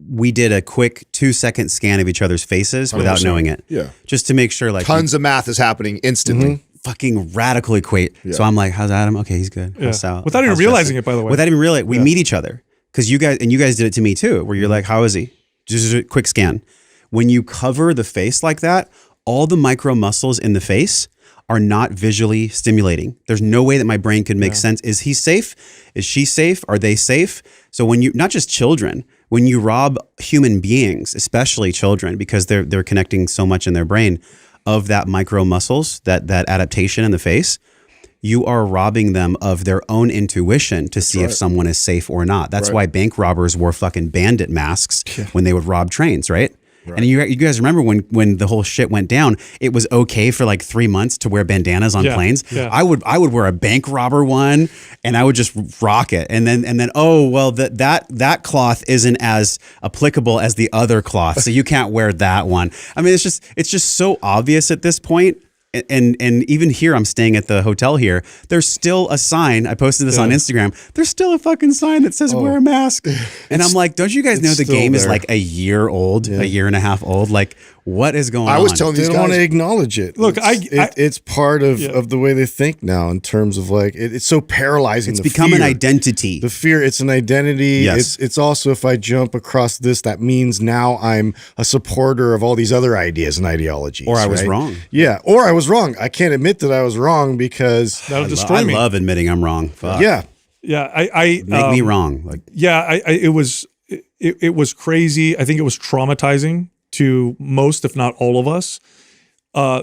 S3: we did a quick 2-second scan of each other's faces without
S4: 100%.
S3: knowing it.
S4: Yeah.
S3: Just to make sure, like,
S4: Tons of math is happening instantly.
S3: fucking radical equate. So I'm like, how's Adam? Okay, he's good. How's Sal?
S2: Without even
S3: How's
S2: realizing
S3: Jesse?
S2: it, by the way.
S3: Without even realizing, we meet each other because you guys did it to me too, where you're like, how is he? Just a quick scan. When you cover the face like that, all the micro muscles in the face are not visually stimulating. There's no way that my brain could make sense. Is he safe? Is she safe? Are they safe? So when you, not just children, when you rob human beings, especially children, because they're connecting so much in their brain of that micro muscles, that adaptation in the face, you are robbing them of their own intuition to see if someone is safe or not. That's why bank robbers wore fucking bandit masks when they would rob trains, right? And you guys remember when the whole shit went down, it was okay for like 3 months to wear bandanas on planes.
S2: Yeah.
S3: I would wear a bank robber one and I would just rock it. And then oh well, that cloth isn't as applicable as the other cloth, so you can't wear that one. I mean, it's just so obvious at this point. And even here, I'm staying at the hotel here. There's still a sign. I posted this on Instagram. There's still a fucking sign that says wear a mask. And I'm like, don't you guys know the
S5: still
S3: game is
S5: there.
S3: like a year old, a year and a half old? Like, what is going on?
S4: I was telling
S5: They
S4: these
S5: don't want to
S4: guys.
S5: acknowledge it.
S2: Look,
S5: it's part of the way they think now in terms of like, it's so paralyzing.
S3: It's
S5: the
S3: become an
S5: fear.
S3: identity.
S5: The fear, it's an identity.
S3: Yes.
S5: It's also, if I jump across this, that means now I'm a supporter of all these other ideas and ideologies.
S3: Or I was
S5: right?
S3: wrong.
S5: Yeah. Or I was wrong. I can't admit that I was wrong because
S2: That'll destroy
S3: I
S2: me.
S3: love admitting I'm wrong. Fuck.
S5: yeah.
S2: Yeah, I
S3: Make me wrong. Like,
S2: it was crazy. I think it was traumatizing to most, if not all of us.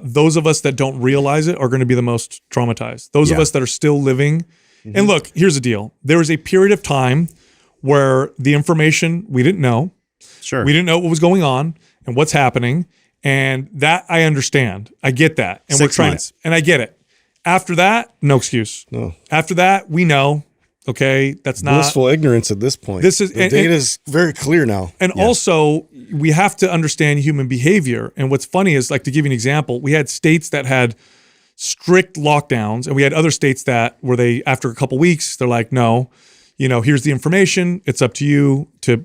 S2: Those of us that don't realize it are going to be the most traumatized. Those of us that are still living. And look, here's the deal. There was a period of time where the information we didn't know.
S3: sure.
S2: We didn't know what was going on and what's happening. And that I understand. I get that. And
S3: 6
S2: we're trying
S3: months.
S2: and I get it. After that, no excuse.
S5: No.
S2: After that, we know. Okay. That's not
S5: Blissful ignorance at this point.
S2: This is-
S5: the
S2: and-
S5: data is very clear now.
S2: And also, we have to understand human behavior. And what's funny is, like, to give you an example, we had states that had strict lockdowns, and we had other states that where they, after a couple weeks, they're like, no, here's the information. It's up to you to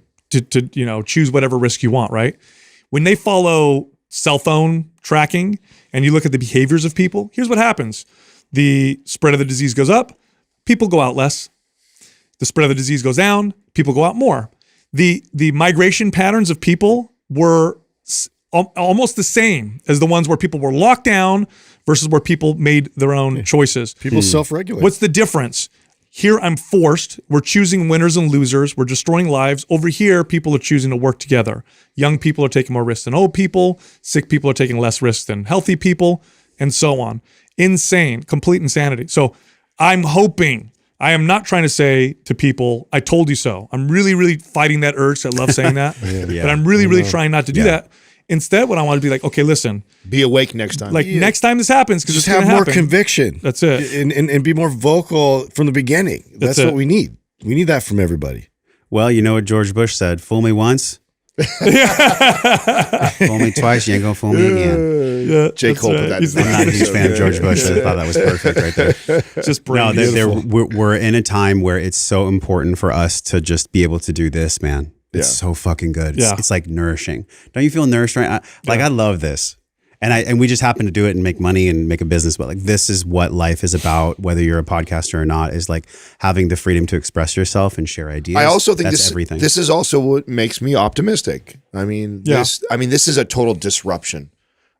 S2: choose whatever risk you want, right? When they follow cell phone tracking and you look at the behaviors of people, here's what happens. The spread of the disease goes up, people go out less. The spread of the disease goes down, people go out more. The migration patterns of people were almost the same as the ones where people were locked down versus where people made their own choices.
S5: People self-regulate.
S2: What's the difference? Here, I'm forced. We're choosing winners and losers. We're destroying lives. Over here, people are choosing to work together. Young people are taking more risks than old people. Sick people are taking less risks than healthy people, and so on. Insane, complete insanity. So I'm hoping, I am not trying to say to people, I told you so. I'm really, really fighting that urge. I love saying that. But I'm really, really trying not to do that. Instead, what I want to be like, okay, listen,
S4: Be awake next time.
S2: like next time this happens, because it's
S5: Just
S2: going
S5: have
S2: to
S5: more
S2: happen.
S5: conviction.
S2: That's it.
S5: And be more vocal from the beginning. That's
S2: it.
S5: what we need. We need that from everybody.
S3: well, you know what George Bush said? Fool me once, Fool me twice, you ain't gonna fool me again.
S2: Yeah,
S4: J.
S2: that's
S4: Cole put
S2: right.
S4: that
S2: He's
S4: in
S3: I'm
S4: there.
S3: not a huge fan of George Bush. So I thought that was perfect right there.
S2: just
S3: No,
S2: brilliant.
S3: we're in a time where it's so important for us to just be able to do this, man. It's so fucking good.
S2: Yeah.
S3: It's like nourishing. Don't you feel nourished right? I love this. And we just happen to do it and make money and make a business. But like, this is what life is about, whether you're a podcaster or not, is like having the freedom to express yourself and share ideas.
S4: I also think
S3: that's everything.
S4: this is also what makes me optimistic. I mean, this is a total disruption.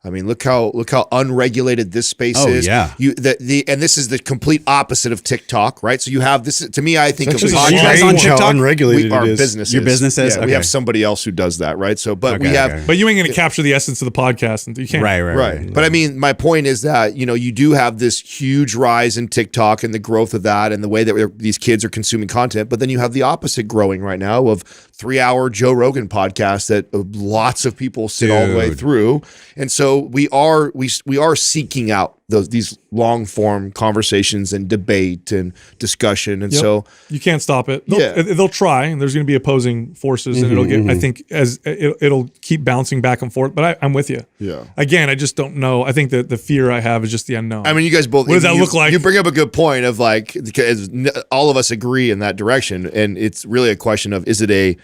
S4: I mean, look how unregulated this space is.
S3: Yeah.
S4: And this is the complete opposite of TikTok, right? So you have this. To me, I think of
S5: Actually,
S3: Are you guys on
S5: strange how
S3: TikTok?
S5: unregulated
S4: our
S5: it is.
S4: businesses.
S3: Your businesses?
S4: Yeah, we
S3: Okay.
S4: have somebody else who does that, right? So, but we
S3: Okay,
S4: have.
S3: okay.
S2: But you ain't going to capture the essence of the podcast. And you can't.
S4: Right. But I mean, my point is that, you do have this huge rise in TikTok and the growth of that and the way that these kids are consuming content. But then you have the opposite growing right now of 3-hour Joe Rogan podcasts that lots of people sit all the way
S3: Dude.
S4: through. And so we are seeking out these long form conversations and debate and discussion. And
S2: Yep.
S4: so
S2: You can't stop it.
S4: Yeah.
S2: They'll try, and there's going to be opposing forces, and it'll get. I think as it'll keep bouncing back and forth. But I'm with you.
S4: Yeah.
S2: Again, I just don't know. I think that the fear I have is just the unknown.
S4: I mean, you guys both.
S2: What does that look like?
S4: You bring up a good point of like, because all of us agree in that direction, and it's really a question of, is it a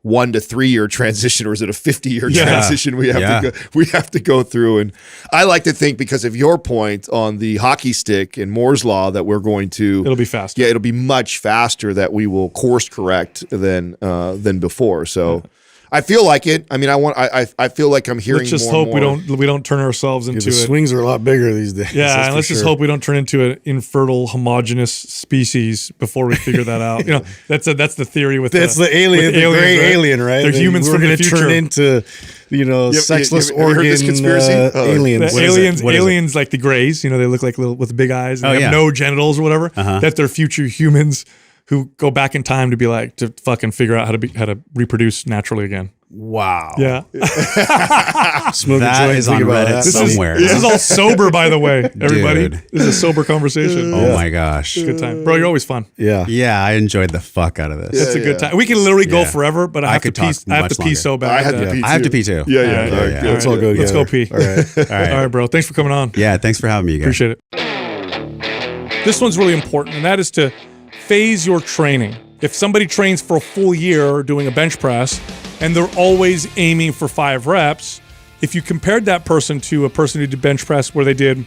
S4: 1 to 3 year transition or is it a 50-year
S2: Yeah.
S4: transition we have to go through? And I like to think, because of your point on the hockey stick and Moore's law, that we're going to
S2: it'll be faster.
S4: yeah, it'll be much faster, that we will course correct than before. So I feel like it. I mean, I feel like I'm hearing.
S2: Let's just
S4: more
S2: hope
S4: and more.
S2: we don't turn ourselves
S5: Yeah,
S2: into
S5: the
S2: it.
S5: swings are a lot bigger these days.
S2: Yeah,
S5: that's
S2: and
S5: for
S2: let's just
S5: sure.
S2: hope we don't turn into an infertile, homogenous species before we figure that out. That's the theory with
S5: That's the alien,
S2: with
S5: the gray
S2: right?
S5: alien, right?
S2: They're
S5: Then
S2: humans
S5: we're
S2: from the
S5: gonna
S2: future.
S5: turn into, sexless
S4: you ever heard
S5: organ
S4: this conspiracy?
S5: aliens.
S2: The
S3: What is it? What is it?
S2: aliens like the Greys, they look like little with big eyes and
S3: Oh,
S2: they have
S3: yeah.
S2: no genitals or whatever. That they're future humans who go back in time to fucking figure out how to reproduce naturally again.
S3: Wow.
S2: Yeah.
S5: Smoke a
S3: That
S5: joint,
S3: is
S5: think
S3: on
S5: about
S3: Reddit
S5: that.
S3: somewhere.
S2: This is all sober, by the way, everybody.
S3: Dude.
S2: This is a sober conversation.
S3: Oh my gosh.
S2: Good time. Bro, you're always fun.
S5: Yeah.
S3: Yeah, I enjoyed the fuck out of this.
S2: It's a good time. We can literally go
S3: Yeah.
S2: forever, but I
S3: I
S2: have to
S3: could
S2: pee.
S3: talk
S2: I have
S3: much
S2: to pee
S3: longer.
S2: so bad.
S4: I had to pee.
S3: I have to pee too.
S4: Yeah,
S2: All right.
S4: yeah.
S3: Yeah, yeah.
S5: Let's all go
S2: Let's go
S5: together.
S2: pee.
S5: All right.
S3: All right.
S2: All right, bro. Thanks for coming on.
S3: Yeah, thanks for having me again.
S2: Appreciate it. This one's really important, and that is to phase your training. If somebody trains for a full year doing a bench press and they're always aiming for 5 reps, if you compared that person to a person who did bench press where they did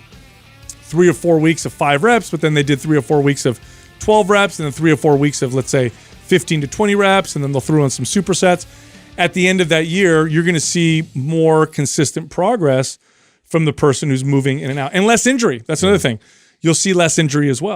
S2: 3 or 4 weeks of 5 reps, but then they did 3 or 4 weeks of 12 reps and then 3 or 4 weeks of, let's say, 15 to 20 reps, and then they'll throw in some supersets. At the end of that year, you're going to see more consistent progress from the person who's moving in and out, and less injury. That's another thing. You'll see less injury as well.